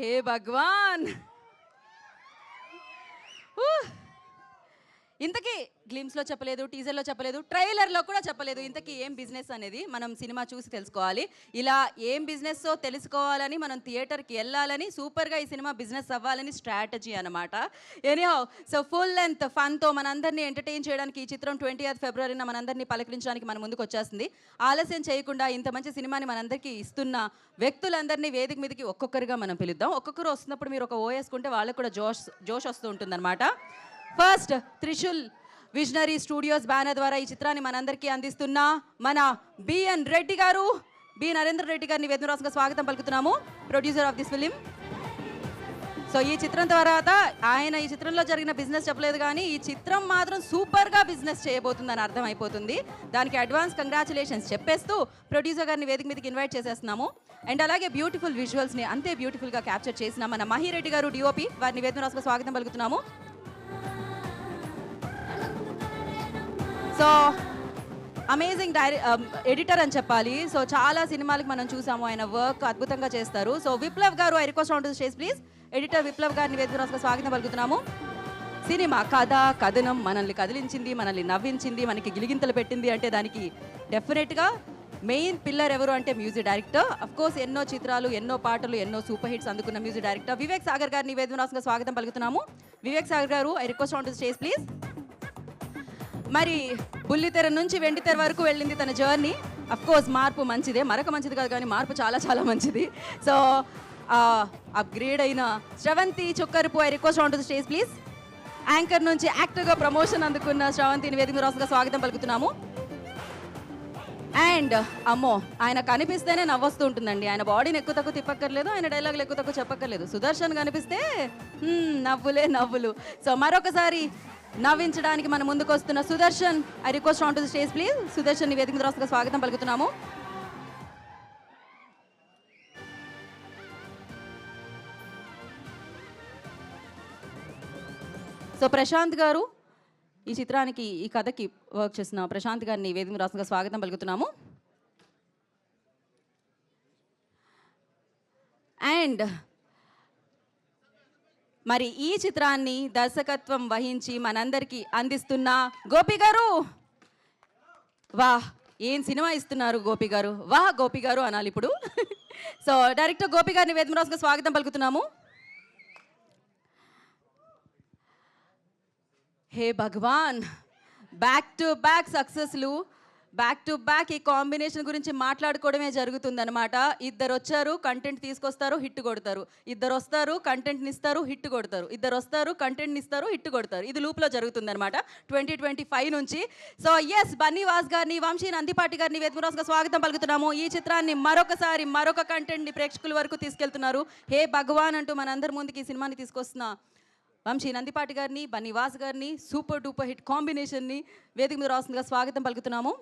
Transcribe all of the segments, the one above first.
హే భగవాన్. ఇంతకీ గ్లిమ్స్లో చెప్పలేదు, టీజర్లో చెప్పలేదు, ట్రైలర్లో కూడా చెప్పలేదు ఇంతకీ ఏం బిజినెస్ అనేది మనం సినిమా చూసి తెలుసుకోవాలి. ఇలా ఏం బిజినెస్ తెలుసుకోవాలని మనం థియేటర్కి వెళ్ళాలని, సూపర్గా ఈ సినిమా బిజినెస్ అవ్వాలని స్ట్రాటజీ అనమాట. ఎనీహౌ, సో ఫుల్ లెంత్ ఫన్తో మనందరినీ ఎంటర్టైన్ చేయడానికి ఈ చిత్రం 20th ఫిబ్రవరిన మనందరినీ పలకరించడానికి మన ముందుకు వచ్చేస్తుంది. ఆలస్యం చేయకుండా ఇంత మంచి సినిమాని మనందరికీ ఇస్తున్న వ్యక్తులందరినీ వేదిక మీదకి ఒక్కొక్కరుగా మనం పిలుద్దాం. ఒక్కొక్కరు వస్తున్నప్పుడు మీరు ఒక ఓవేసుకుంటే వాళ్ళకు కూడా జోష్ వస్తూ ఉంటుందన్నమాట. First Trishul visionary studios banner ద్వారా ఈ చిత్రాన్ని మనందరికీ అందిస్తున్న మన బిఎన్ రెడ్డి గారు, బి నరేంద్ర రెడ్డి గారిని వేదనరాసుగా స్వాగతం పలుకుతున్నాము, producer of this film. So ఈ చిత్రం తర్వాత ఆయన ఈ చిత్రంలో జరిగిన బిజినెస్ చెప్పలేదు, కానీ ఈ చిత్రం మాత్రం సూపర్గా బిజినెస్ చేయబోతుందని అర్థమైపోతుంది. దానికి అడ్వాన్స్ కంగ్రాచులేషన్స్ చెప్పేస్తూ ప్రొడ్యూసర్ గారిని వేదిక మీదకి ఇన్వైట్ చేసేస్తున్నాము. అండ్ అలాగే బ్యూటిఫుల్ విజువల్స్ని అంతే బ్యూటిఫుల్గా క్యాప్చర్ చేసిన మన మహిరెడ్డి గారు డిఓపి, వారిని వేదనరాసుగా స్వాగతం పలుకుతున్నాము. సో అమేజింగ్ ఎడిటర్ అని చెప్పాలి. సో చాలా సినిమాలకు మనం చూసాము, ఆయన వర్క్ అద్భుతంగా చేస్తారు. సో విప్లవ్ గారు, I request on to stage please. Editor Viplav గారిని వేదికగా స్వాగతం పలుకుతున్నాము. సినిమా కథ కథనం మనల్ని కదిలించింది, మనల్ని నవ్వించింది, మనకి గిలిగింతలు పెట్టింది అంటే దానికి డెఫినెట్గా మెయిన్ పిల్లర్ ఎవరు అంటే మ్యూజిక్ డైరెక్టర్. అఫ్ కోర్స్ ఎన్నో చిత్రాలు, ఎన్నో పాటలు, ఎన్నో సూపర్ హిట్స్ అందుకున్న మ్యూజిక్ డైరెక్టర్ వివేక్ సాగర్ గారిని వేదికగా స్వాగతం పలుకుతున్నాము. వివేక్ సాగర్ గారు, I request on to stage please. మరి బుల్లితెర నుంచి వెండితెర వరకు వెళ్ళింది తన జర్నీ. అఫ్ కోర్స్ మార్పు మంచిదే, మరొక మంచిది కాదు, కానీ మార్పు చాలా చాలా మంచిది. సో అప్గ్రేడ్ అయిన Sravanthi Chukkarupu, I request on to the stage please. Anchor నుంచి యాక్టర్గా ప్రమోషన్ అందుకున్న శ్రవంతిని వేదిక రాసుగా స్వాగతం పలుకుతున్నాము. అండ్ అమ్మో, ఆయన కనిపిస్తేనే నవ్వొస్తూ ఉంటుందండి. ఆయన బాడీని ఎక్కువ తక్కువ తిప్పక్కర్లేదు, ఆయన డైలాగులు ఎక్కువ తక్కువ చెప్పక్కర్లేదు. సుదర్శన్ కనిపిస్తే నవ్వులే నవ్వులు. సో మరొకసారి నవ్వించడానికి మన ముందుకు వస్తున్న Sudarshan, I request on to the stage please. Sudarshan ని వేదిక రాసుగా స్వాగతం పలుకుతున్నాము. సో ప్రశాంత్ గారు, ఈ చిత్రానికి ఈ కథకి వర్క్ చేసిన ప్రశాంత్ గారిని వేదిక రాసుగా స్వాగతం పలుకుతున్నాము. అండ్ మరి ఈ చిత్రాన్ని దర్శకత్వం వహించి మనందరికీ అందిస్తున్న గోపి గారు, వాహ్ ఏం సినిమా ఇస్తున్నారు గోపి గారు, వాహ్ గోపి గారు అనాలి ఇప్పుడు. సో డైరెక్టర్ గోపి గారిని వేదమరాసుగా స్వాగతం పలుకుతున్నాము. Hey Bhagavan, back to back సక్సెస్లు, బ్యాక్ టు బ్యాక్ ఈ కాంబినేషన్ గురించి మాట్లాడుకోవడమే జరుగుతుందనమాట. ఇద్దరు వచ్చారు, కంటెంట్ తీసుకొస్తారు, హిట్ కొడతారు. ఇద్దరు వస్తారు, కంటెంట్ని ఇస్తారు, హిట్ కొడతారు. ఇద్దరు వస్తారు, కంటెంట్ని ఇస్తారు, హిట్ కొడతారు. ఇది లూప్లో జరుగుతుందనమాట 2025 నుంచి. సో ఎస్, బన్నీవాస్ గారిని, వంశీ నందిపాటి గారిని వేదమురాసుగా స్వాగతం పలుకుతున్నాము. ఈ చిత్రాన్ని మరొకసారి మరొక కంటెంట్ని ప్రేక్షకుల వరకు తీసుకెళ్తున్నారు. హే భగవాన్ అంటూ మనందరి ముందుకి ఈ సినిమాని తీసుకొస్తున్న వంశీ నందిపాటి గారిని, బన్నీవాస్ గారిని, సూపర్ డూపర్ హిట్ కాంబినేషన్ని వేదిక మీద రాస్తుందిగా స్వాగతం పలుకుతున్నాము.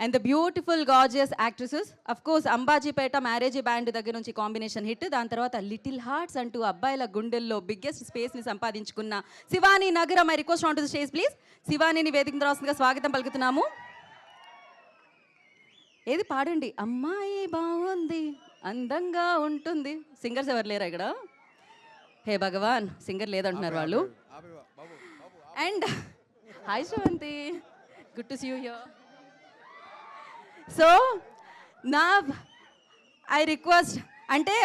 And the beautiful gorgeous actresses, of course Ambajipeta marriage band దగ్గర నుంచి కాంబినేషన్ హిట్, దాని తర్వాత లిటిల్ హార్ట్స్ అంటూ అబ్బాయిల గుండెల్లో బిగ్గెస్ట్ స్పేస్ని సంపాదించుకున్న Shivani Nagaram, I request on to the stage please. శివానిని వేదిక మీద రాస్తుందిగా స్వాగతం పలుకుతున్నాము. ఏది పాడండి, అమ్మాయి బాగుంది అందంగా ఉంటుంది. సింగర్స్ ఎవరు లేరా ఇక్కడ? హే భగవాన్, సింగర్ లేదంటున్నారు వాళ్ళు. And hi Sravanthi, good to see you here. So నా ఐ రిక్వెస్ట్, అంటే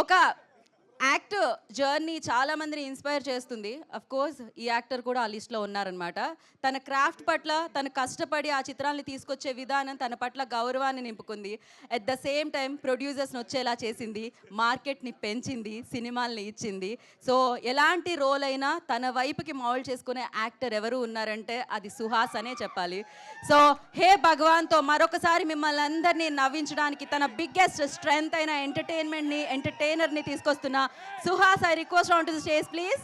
ఒక యాక్టర్ జర్నీ చాలామందిని ఇన్స్పైర్ చేస్తుంది. అఫ్ కోర్స్ ఈ యాక్టర్ కూడా ఆ లిస్ట్లో ఉన్నారనమాట. తన క్రాఫ్ట్ పట్ల తను కష్టపడి ఆ చిత్రాన్ని తీసుకొచ్చే విధానం తన పట్ల గౌరవాన్ని నింపుకుంది. అట్ ద సేమ్ టైం ప్రొడ్యూసర్స్ని వచ్చేలా చేసింది, మార్కెట్ని పెంచింది, సినిమాల్ని ఇచ్చింది. సో ఎలాంటి రోల్ అయినా తన వైపుకి మౌల్డ్ చేసుకునే యాక్టర్ ఎవరు ఉన్నారంటే అది సుహాస్ అనే చెప్పాలి. సో హే భగవాన్తో మరొకసారి మిమ్మల్ని అందరినీ నవ్వించడానికి తన బిగ్గెస్ట్ స్ట్రెంగ్త్ అయిన ఎంటర్టైనర్ని తీసుకొస్తున్న Suhas, I request on to the stage please.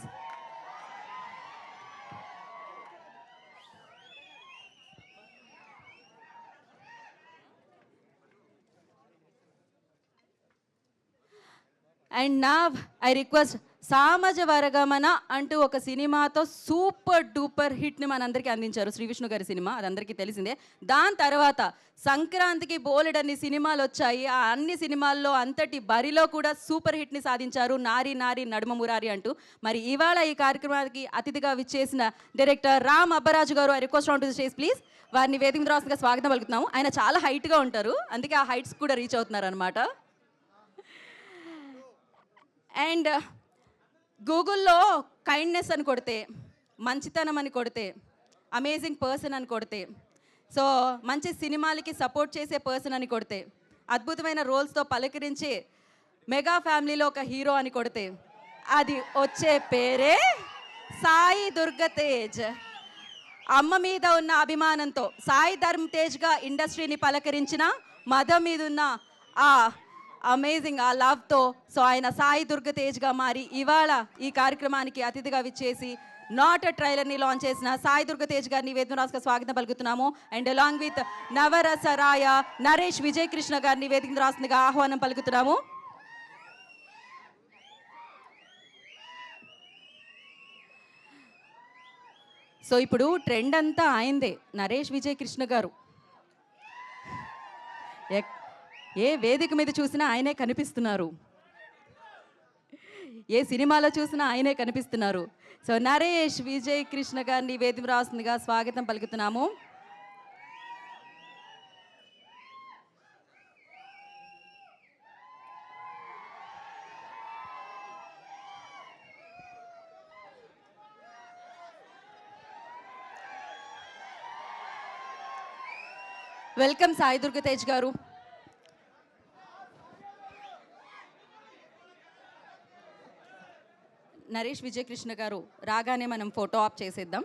And now I request సామజ వరగమన అంటూ ఒక సినిమాతో సూపర్ డూపర్ హిట్ని మనందరికీ అందించారు శ్రీ విష్ణు గారి సినిమా, అది అందరికీ తెలిసిందే. దాని తర్వాత సంక్రాంతికి బోలెడన్ని సినిమాలు వచ్చాయి. ఆ అన్ని సినిమాల్లో అంతటి బరిలో కూడా సూపర్ హిట్ని సాధించారు నారి నారి నడుమ మురారి అంటూ. మరి ఇవాళ ఈ కార్యక్రమానికి అతిథిగా విచ్చేసిన డైరెక్టర్ రామ్ అబ్బరాజు గారు, I request on to the stage please. వారిని వేదిక రాసుగా స్వాగతం పలుకుతున్నాము. ఆయన చాలా హైట్గా ఉంటారు, అందుకే ఆ హైట్స్ కూడా రీచ్ అవుతున్నారు అనమాట. అండ్ గూగుల్లో కైండ్నెస్ అని కొడితే, మంచితనం అని కొడితే, అమేజింగ్ పర్సన్ అని కొడితే, సో మంచి సినిమాలకి సపోర్ట్ చేసే పర్సన్ అని కొడితే, అద్భుతమైన రోల్స్తో పలకరించే మెగా ఫ్యామిలీలో ఒక హీరో అని కొడితే, అది వచ్చే పేరే సాయి దుర్గ తేజ్. అమ్మ మీద ఉన్న అభిమానంతో సాయి ధర్మ్ తేజ్గా ఇండస్ట్రీని పలకరించిన, మదం మీద ఉన్న ఆ అమేజింగ్ ఆ లవ్తో సో ఆయన సాయి దుర్గ తేజ్గా మారి ఇవాళ ఈ కార్యక్రమానికి అతిథిగా విచ్చేసి నాట్ ట్రైలర్ని లాంచ్ చేసిన సాయి దుర్గ తేజ్ గారిని వేదిక రాసుగా స్వాగతం పలుకుతున్నాము. And along with Navarasaraya Naresh Vijay Krishna గారిని వేదిక రాసుగా ఆహ్వానం పలుకుతున్నాము. సో ఇప్పుడు ట్రెండ్ అంతా ఆయందే, నరేష్ విజయ్ కృష్ణ గారు. ఏ వేదిక మీద చూసినా ఆయనే కనిపిస్తున్నారు, ఏ సినిమాలో చూసినా ఆయనే కనిపిస్తున్నారు. సో నరేష్ విజయ్ కృష్ణ గారిని వేదిక రాస్తుందిగా స్వాగతం పలుకుతున్నాము. వెల్కమ్ సాయి దుర్గ తేజ్ గారు. నరేష్ విజయ్ కృష్ణ గారు రాగానే మనం ఫోటో ఆప్ చేసేద్దాం.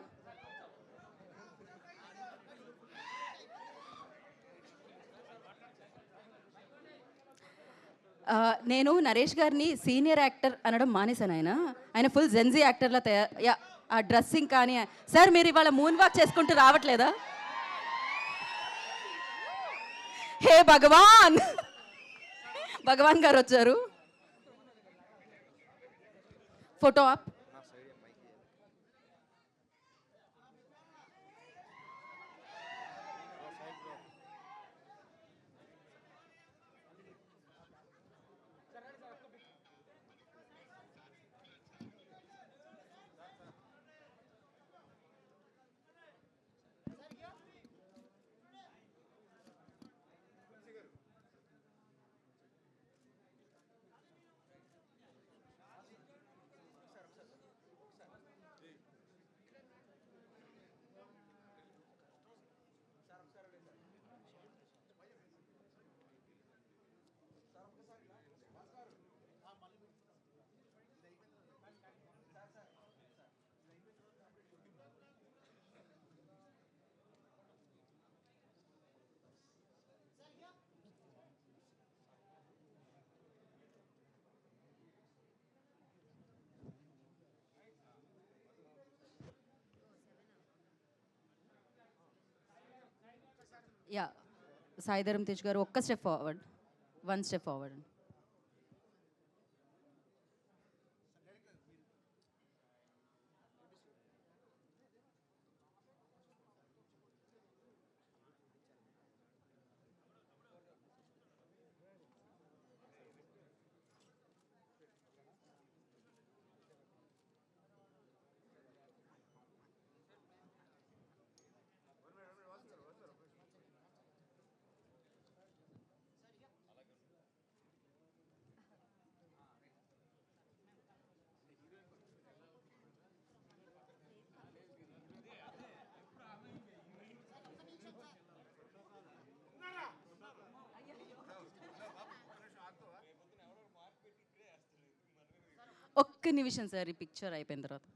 నేను నరేష్ గారిని సీనియర్ యాక్టర్ అనడం మానేశాను. ఆయన ఫుల్ జెన్జీ యాక్టర్లా ఆ డ్రెస్సింగ్ కానీ. సార్ మీరు ఇవాళ మూన్ వాక్ చేసుకుంటూ రావట్లేదా? హే భగవాన్, భగవాన్ గారు వచ్చారు. Photo op. Yeah Sai Dharam Tej గారు ఒక్క స్టెప్ ఫార్వర్డ్, 1 స్టెప్ ఫార్వర్డ్. ఒక్క నిమిషం సార్, ఈ పిక్చర్ అయిపోయిన తర్వాత.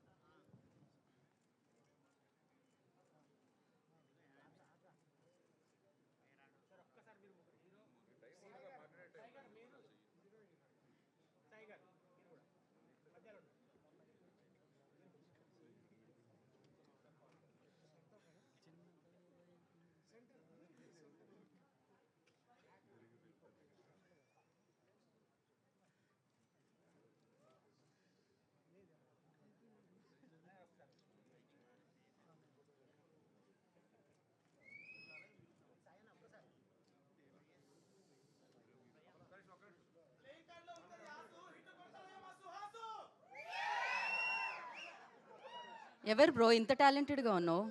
ఎవరు బ్రో ఇంత టాలెంటెడ్గా ఉన్నావు?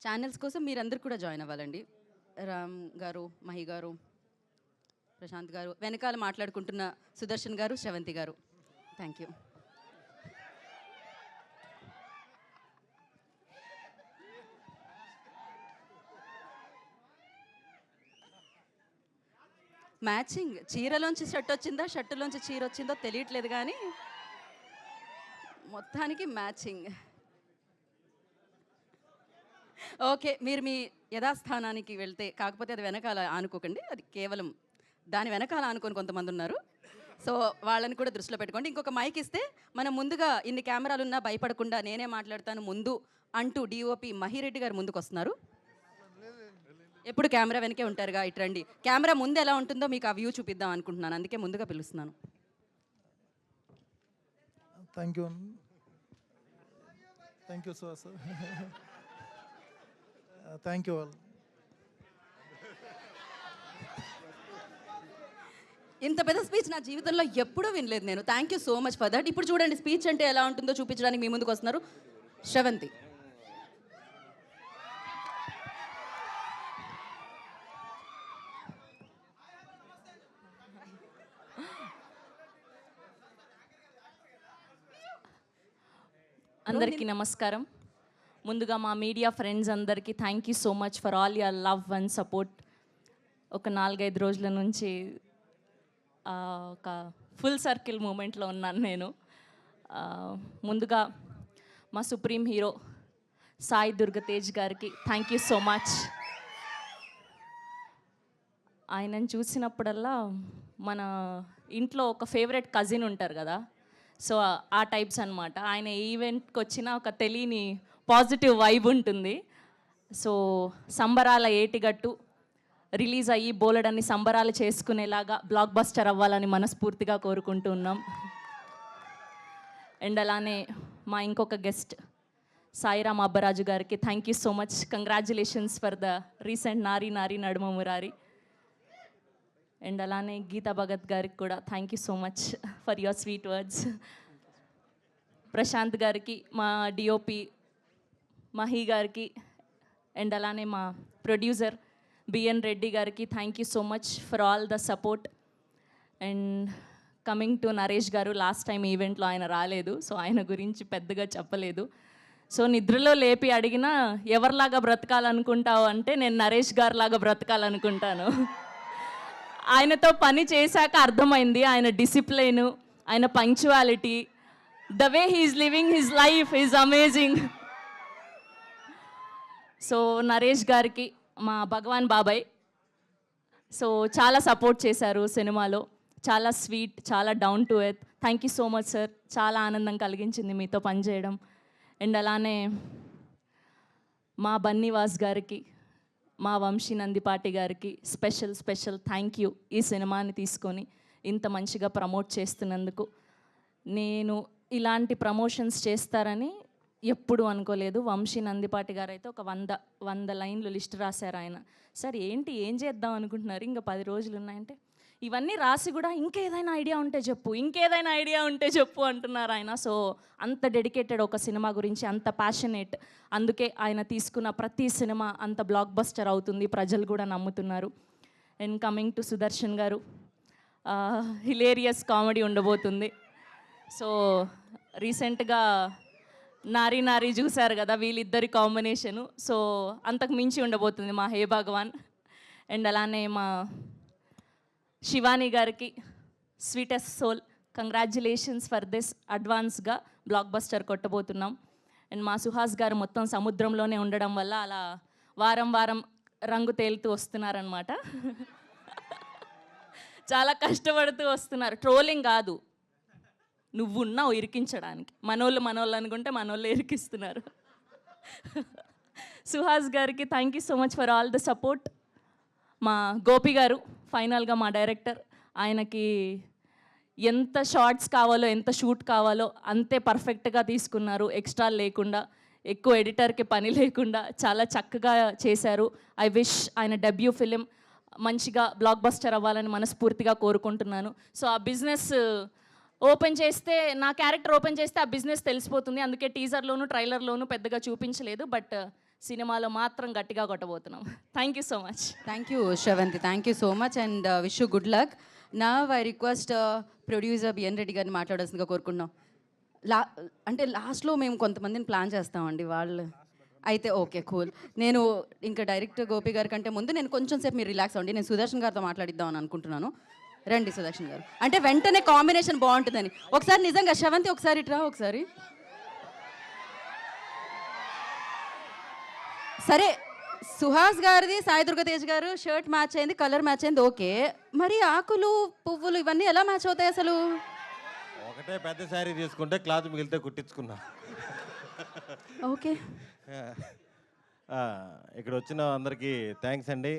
ఛానల్స్ కోసం మీరందరూ కూడా జాయిన్ అవ్వాలండి. రామ్ గారు, మహి గారు, ప్రశాంత్ గారు, వెనకాల మాట్లాడుకుంటున్న సుదర్శన్ గారు, శ్రవంతి గారు, థ్యాంక్ యూ. మ్యాచింగ్ చీరలోంచి షర్ట్ వచ్చిందా, షర్టులోంచి చీర వచ్చిందో తెలియట్లేదు కానీ మొత్తానికి మ్యాచింగ్. ఓకే, మీరు మీ యథాస్థానానికి వెళ్తే, కాకపోతే అది వెనకాల ఆనుకోకండి, అది కేవలం దాని వెనకాల ఆనుకొని కొంతమంది ఉన్నారు. సో వాళ్ళని కూడా దృష్టిలో పెట్టుకోండి. ఇంకొక మైక్ ఇస్తే మనం ముందుగా ఇన్ని కెమెరాలు ఉన్నా భయపడకుండా నేనే మాట్లాడతాను ముందు అంటూ డిఓపి మహిరెడ్డి గారు ముందుకు వస్తున్నారు. ఎప్పుడు కెమెరా వెనకే ఉంటారుగా, ఇటు రండి. కెమెరా ముందు ఎలా ఉంటుందో మీకు ఆ వ్యూ చూపిద్దాం అనుకుంటున్నాను, అందుకే ముందుగా పిలుస్తున్నాను. Thank you. Thank you sir. Thank you all. ఇంత పెద్ద స్పీచ్ నా జీవితంలో ఎప్పుడూ వినలేదు నేను. Thank you so much for that. ఇప్పుడు చూడండి స్పీచ్ అంటే ఎలా ఉంటుందో చూపించడానికి మీ ముందుకు వస్తున్నారు శ్రవంతి. అందరికీ నమస్కారం. ముందుగా మా మీడియా ఫ్రెండ్స్ అందరికీ thank you so much for all your love and support. ఒక 4-5 రోజుల నుంచి ఒక ఫుల్ సర్కిల్ మూమెంట్లో ఉన్నాను నేను. ముందుగా మా సుప్రీం హీరో సాయి దుర్గతేజ్ గారికి థ్యాంక్ యూ సో మచ్. ఆయనను చూసినప్పుడల్లా మన ఇంట్లో ఒక ఫేవరెట్ కజిన్ ఉంటారు కదా, సో ఆ టైప్స్ అనమాట. ఆయన ఈవెంట్కి వచ్చిన ఒక తెలియని పాజిటివ్ వైబ్ ఉంటుంది. సో సంబరాల ఏటిగట్టు రిలీజ్ అయ్యి బోలెడన్ని సంబరాలు చేసుకునేలాగా బ్లాక్ బస్టర్ అవ్వాలని మనస్ఫూర్తిగా కోరుకుంటూ ఉన్నాం. అండ్ అలానే మా ఇంకొక గెస్ట్ సాయిరామ్ అబ్బరాజు గారికి thank you so much. Congratulations for the recent నారీ నారీ నడుమ మురారి. అండ్ అలానే గీతా భగత్ గారికి కూడా thank you so much for your sweet words. Prashanth గారికి, మా డిఓపి మహి గారికి, అండ్ అలానే మా ప్రొడ్యూసర్ బిఎన్ రెడ్డి గారికి thank you so much for all the support. And coming to Naresh గారు, లాస్ట్ టైం ఈవెంట్లో ఆయన రాలేదు, సో ఆయన గురించి పెద్దగా చెప్పలేదు. సో నిద్రలో లేపి అడిగినా ఎవరిలాగా బ్రతకాలనుకుంటావు అంటే నేను నరేష్ గారిలాగా బ్రతకాలనుకుంటాను. ఆయనతో పని చేశాక అర్థమైంది ఆయన డిసిప్లైన్, ఆయన punctuality, the way he's living his life is amazing. So Naresh గారికి మా భగవాన్ బాబాయ్ సో చాలా సపోర్ట్ చేశారు సినిమాలో, చాలా స్వీట్, చాలా down to earth. Thank you so much sir, చాలా ఆనందం కలిగించింది మీతో పనిచేయడం. అండ్ అలానే మా బన్నీవాస్ గారికి, మా వంశీ నందిపాటి గారికి స్పెషల్ థ్యాంక్ యూ. ఈ సినిమాని తీసుకొని ఇంత మంచిగా ప్రమోట్ చేస్తున్నందుకు. నేను ఇలాంటి ప్రమోషన్స్ చేస్తారని ఎప్పుడు అనుకోలేదు. వంశీ నందిపాటి గారు అయితే ఒక 100 లైన్లు లిస్ట్ రాశారు ఆయన. సార్ ఏంటి, ఏం చేద్దాం అనుకుంటున్నారు, ఇంకా 10 రోజులు ఉన్నాయంటే ఇవన్నీ రాసి కూడా ఇంకేదైనా ఐడియా ఉంటే చెప్పు అంటున్నారు ఆయన. సో అంత డెడికేటెడ్ ఒక సినిమా గురించి, అంత ప్యాషనేట్. అందుకే ఆయన తీసుకున్న ప్రతి సినిమా అంత బ్లాక్ బస్టర్ అవుతుంది, ప్రజలు కూడా నమ్ముతున్నారు. అండ్ కమింగ్ టు సుదర్శన్ గారు, హిలేరియస్ కామెడీ ఉండబోతుంది. సో రీసెంట్గా నారీ నారీ చూశారు కదా, వీళ్ళిద్దరి కాంబినేషను. సో అంతకు మించి ఉండబోతుంది మా హే భగవాన్. అండ్ అలానే మా శివాని గారికి sweetest soul congratulations for this అడ్వాన్స్గా బ్లాక్ బస్టర్ కొట్టబోతున్నాం. అండ్ మా సుహాస్ గారు మొత్తం సముద్రంలోనే ఉండడం వల్ల అలా వారం వారం రంగు తేలుతూ వస్తున్నారనమాట. చాలా కష్టపడుతూ వస్తున్నారు. ట్రోలింగ్ కాదు, నువ్వున్నావు ఇరికించడానికి. మనోళ్ళు అనుకుంటే మనోళ్ళు ఇరికిస్తున్నారు. సుహాస్ గారికి thank you so much for all the support. మా గోపి గారు ఫైనల్గా మా డైరెక్టర్, ఆయనకి ఎంత షార్ట్స్ కావాలో ఎంత షూట్ కావాలో అంతే పర్ఫెక్ట్గా తీసుకున్నారు. ఎక్స్ట్రా లేకుండా, ఎక్కువ ఎడిటర్కి పని లేకుండా చాలా చక్కగా చేశారు. ఐ విష్ ఆయన డెబ్యూ ఫిలిం మంచిగా బ్లాక్ బస్టర్ అవ్వాలని మనస్ఫూర్తిగా కోరుకుంటున్నాను. సో ఆ బిజినెస్ ఓపెన్ చేస్తే, నా క్యారెక్టర్ ఓపెన్ చేస్తే ఆ బిజినెస్ తెలిసిపోతుంది. అందుకే టీజర్లోను ట్రైలర్లోను పెద్దగా చూపించలేదు, బట్ సినిమాలో మాత్రం గట్టిగా కొట్టబోతున్నాం. Thank you so much. Thank you Sravanthi, thank you so much and wish you good luck. నా I request producer B N Reddy గారిని మాట్లాడాల్సిందిగా కోరుకుంటున్నాం. అంటే లాస్ట్లో మేము కొంతమందిని ప్లాన్ చేస్తామండి, వాళ్ళు అయితే ఓకే కూల్. నేను ఇంకా డైరెక్టర్ గోపి గారి కంటే ముందు నేను కొంచెం సేపు మీరు రిలాక్స్ అవ్వండి, నేను సుదర్శన్ గారితో మాట్లాడిద్దామని అనుకుంటున్నాను. రండి సుదర్శన్ గారు, అంటే వెంటనే కాంబినేషన్ బాగుంటుందని. ఒకసారి నిజంగా శ్రవంతి ఒకసారి ఇట్రా ఒకసారి. సరే, సుహాస్ గారిది సాయి దుర్గతేజ్ గారు షర్ట్ మ్యాచ్ అయింది, కలర్ మ్యాచ్ అయింది, ఓకే. మరి ఆకులు పువ్వులు ఇవన్నీ ఎలా మ్యాచ్ అవుతాయి అసలు? ఒకటే పెద్ద శారీ తీసుకుంటే క్లాత్ మిగిలితే కుట్టించుకున్నా. ఓకే, ఇక్కడ వచ్చిన అందరికీ థ్యాంక్స్ అండి.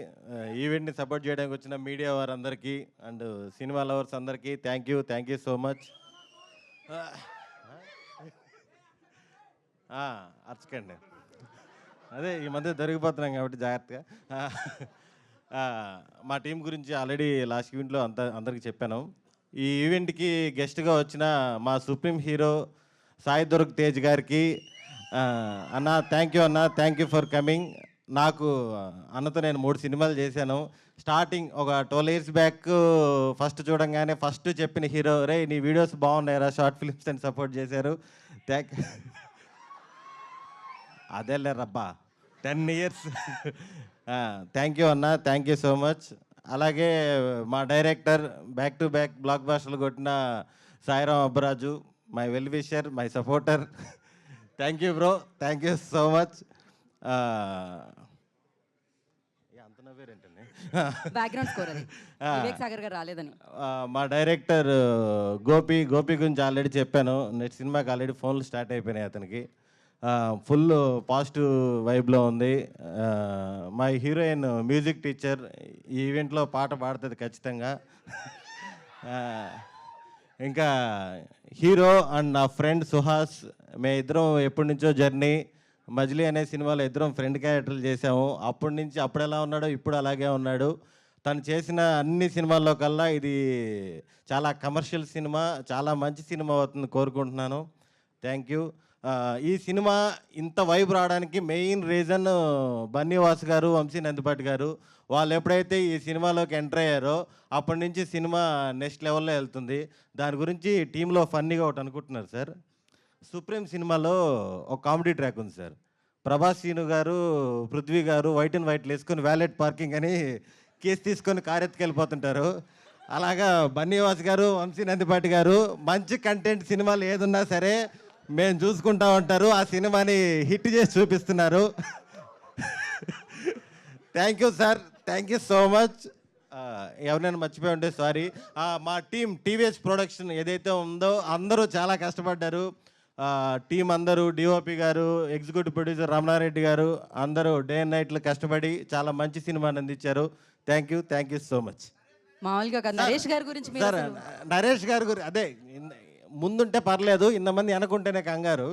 ఈవెంట్ని సపోర్ట్ చేయడానికి వచ్చిన మీడియా వారందరికీ అండ్ సినిమా లవర్స్ అందరికీ థ్యాంక్ యూ సో మచ్. అర్చకండి, అదే ఈ మధ్య దొరికిపోతున్నాం కాబట్టి జాగ్రత్తగా. మా టీం గురించి ఆల్రెడీ లాస్ట్ ఈవెంట్లో అందరికీ చెప్పాను. ఈ ఈవెంట్కి గెస్ట్గా వచ్చిన మా సుప్రీం హీరో సాయి దుర్గ్ తేజ్ గారికి అన్న థ్యాంక్ యూ ఫర్ కమింగ్. నాకు అన్నతో నేను 3 సినిమాలు చేశాను. స్టార్టింగ్ ఒక 12 years బ్యాక్ ఫస్ట్ చూడంగానే ఫస్ట్ చెప్పిన హీరో, రే నీ వీడియోస్ బాగున్నాయరా, షార్ట్ ఫిల్మ్స్ అని సపోర్ట్ చేశారు. అదేలే రబ్బా 10 years. థ్యాంక్ యూ అన్న, థ్యాంక్ యూ సో మచ్. అలాగే మా డైరెక్టర్ బ్యాక్ టు బ్యాక్ బ్లాక్ బాస్టర్లు కొట్టిన Sairam Abbaraju, my well wisher, my supporter. Thank you bro, thank you so much. అంత నవ్వేరేంటండి, బ్యాక్గ్రౌండ్ స్కోర్ అది వివేక్ సాగర్ గారు రాలేదని. మా డైరెక్టర్ గోపి గురించి ఆల్రెడీ చెప్పాను. నెక్స్ట్ సినిమాకి ఆల్రెడీ ఫోన్లు స్టార్ట్ అయిపోయినాయి అతనికి. ఫుల్ పాజిటివ్ వైబ్లో ఉంది. మా హీరోయిన్ మ్యూజిక్ టీచర్, ఈ ఈవెంట్లో పాట పాడుతుంది ఖచ్చితంగా. ఇంకా హీరో అండ్ నా ఫ్రెండ్ సుహాస్, మేము ఇద్దరం ఎప్పటి నుంచో జర్నీ. మజిలీ అనే సినిమాలో ఇద్దరం ఫ్రెండ్ క్యారెక్టర్లు చేసాము. అప్పటి నుంచి అప్పుడు ఎలా ఉన్నాడో ఇప్పుడు అలాగే ఉన్నాడు. తను చేసిన అన్ని సినిమాల్లో కల్లా ఇది చాలా కమర్షియల్ సినిమా, చాలా మంచి సినిమా అవుతుంది కోరుకుంటున్నాను. Thank you. ఈ సినిమా ఇంత వైబ్ రావడానికి మెయిన్ రీజన్ బన్నీవాస్ గారు, వంశీ నందిపాటి గారు. వాళ్ళు ఎప్పుడైతే ఈ సినిమాలోకి ఎంటర్ అయ్యారో అప్పటి నుంచి సినిమా నెక్స్ట్ లెవెల్లో వెళ్తుంది. దాని గురించి టీంలో ఫన్నీగా ఒకటి అనుకుంటున్నారు సార్. సుప్రీం సినిమాలో ఒక కామెడీ ట్రాక్ ఉంది సార్. ప్రభాస్ సీను గారు, పృథ్వీ గారు వైట్ అండ్ వైట్లు వేసుకొని వ్యాలెట్ పార్కింగ్ అని కేసు తీసుకొని కారు ఎత్తుకెళ్ళిపోతుంటారు. అలాగా బన్నీవాస్ గారు, వంశీ నందిపాటి గారు మంచి కంటెంట్ సినిమాలు ఏదున్నా సరే మేము చూసుకుంటా ఉంటారు. ఆ సినిమాని హిట్ చేసి చూపిస్తున్నారు. Thank you sir, thank you so much. ఎవరైనా మర్చిపోయి ఉంటే సారీ. మా టీం టీవీఎస్ ప్రొడక్షన్ ఏదైతే ఉందో అందరూ చాలా కష్టపడ్డారు. టీం అందరూ, డిఓపి గారు, ఎగ్జిక్యూటివ్ ప్రొడ్యూసర్ రమణారెడ్డి గారు అందరూ డే అండ్ నైట్లు కష్టపడి చాలా మంచి సినిమాని అందించారు. Thank you so much. మామూలుగా కాదు, నరేష్ గారి గురించి మీరు సార్ అసలు- నరేష్ గారి గురించి అదే ముందుంటే పర్లేదు, ఇంతమంది వెనకుంటేనే కంగారు.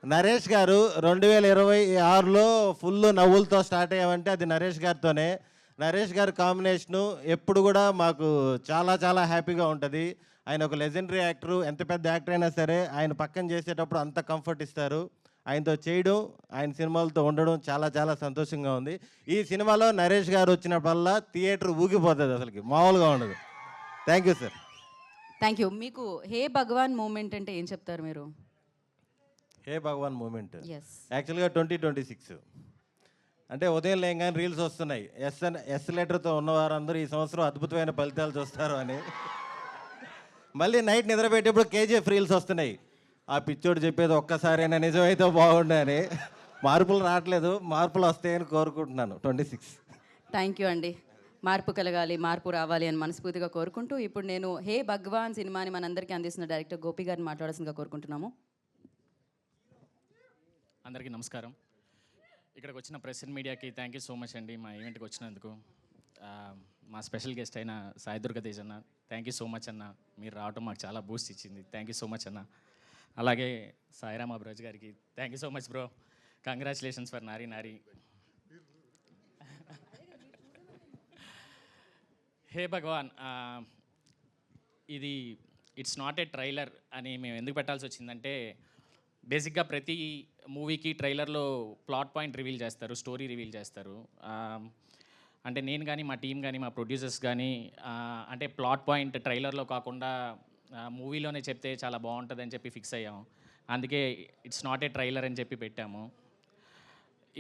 నరేష్ గారు 2026లో ఫుల్ నవ్వులతో స్టార్ట్ అయ్యామంటే అది నరేష్ గారితోనే. నరేష్ గారి కాంబినేషను ఎప్పుడు కూడా మాకు చాలా చాలా హ్యాపీగా ఉంటుంది. ఆయన ఒక లెజెండరీ యాక్టరు, ఎంత పెద్ద యాక్టర్ అయినా సరే ఆయన పక్కన చేసేటప్పుడు అంత కంఫర్ట్ ఇస్తారు. ఆయనతో చేయడం, ఆయన సినిమాలతో ఉండడం చాలా చాలా సంతోషంగా ఉంది. ఈ సినిమాలో నరేష్ గారు వచ్చినప్పుడల్లా థియేటర్ ఊగిపోతుంది, అసలుకి మామూలుగా ఉండదు. Thank you sir. Thank you. మీకు హే భగవాన్ మూమెంట్ అంటే ఏం చెప్తారు మీరు? హే భగవాన్ మూమెంట్ ఎస్, యాక్చువల్గా 2026 అంటే ఉదయం లేగానే రీల్స్ వస్తున్నాయి. ఎస్ లెటర్తో ఉన్నవారందరూ ఈ సంవత్సరం అద్భుతమైన ఫలితాలు చూస్తారు అని. మళ్ళీ నైట్ నిద్రపెట్టేప్పుడు కేజీఎఫ్ రీల్స్ వస్తున్నాయి. ఆ పిచ్చోడు చెప్పేది ఒక్కసారైనా నిజమైతే బాగుండని. మార్పులు రావట్లేదు, మార్పులు వస్తాయని కోరుకుంటున్నాను. 26. థ్యాంక్ యూ అండి. మార్పు కలగాలి, మార్పు రావాలి అని మనస్ఫూర్తిగా కోరుకుంటూ ఇప్పుడు నేను హే భగవాన్ సినిమాని మనందరికీ అందిస్తున్న డైరెక్టర్ గోపి గారిని మాట్లాడాల్సిందిగా కోరుకుంటున్నాము. అందరికీ నమస్కారం. ఇక్కడికి వచ్చిన ప్రెస్ అండ్ మీడియాకి థ్యాంక్ యూ సో మచ్ అండి మా ఈవెంట్కి వచ్చినందుకు. మా స్పెషల్ గెస్ట్ అయిన సాయి దుర్గ తేజ్ అన్న, థ్యాంక్ యూ సో మచ్ అన్న. మీరు రావటం మాకు చాలా బూస్ట్ ఇచ్చింది, థ్యాంక్ యూ సో మచ్ అన్న. అలాగే సాయిరామ్ అబ్రోజ్ గారికి thank you so much bro, congratulations for నారీ నారీ. హే భగవాన్, ఇది ఇట్స్ నాట్ ఏ ట్రైలర్ అని మేము ఎందుకు పెట్టాల్సి వచ్చిందంటే, బేసిక్గా ప్రతి మూవీకి ట్రైలర్లో ప్లాట్ పాయింట్ రివీల్ చేస్తారు, స్టోరీ రివీల్ చేస్తారు. అంటే నేను కానీ మా టీం కానీ మా ప్రొడ్యూసర్స్ కానీ అంటే ప్లాట్ పాయింట్ ట్రైలర్లో కాకుండా మూవీలోనే చెప్తే చాలా బాగుంటుంది అని చెప్పి ఫిక్స్ అయ్యాము. అందుకే ఇట్స్ నాట్ ఏ ట్రైలర్ అని చెప్పి పెట్టాము.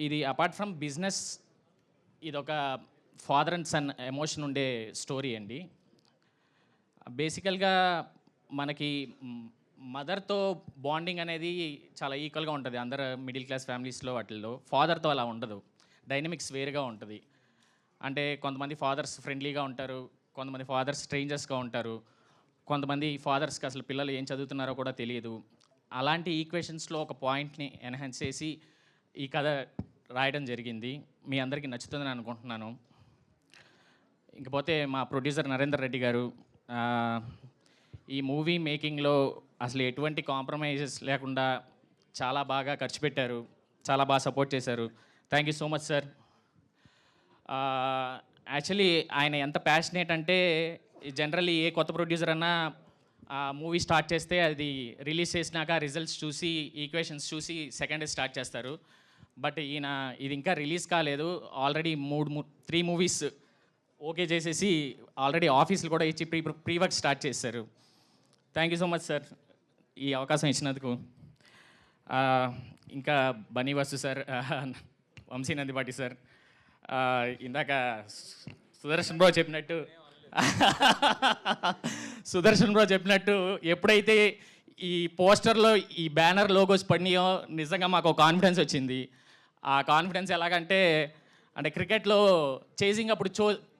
ఇది అపార్ట్ ఫ్రమ్ బిజినెస్, ఇదొక ఫాదర్ అండ్ సన్ ఎమోషన్ ఉండే స్టోరీ అండి. బేసికల్గా మనకి మదర్తో బాండింగ్ అనేది చాలా ఈక్వల్గా ఉంటుంది అందరు మిడిల్ క్లాస్ ఫ్యామిలీస్లో. వాటిల్లో ఫాదర్తో అలా ఉండదు, డైనమిక్స్ వేరుగా ఉంటుంది. అంటే కొంతమంది ఫాదర్స్ ఫ్రెండ్లీగా ఉంటారు, కొంతమంది ఫాదర్స్ స్ట్రేంజర్స్గా ఉంటారు, కొంతమంది ఫాదర్స్కి అసలు పిల్లలు ఏం చదువుతున్నారో కూడా తెలియదు. అలాంటి ఈక్వేషన్స్లో ఒక పాయింట్ని ఎన్హాన్స్ చేసి ఈ కథ రాయడం జరిగింది. మీ అందరికీ నచ్చుతుందని అనుకుంటున్నాను. ఇంకపోతే మా ప్రొడ్యూసర్ నరేందర్ రెడ్డి గారు ఈ మూవీ మేకింగ్లో అసలు ఎటువంటి కాంప్రమైజెస్ లేకుండా చాలా బాగా ఖర్చు పెట్టారు, చాలా బాగా సపోర్ట్ చేశారు. Thank you so much sir. Actually ఆయన ఎంత ప్యాషనేట్ అంటే, జనరల్లీ ఏ కొత్త ప్రొడ్యూసర్ అన్నా మూవీ స్టార్ట్ చేస్తే అది రిలీజ్ చేసినాక రిజల్ట్స్ చూసి ఈక్వేషన్స్ చూసి సెకండ్ స్టార్ట్ చేస్తారు. బట్ ఈయన ఇది ఇంకా రిలీజ్ కాలేదు, ఆల్రెడీ 3 మూవీస్ ఓకే చేసేసి ఆల్రెడీ ఆఫీసులు కూడా ఇచ్చి ప్రీ వర్క్ స్టార్ట్ చేశారు. Thank you so much sir ఈ అవకాశం ఇచ్చినందుకు. ఇంకా బన్నీ వసు సార్, వంశీ నందిపాటి సార్, ఇందాక సుదర్శన్ బ్రో చెప్పినట్టు ఎప్పుడైతే ఈ పోస్టర్లో ఈ బ్యానర్ లోగోస్ పడినాయో నిజంగా మాకు కాన్ఫిడెన్స్ వచ్చింది. ఆ కాన్ఫిడెన్స్ ఎలాగంటే, అంటే క్రికెట్లో చేసింగ్ అప్పుడు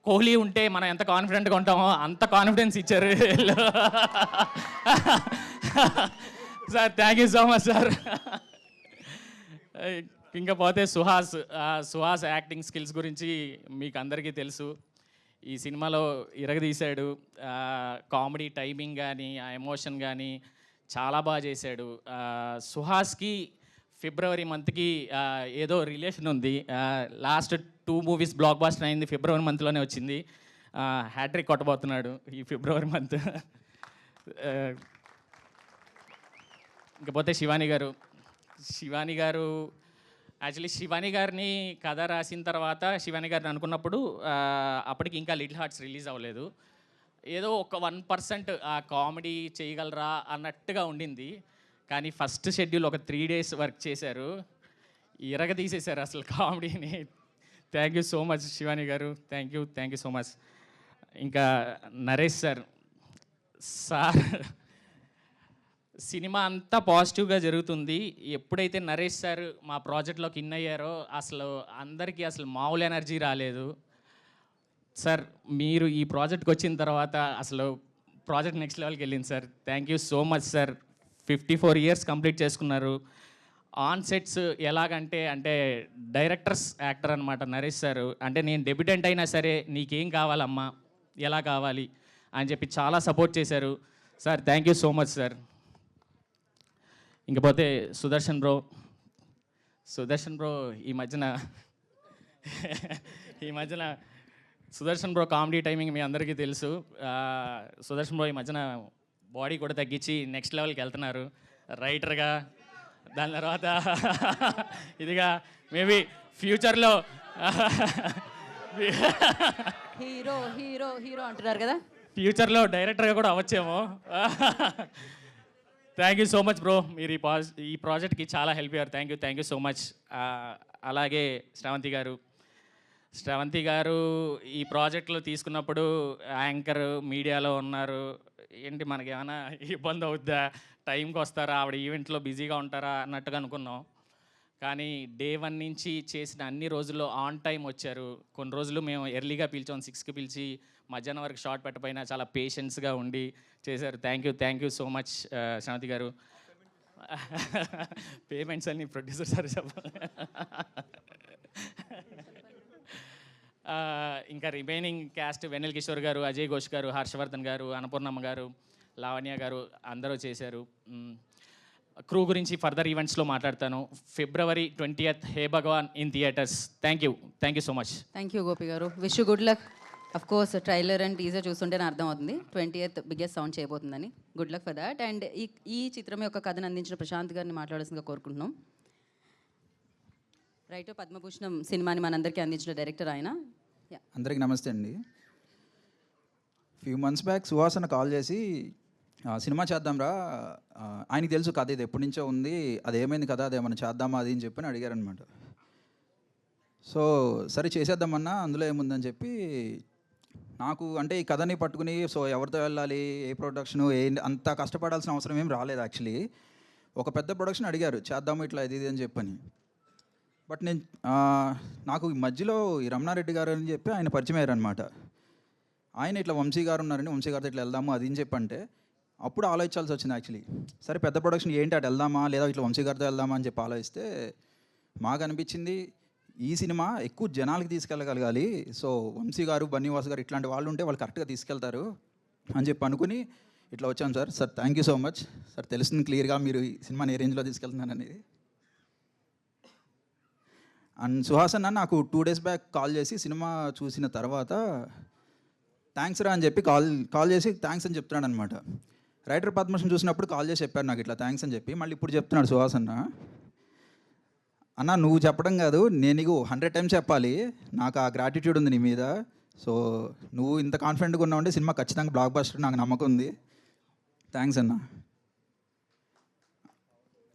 కోహ్లీ ఉంటే మనం ఎంత కాన్ఫిడెంట్గా ఉంటామో అంత కాన్ఫిడెన్స్ ఇచ్చారు sir. Thank you so much sir. ఇంకా పోతే సుహాస్ యాక్టింగ్ స్కిల్స్ గురించి మీకు అందరికీ తెలుసు. ఈ సినిమాలో ఇరగదీశాడు. కామెడీ టైమింగ్ కానీ ఆ ఎమోషన్ కానీ చాలా బాగా చేశాడు. సుహాస్కి ఫిబ్రవరి మంత్కి ఏదో రిలేషన్ ఉంది. లాస్ట్ 2 మూవీస్ బ్లాక్ బాస్టర్ అయింది, ఫిబ్రవరి మంత్లోనే వచ్చింది. హ్యాట్రిక్ కొట్టబోతున్నాడు ఈ ఫిబ్రవరి మంత్. ఇకపోతే శివాని గారు యాక్చువల్లీ శివాని గారిని కథ రాసిన తర్వాత శివాని గారిని అనుకున్నప్పుడు అప్పటికి ఇంకా లిటిల్ హార్ట్స్ రిలీజ్ అవ్వలేదు. ఏదో ఒక 1% ఆ కామెడీ చేయగలరా అన్నట్టుగా ఉండింది. కానీ ఫస్ట్ షెడ్యూల్ ఒక 3 days వర్క్ చేశారు, తీసేశారు అసలు కామెడీని. Thank you so much Shivani గారు, థ్యాంక్ యూ సో మచ్. ఇంకా నరేష్ సార్ సినిమా అంతా పాజిటివ్గా జరుగుతుంది. ఎప్పుడైతే నరేష్ సార్ మా ప్రాజెక్ట్లోకి ఇన్ అయ్యారో అసలు అందరికీ అసలు మామూలు ఎనర్జీ రాలేదు. సార్ మీరు ఈ ప్రాజెక్ట్కి వచ్చిన తర్వాత అసలు ప్రాజెక్ట్ నెక్స్ట్ లెవెల్కి వెళ్ళింది sir. Thank you so much sir. 54 years complete చేసుకున్నారు. ఆన్ సెట్స్ ఎలాగంటే డైరెక్టర్స్ యాక్టర్ అనమాట నరేష్ సార్. అంటే నేను డెబ్యూటెంట్ అయినా సరే నీకేం కావాలమ్మా, ఎలా కావాలి అని చెప్పి చాలా సపోర్ట్ చేశారు sir. Thank you so much sir. ఇంకపోతే సుదర్శన్ బ్రో ఈ మధ్యన సుదర్శన్ బ్రో కామెడీ టైమింగ్ మీ అందరికీ తెలుసు. సుదర్శన్ బ్రో ఈ మధ్యన బాడీ కూడా తగ్గించి నెక్స్ట్ లెవెల్కి వెళ్తున్నారు రైటర్గా. దాని తర్వాత ఇదిగా మేబీ ఫ్యూచర్లో హీరో అంటున్నారు కదా, ఫ్యూచర్లో డైరెక్టర్గా కూడా అవ్వచ్చేమో. Thank you so much bro, మీరు ఈ ప్రాజెక్ట్కి చాలా హెల్ప్ అయ్యారు. Thank you so much. అలాగే శ్రవంతి గారు ఈ ప్రాజెక్ట్లో తీసుకున్నప్పుడు యాంకర్ మీడియాలో ఉన్నారు, ఏంటి మనకి ఏమైనా ఇబ్బంది అవుద్దా, టైంకి వస్తారా, ఆవిడ ఈవెంట్లో బిజీగా ఉంటారా అన్నట్టుగా అనుకున్నాం. కానీ డే 1 నుంచి చేసిన అన్ని రోజుల్లో ఆన్ టైం వచ్చారు. కొన్ని రోజులు మేము ఎర్లీగా పిలిచాం, 6కి పిలిచి మధ్యాహ్నం వరకు షార్ట్ పెట్టపోయినా చాలా పేషెన్స్గా ఉండి చేశారు. Thank you so much Sravanthi గారు. పేమెంట్స్ అన్ని ప్రొడ్యూసర్ సార్ చెప్పాలి. ఇంకా రిమైనింగ్ క్యాస్ట్ వెన్నెల కిషోర్ గారు, అజయ్ ఘోష్ గారు, హర్షవర్ధన్ గారు, అన్నపూర్ణమ్మ గారు, లావణ్య గారు అందరూ చేశారు. క్రూ గురించి ఫర్దర్ ఈవెంట్స్లో మాట్లాడతాను. February 20th hey Bhagavan in theatres. Thank you so much. Thank you Gopi గారు. Wish you good luck. Of course trailer and teaser చూస్తుంటేనే అర్థం అవుతుంది 20th బిగ్గెస్ట్ సౌండ్ చేయబోతుందని. Good luck for that. And ఈ చిత్రం యొక్క కథను అందించిన ప్రశాంత్ గారిని మాట్లాడాల్సిందిగా కోరుకుంటున్నాం. రైటర్ పద్మభూషణం సినిమాని మనందరికీ అందించిన డైరెక్టర్ ఆయన. అందరికీ నమస్తే అండి. ఫ్యూ మంత్స్ బ్యాక్ సుహాసన కాల్ చేసి సినిమా చేద్దాంరా, ఆయనకి తెలుసు కథ ఇది ఎప్పటి నుంచో ఉంది, అది ఏమైంది కదా, అదేమన్నా చేద్దామా అది అని చెప్పి అడిగారనమాట. సో సరే చేసేద్దామన్నా, అందులో ఏముందని చెప్పి నాకు అంటే ఈ కథని పట్టుకుని సో ఎవరితో వెళ్ళాలి, ఏ ప్రొడక్షను, అంత కష్టపడాల్సిన అవసరం ఏం రాలేదు. యాక్చువల్లీ ఒక పెద్ద ప్రొడక్షన్ అడిగారు చేద్దాము ఇట్లా ఇది అని చెప్పని. బట్ నేను నాకు ఈ మధ్యలో ఈ రమణారెడ్డి గారు అని చెప్పి ఆయన పరిచయం అయ్యారనమాట. ఆయన ఇట్లా వంశీ గారు ఉన్నారని, వంశీ గారితో ఇట్లా వెళ్దాము అది అని చెప్పంటే అప్పుడు ఆలోచించాల్సి వచ్చింది యాక్చువల్లీ. సరే పెద్ద ప్రొడక్షన్ ఏంటి, అటు వెళ్దామా లేదా ఇట్లా వంశీ గారితో వెళ్దామా అని చెప్పి ఆలోచిస్తే మాకు అనిపించింది ఈ సినిమా ఎక్కువ జనాలకి తీసుకెళ్ళగలగాలి. సో వంశీ గారు, బన్నీవాస్ గారు ఇట్లాంటి వాళ్ళు ఉంటే వాళ్ళు కరెక్ట్గా తీసుకెళ్తారు అని చెప్పి అనుకుని ఇట్లా వచ్చాం sir. Sir thank you so much sir. తెలుస్తుంది క్లియర్గా మీరు ఈ సినిమాని ఏ రేంజ్లో తీసుకెళ్తున్నారనేది. అండ్ సుహాసన్ నాకు 2 days బ్యాక్ కాల్ చేసి సినిమా చూసిన తర్వాత థ్యాంక్స్ రా అని చెప్పి కాల్ చేసి థ్యాంక్స్ అని చెప్తున్నాడు అనమాట. రైటర్ పద్మభూషణ్ చూసినప్పుడు కాల్ చేసి చెప్పారు నాకు ఇట్లా థ్యాంక్స్ అని చెప్పి. మళ్ళీ ఇప్పుడు చెప్తున్నాడు సుహాసన్న, అన్న నువ్వు చెప్పడం కాదు నేను నీకు 100 times చెప్పాలి, నాకు ఆ గ్రాటిట్యూడ్ ఉంది నీ మీద. సో నువ్వు ఇంత కాన్ఫిడెంట్గా ఉన్నావు అంటే సినిమా ఖచ్చితంగా బ్లాక్ బస్టర్, నాకు నమ్మకం ఉంది. థ్యాంక్స్ అన్న.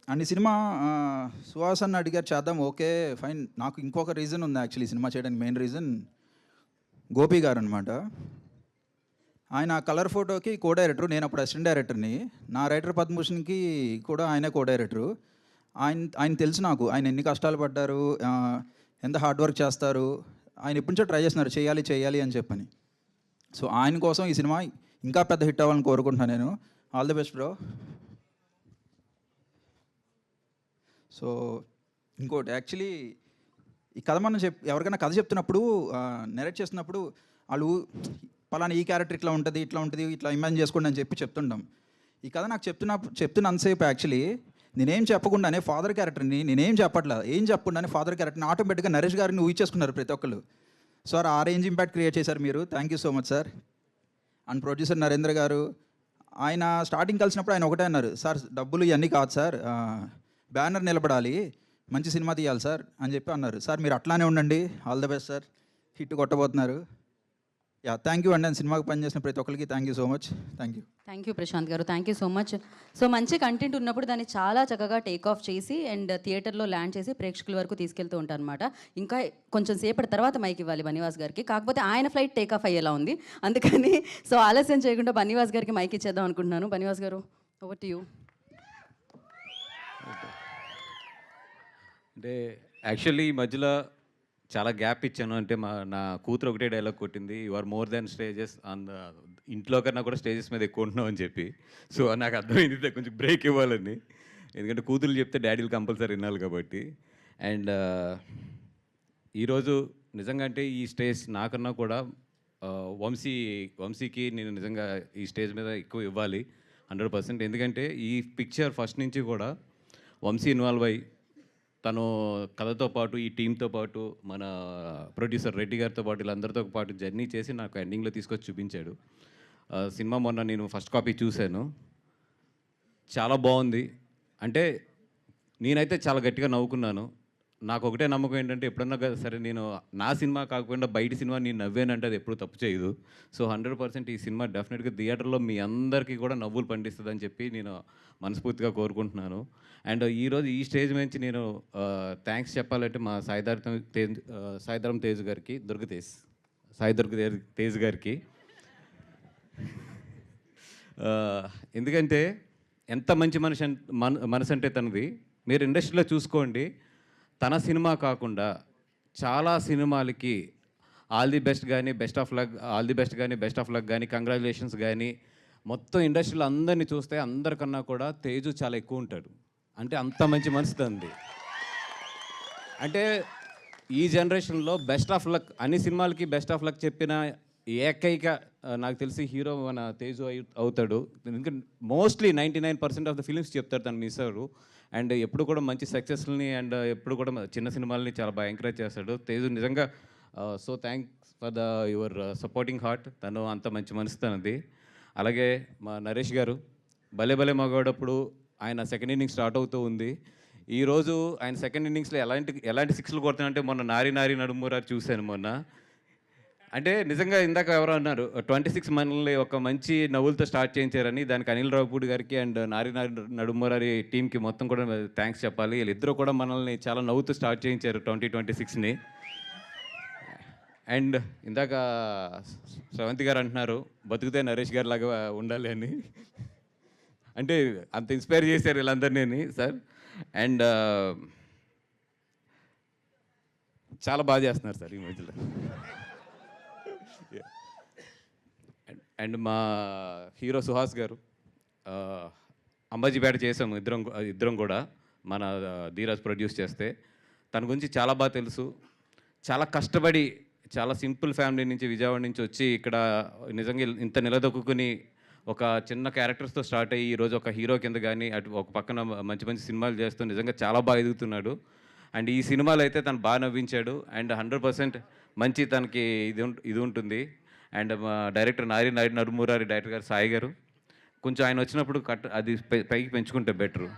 అండ్ ఈ సినిమా సుహాసన్ అడిగారు చేద్దాం, ఓకే ఫైన్. నాకు ఇంకొక రీజన్ ఉంది యాక్చువల్లీ సినిమా చేయడానికి. మెయిన్ రీజన్ గోపి గారు అనమాట. ఆయన కలర్ ఫోటోకి కో డైరెక్టర్, నేను అప్పుడు అసిస్టెంట్ డైరెక్టర్ని. నా రైటర్ పద్మభూషణ్కి కూడా ఆయనే కో డైరెక్టరు. ఆయన తెలుసు నాకు, ఆయన ఎన్ని కష్టాలు పడ్డారు, ఎంత హార్డ్ వర్క్ చేస్తారు. ఆయన ఎప్పటి నుంచో ట్రై చేస్తున్నారు చేయాలి అని చెప్పని. సో ఆయన కోసం ఈ సినిమా ఇంకా పెద్ద హిట్ అవ్వాలని కోరుకుంటున్నాను నేను. All the best bro. So ఇంకోటి యాక్చువల్లీ ఈ కథ మనం ఎవరికైనా కథ చెప్తున్నప్పుడు, నెరేట్ చేస్తున్నప్పుడు వాళ్ళు పలానా ఈ క్యారెక్టర్ ఇట్లా ఉంటుంది ఇట్లా ఇమాజిన్ చేసుకోండి అని చెప్పి చెప్తుంటాం. ఈ కథ నాకు చెప్తున్నంతసేపు యాక్చువల్లీ నేనేం చెప్పకుండానే ఫాదర్ క్యారెక్టర్ని నేనేం చెప్పట్లేదు, ఏం చెప్పకుండానే ఫాదర్ క్యారెక్టర్ని ఆటోమేటిక్గా నరేష్ గారిని ఊహించేసుకున్నారు ప్రతి ఒక్కళ్ళు. సార్ ఆ రేంజ్ ఇంపాక్ట్ క్రియేట్ చేశారు మీరు. Thank you so much sir. And producer Narendra గారు, ఆయన స్టార్టింగ్ కలిసినప్పుడు ఆయన ఒకటే అన్నారు, సార్ డబ్బులు ఇవన్నీ కాదు సార్, బ్యానర్ నిలబడాలి, మంచి సినిమా తీయాలి సార్ అని చెప్పి అన్నారు. సార్ మీరు అట్లానే ఉండండి, all the best sir, hit కొట్టబోతున్నారు. యా థ్యాంక్ యూ అండి. సినిమాకి పనిచేసిన ప్రతి ఒక్కరికి thank you so much. Thank you Prashanth గారు. Thank you so much. So మంచి కంటెంట్ ఉన్నప్పుడు దాన్ని చాలా చక్కగా టేక్ ఆఫ్ చేసి అండ్ థియేటర్లో ల్యాండ్ చేసి ప్రేక్షకుల వరకు తీసుకెళ్తూ ఉంటారు అనమాట. ఇంకా కొంచెం సేపటి తర్వాత మైక్ ఇవ్వాలి బన్నీవాస్ గారికి, కాకపోతే ఆయన ఫ్లైట్ టేక్ ఆఫ్ అయ్యేలా ఉంది. అందుకని సో ఆలస్యం చేయకుండా బన్నీవాస్ గారికి మైక్ ఇచ్చేద్దాం అనుకుంటున్నాను. బన్నీవాస్ గారు, ఓవర్ టు యూ. అంటే యాక్చువల్లీ ఈ మధ్యలో చాలా గ్యాప్ ఇచ్చాను. అంటే నా కూతురు ఒకటే డైలాగ్ కొట్టింది, you are more than stages ఇంట్లో కన్నా కూడా స్టేజెస్ మీద ఎక్కువ ఉంటున్నావు అని చెప్పి. సో నాకు అర్థమైంది కొంచెం బ్రేక్ ఇవ్వాలని, ఎందుకంటే కూతురు చెప్తే డాడీలు కంపల్సరీ వినాలి కాబట్టి. అండ్ ఈరోజు నిజంగా అంటే ఈ స్టేజ్ నాకన్నా కూడా వంశీకి నేను నిజంగా ఈ స్టేజ్ మీద ఎక్కువ ఇవ్వాలి 100%. ఎందుకంటే ఈ పిక్చర్ ఫస్ట్ నుంచి కూడా వంశీ ఇన్వాల్వ్ అయ్యి తను కథతో పాటు ఈ టీంతో పాటు మన ప్రొడ్యూసర్ రెడ్డి గారితో పాటు వీళ్ళందరితో పాటు జర్నీ చేసి నాకు ఎండింగ్లో తీసుకొచ్చి చూపించాడు. సినిమా మొన్న నేను ఫస్ట్ కాపీ చూశాను, చాలా బాగుంది. అంటే నేనైతే చాలా గట్టిగా నవ్వుకున్నాను. నాకు ఒకటే నమ్మకం ఏంటంటే ఎప్పుడన్నా సరే నేను నా సినిమా కాకుండా బయట సినిమా నేను నవ్వానంటే అది ఎప్పుడు తప్పు చేయదు. సో 100% ఈ సినిమా డెఫినెట్గా థియేటర్లో మీ అందరికీ కూడా నవ్వులు పండిస్తుందని చెప్పి నేను మనస్ఫూర్తిగా కోరుకుంటున్నాను. అండ్ ఈరోజు ఈ స్టేజ్ నుంచి నేను థ్యాంక్స్ చెప్పాలంటే మా సాయిధరం తేజ్ గారికి, సాయి దుర్గ తేజ్ గారికి ఎందుకంటే ఎంత మంచి మనసు అంటే తనది. మీరు ఇండస్ట్రీలో చూసుకోండి, తన సినిమా కాకుండా చాలా సినిమాలకి ఆల్ ది బెస్ట్ కానీ, best of luck, all the best కానీ, బెస్ట్ ఆఫ్ లక్ కానీ, కంగ్రాచులేషన్స్ కానీ, మొత్తం ఇండస్ట్రీలో అందరినీ చూస్తే అందరికన్నా కూడా తేజు చాలా ఎక్కువ ఉంటాడు. అంటే అంత మంచి మనసు తంది. అంటే ఈ జనరేషన్లో బెస్ట్ ఆఫ్ లక్ అన్ని సినిమాలకి బెస్ట్ ఆఫ్ లక్ చెప్పిన ఏకైక నాకు తెలిసి హీరో మన తేజు అవుతాడు. ఎందుకంటే మోస్ట్లీ 99% ఆఫ్ ద ఫిలిమ్స్ చెప్తారు తను మిస్ అవ్వరు. అండ్ ఎప్పుడు కూడా మంచి సక్సెస్ని అండ్ ఎప్పుడు కూడా చిన్న సినిమాలని చాలా బాగా ఎంకరేజ్ చేస్తాడు తేజు. నిజంగా so thanks for the your supporting heart. తను అంత మంచి మనసు తనది. అలాగే మా నరేష్ గారు భలే భలే మగాడప్పుడు ఆయన సెకండ్ ఇన్నింగ్స్ స్టార్ట్ అవుతూ ఉంది. ఈరోజు ఆయన సెకండ్ ఇన్నింగ్స్లో ఎలాంటి సిక్స్లు కొడుతున్నారంటే మొన్న నారి నారి నడుమురారి చూశాను మొన్న. అంటే నిజంగా ఇందాక ఎవరో అన్నారు 26 మనల్ని ఒక మంచి నవ్వులతో స్టార్ట్ చేయించారని. దానికి అనిల్ రావుపూడి గారికి అండ్ నారి నారి నడుమురారి టీంకి మొత్తం కూడా థ్యాంక్స్ చెప్పాలి. వీళ్ళిద్దరూ కూడా మనల్ని చాలా నవ్వుతూ స్టార్ట్ చేయించారు 2026ని. అండ్ ఇందాక శ్రవంతి గారు అంటున్నారు బతుకుతే నరేష్ గారి లాగా ఉండాలి అని. అంటే అంత ఇన్స్పైర్ చేశారు వీళ్ళందరినీ సార్. అండ్ చాలా బాగా చేస్తున్నారు సార్ ఈ మధ్యలో. అండ్ మా హీరో సుహాస్ గారు అంబాజీపేట చేసాము ఇద్దరం కూడా మన ధీరాజ్ ప్రొడ్యూస్ చేస్తే. తన గురించి చాలా బాగా తెలుసు. చాలా కష్టపడి చాలా సింపుల్ ఫ్యామిలీ నుంచి విజయవాడ నుంచి వచ్చి ఇక్కడ నిజంగా ఇంత నిలదొక్కుని ఒక చిన్న క్యారెక్టర్స్తో స్టార్ట్ అయ్యి ఈరోజు ఒక హీరో కింద కానీ అటు ఒక పక్కన మంచి మంచి సినిమాలు చేస్తూ నిజంగా చాలా బాగా ఎదుగుతున్నాడు. అండ్ ఈ సినిమాలో అయితే తను బాగా నవ్వించాడు. అండ్ 100% మంచి తనకి ఇది ఉంటుంది. అండ్ మా డైరెక్టర్ నారి నడుమురారి డైరెక్టర్ గారు సాయి గారు కొంచెం ఆయన వచ్చినప్పుడు అది పైకి పెంచుకుంటే బెటరు.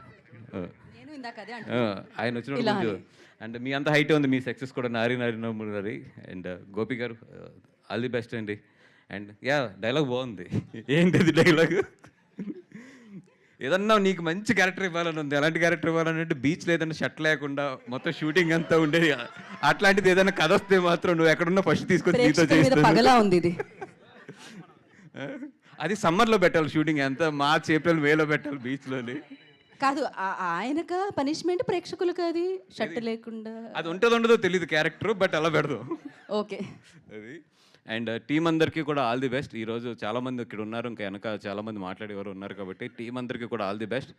ఆయన వచ్చినప్పుడు కొంచెం అండ్ మీ అంత హైట్ ఉంది, మీ సక్సెస్ కూడా నారి నడుమురారి. అండ్ గోపి గారు ఆల్ ది బెస్ట్ అండి. అండ్ డైలాగ్ బాగుంది. ఏంటిది డైలాగ్? ఏదన్నా నీకు మంచి క్యారెక్టర్ ఇవ్వాలని ఉంది, ఎలాంటి క్యారెక్టర్ ఇవ్వాలని అంటే బీచ్లో ఏదైనా షర్ట్ లేకుండా మొత్తం షూటింగ్ అంతా ఉండేది. అట్లాంటిది ఏదైనా కథ వస్తే మాత్రం నువ్వు ఎక్కడున్నా ఫస్ట్ తీసుకొని నీతో చేస్తాను. అది సమ్మర్లో పెట్టాలి షూటింగ్, ఎంత మార్చ్ ఏప్రిల్ మేలో పెట్టాలి బీచ్లోని. కాదు ఆయనక పనిష్మెంట్ ప్రేక్షకులకు అది షర్ట్ లేకుండా అది ఉంటుందో ఉండదో తెలియదు క్యారెక్టర్, బట్ అలా పెడదాం. ఓకే అది. అండ్ టీం అందరికీ కూడా ఆల్ ది బెస్ట్. ఈరోజు చాలామంది ఇక్కడ ఉన్నారు, ఇంకా వెనక చాలామంది మాట్లాడేవారు ఉన్నారు కాబట్టి టీం అందరికీ కూడా ఆల్ ది బెస్ట్.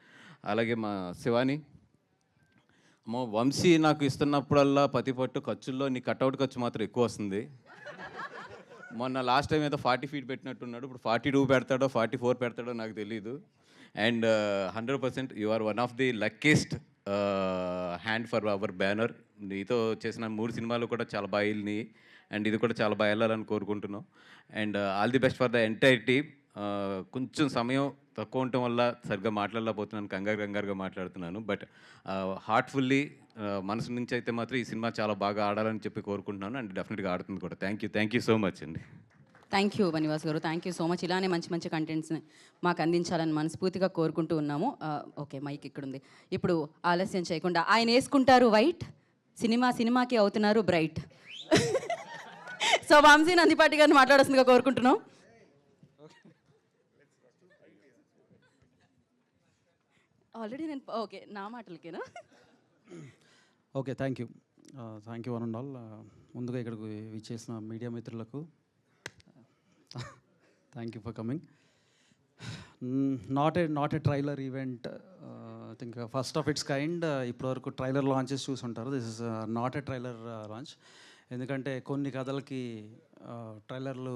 అలాగే మా శివాని వంశీ నాకు ఇస్తున్నప్పుడల్లా పతి పట్టు ఖర్చుల్లో నీ కట్అవుట్ ఖర్చు మాత్రం ఎక్కువ వస్తుంది. మొన్న లాస్ట్ టైం ఏదో 40 feet పెట్టినట్టున్నాడు, ఇప్పుడు 42 పెడతాడో 44 పెడతాడో నాకు తెలీదు. And 100% you are one of the luckiest hand for our banner. నీతో చేసిన 3 సినిమాలు కూడా చాలా బాగా వెళ్ళినాయి. అండ్ ఇది కూడా చాలా బాగా వెళ్ళాలని కోరుకుంటున్నాం. And all the best for the entire team. కొంచెం సమయం తక్కువ ఉండటం వల్ల సరిగ్గా మాట్లాడలేకపోతున్నాను, కంగారుగా మాట్లాడుతున్నాను. బట్ హార్ట్ఫుల్లీ మనసు నుంచి అయితే మాత్రం ఈ సినిమా చాలా బాగా ఆడాలని చెప్పి కోరుకుంటున్నాను. అండ్ డెఫినెట్గా ఆడుతుంది కూడా. థ్యాంక్ యూ సో మచ్ అండి. థ్యాంక్ యూ బనివాస్ గారు, థ్యాంక్ యూ సో మచ్. ఇలానే మంచి మంచి కంటెంట్స్ని మాకు అందించాలని మనస్ఫూర్తిగా కోరుకుంటూ ఉన్నాము. ఓకే, మైక్ ఇక్కడ ఉంది. ఇప్పుడు ఆలస్యం చేయకుండా ఆయన వేసుకుంటారు వైట్, సినిమాకి అవుతున్నారు బ్రైట్. సో వంశీ నందిపాటి గారిని మాట్లాడాల్సిందిగా కోరుకుంటున్నాం. ఆల్రెడీ నేను ఓకే నా మాటలకేనా? Okay, thank you one and all. ముందుగా ఇక్కడికి విచ్చేసిన మీడియా మిత్రులకు thank you for coming. Not a trailer event, I think first of its kind. ఇప్పటివరకు ట్రైలర్ లాంచెస్ చూసుంటారు. This is not a trailer launch. ఎందుకంటే కొన్ని కథలకి ట్రైలర్లు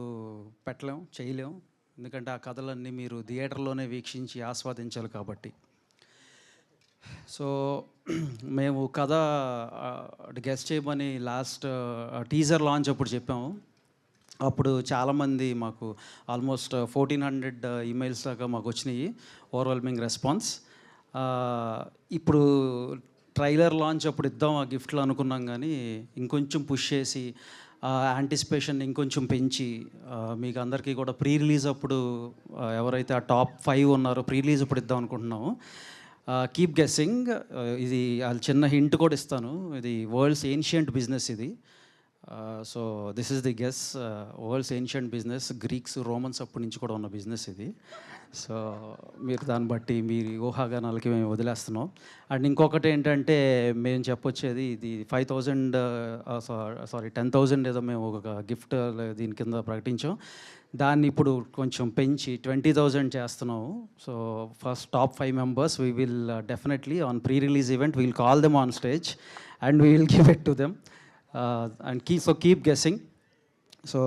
చేయలేం. ఎందుకంటే ఆ కథలన్నీ మీరు థియేటర్లోనే వీక్షించి ఆస్వాదించాలి కాబట్టి. సో మేము కథ గెస్ట్ చేయమని లాస్ట్ టీజర్ లాంచ్ అప్పుడు చెప్పాము. అప్పుడు చాలామంది మాకు ఆల్మోస్ట్ 1400 ఈమెయిల్స్ దాకా మాకు వచ్చినాయి, ఓవర్వెల్మింగ్ రెస్పాన్స్. ఇప్పుడు ట్రైలర్ లాంచ్ అప్పుడు ఇద్దాం ఆ గిఫ్ట్లు అనుకున్నాం, కానీ ఇంకొంచెం పుష్ చేసి యాంటిసిపేషన్ ఇంకొంచెం పెంచి మీకు అందరికీ కూడా ప్రీ రిలీజ్ అప్పుడు ఎవరైతే ఆ టాప్ 5 ఉన్నారో ప్రీ రిలీజ్ అప్పుడు ఇద్దాం అనుకుంటున్నాము. Keep guessing. ఇది చిన్న హింట్ కూడా ఇస్తాను. ఇది వరల్డ్స్ ఏన్షియంట్ బిజినెస్. ఇది so this is the guess world's ancient business, Greeks Romans అప్పటి నుంచి కూడా ఉన్న బిజినెస్ ఇది. సో మీరు దాన్ని బట్టి మీరు ఊహాగానాలకి మేము వదిలేస్తున్నాం. అండ్ ఇంకొకటి ఏంటంటే మేము చెప్పొచ్చేది ఇది 5,000 సారీ 10,000 ఏదో మేము ఒక గిఫ్ట్ దీని కింద ప్రకటించాం. దాన్ని ఇప్పుడు కొంచెం పెంచి 20,000 చేస్తున్నాము. So first top 5 members we will definitely on pre release event we'll call them on stage and we will give it to them and keep guessing. So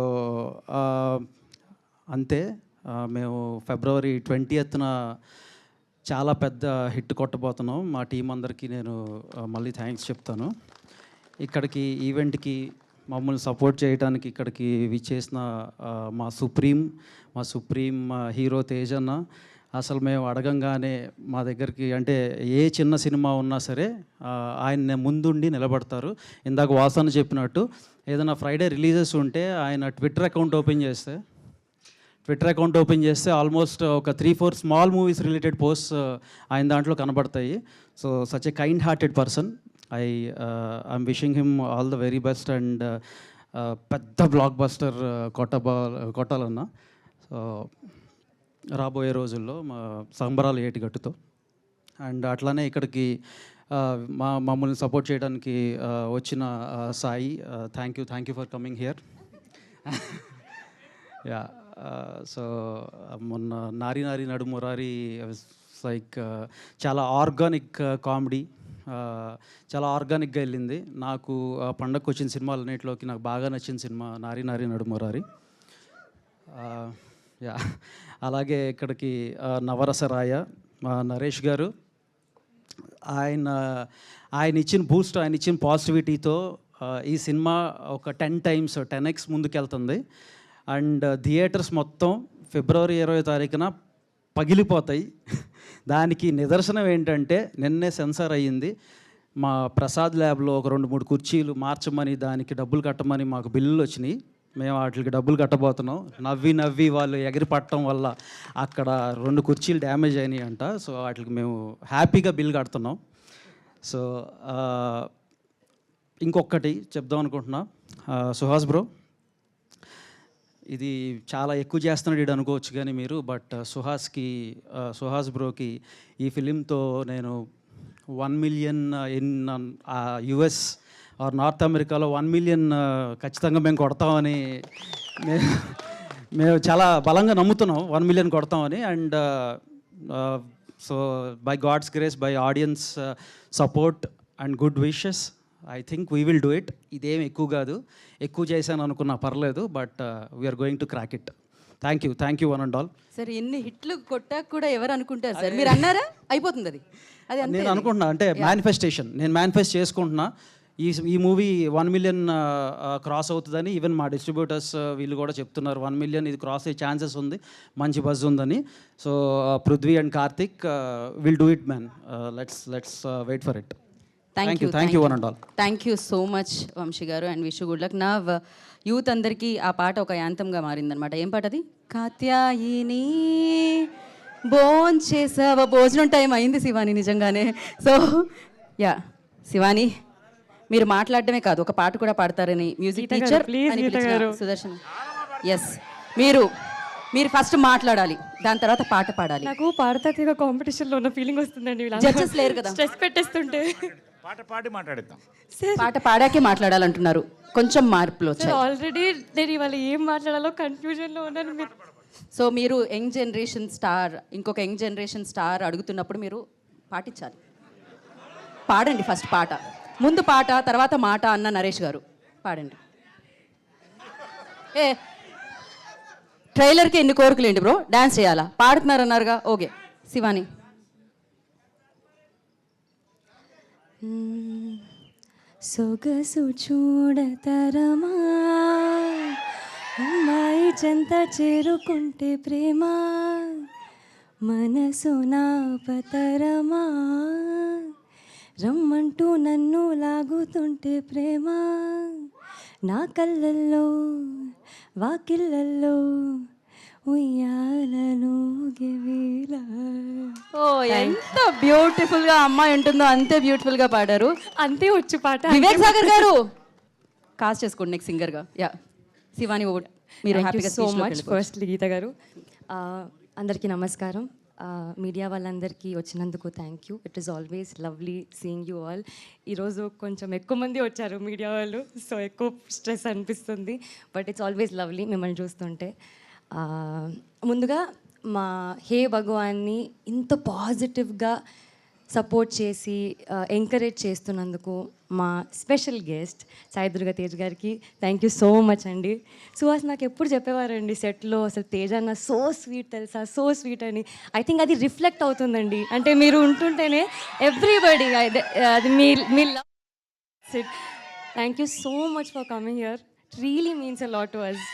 అంతే. మేము ఫిబ్రవరి 20th చాలా పెద్ద హిట్ కొట్టబోతున్నాం. మా టీం అందరికీ నేను మళ్ళీ థ్యాంక్స్ చెప్తాను. ఇక్కడికి ఈవెంట్కి మమ్మల్ని సపోర్ట్ చేయడానికి ఇక్కడికి విచ్చేసిన మా సుప్రీం హీరో తేజ్ అన్న, అసలు మేము అడగంగానే మా దగ్గరికి అంటే ఏ చిన్న సినిమా ఉన్నా సరే ఆయన ముందుండి నిలబడతారు. ఇందాక వాసన చెప్పినట్టు ఏదైనా ఫ్రైడే రిలీజెస్ ఉంటే ఆయన ట్విట్టర్ అకౌంట్ ఓపెన్ చేస్తే ఆల్మోస్ట్ ఒక 3-4 స్మాల్ మూవీస్ రిలేటెడ్ పోస్ట్స్ ఆయన దాంట్లో కనబడతాయి. So such a kind hearted person. I'm wishing him all the very best and పెద్ద బ్లాక్ బస్టర్ కొట్టాలన్న. సో రాబోయే రోజుల్లో మా సంబరాలు ఏటిగట్టుతో. అండ్ అట్లానే ఇక్కడికి మమ్మల్ని సపోర్ట్ చేయడానికి వచ్చిన Sai, thank you for coming here. Yeah. So మొన్న నారి నడు మురారి లైక్ చాలా ఆర్గానిక్ కామెడీ, చాలా ఆర్గానిక్గా వెళ్ళింది. నాకు పండగకు వచ్చిన సినిమాలన్నింటిలోకి నాకు బాగా నచ్చిన సినిమా నారి నడు మురారి. యా. అలాగే ఇక్కడికి నవరసరాయ నరేష్ గారు, ఆయన ఇచ్చిన బూస్ట్, ఆయన ఇచ్చిన పాజిటివిటీతో ఈ సినిమా ఒక 10x ముందుకెళ్తుంది. అండ్ థియేటర్స్ మొత్తం ఫిబ్రవరి 20 పగిలిపోతాయి. దానికి నిదర్శనం ఏంటంటే నిన్నే సెన్సార్ అయ్యింది. మా ప్రసాద్ ల్యాబ్లో ఒక 2-3 కుర్చీలు మార్చమని దానికి డబ్బులు కట్టమని మాకు బిల్లులు వచ్చినాయి. మేము వాటికి డబ్బులు కట్టబోతున్నాం. నవ్వి వాళ్ళు ఎగిరి పట్టడం వల్ల అక్కడ 2 కుర్చీలు డ్యామేజ్ అయినాయి అంట. సో వాటికి మేము హ్యాపీగా బిల్ కడుతున్నాం. సో ఇంకొకటి చెప్దాం అనుకుంటున్నా, సుహాస్ బ్రో, ఇది చాలా ఎక్కువ చేస్తున్నాడు ఇది అనుకోవచ్చు కానీ మీరు, బట్ సుహాస్ బ్రోకి ఈ ఫిలింతో నేను 1 million in US or north అమెరికాలో 1 million ఖచ్చితంగా మేము కొడతామని మేము చాలా బలంగా నమ్ముతున్నాం. 1 million కొడతామని. And so by God's grace, by audience support and good wishes, I think we will do it. ఇదేం ఎక్కువ కాదు, ఎక్కువ చేశాను అనుకున్నా పర్లేదు, but we're going to crack it. Thank you one and all. Sir ఎన్ని హిట్లు కొట్టాక కూడా ఎవరు అనుకుంటారు సార్? మీరు అన్నారా అయిపోతుంది అది నేను అనుకుంటున్నా అంటే మేనిఫెస్టేషన్, నేను మేనిఫెస్ట్ చేసుకుంటున్నా ఈ మూవీ 1 million క్రాస్ అవుతుందని. ఈవెన్ మా డిస్ట్రిబ్యూటర్స్ వీళ్ళు కూడా చెప్తున్నారు 1 million ఇది క్రాస్ అయ్యే ఛాన్సెస్ ఉంది, మంచి బజ్ ఉందని. So Prithvi and Karthik will do it man. Let's wait for it. Thank you one and all. Thank you so much Vamsi గారు అండ్ విష్ గుడ్ లక్. నా యూత్ అందరికీ ఆ పాట ఒక యాంతంగా మారిందనమాట. ఏం పాట అది? కాత్యాయిని భోంచేసావా? భోజనం టైం అయింది శివాని నిజంగానే. సో యా శివాని, మీరు మాట్లాడడమే కాదు ఒక పాట కూడా పాడతారని మ్యూజిక్ టీచర్ అని పిలిచిన సుదర్శన్. ఎస్, మీరు ఫస్ట్ మాట్లాడాలి, దాని తర్వాత పాట పాడాలి. నాకు పాడతాతిగా కాంపిటీషన్లో ఉన్న ఫీలింగ్ వస్తుందండి. జడ్జెస్ లేరు కదా, స్ట్రెస్ పెట్టేస్తుంటే పాట పాడి మాట్లాడిద్దాం. పాట పాడాకే మాట్లాడాలంటున్నారు, కొంచెం మార్పులు వచ్చాయి. ఆల్రెడీ నేను ఇవాళ ఏం మాట్లాడాలో కన్ఫ్యూజన్లో ఉన్నాను. సో మీరు యంగ్ జనరేషన్ స్టార్, ఇంకొక యంగ్ జనరేషన్ స్టార్ అడుగుతున్నప్పుడు మీరు పాటించాలి. పాడండి ఫస్ట్ పాట, ముందు పాట తర్వాత మాట అన్న నరేష్ గారు పాడండి. ట్రైలర్కి ఎన్ని కోరికలు ఏంటి బ్రో? డాన్స్ చేయాలా? పాడుతున్నారన్నారుగా, ఓకే. శివాని. సొగసు చూడతరమా, అమ్మాయి చెంత చేరుకుంటే ప్రేమ, మనసు నా పతరమా, రమ్మంటూ నన్ను లాగుతుంటే ప్రేమ, నా కళ్ళల్లో వాకిళ్ళల్లో ఉయ్యాలలో గెవేలా. ఓ ఎంత బ్యూటిఫుల్ గా అమ్మాయి ఉంటుందో అంతే బ్యూటిఫుల్ గా పాడారు. అంతే వచ్చు పాట. వివేక్ సాగర్ గారు కాస్ట్ చేసుకోండి నెక్స్ట్ సింగర్గా. యా శివాని ఓట్ మీరు హ్యాపీగా సో మచ్ ఫస్ట్లీ గీత గారు. అందరికీ నమస్కారం. మీడియా వాళ్ళందరికీ వచ్చినందుకు thank you. It is always lovely seeing you all. ఈరోజు కొంచెం ఎక్కువ మంది వచ్చారు మీడియా వాళ్ళు, సో ఎక్కువ స్ట్రెస్ అనిపిస్తుంది, బట్ ఇట్స్ ఆల్వేస్ లవ్లీ మిమ్మల్ని చూస్తుంటే. ముందుగా మా హే భగవాన్ని ఇంత పాజిటివ్గా సపోర్ట్ చేసి ఎంకరేజ్ చేస్తున్నందుకు మా స్పెషల్ గెస్ట్ సాయి దుర్గా తేజ్ గారికి థ్యాంక్ యూ సో మచ్ అండి. సుహాస్ నాకు ఎప్పుడు చెప్పేవారండి సెట్లో, అసలు తేజ్ అన్న సో స్వీట్ తెలుసా, సో స్వీట్ అని. ఐ థింక్ అది రిఫ్లెక్ట్ అవుతుందండి, అంటే మీరు ఉంటుంటేనే ఎవ్రీబడి అది మీ love. Thank you so much for coming here. It really means a lot to us.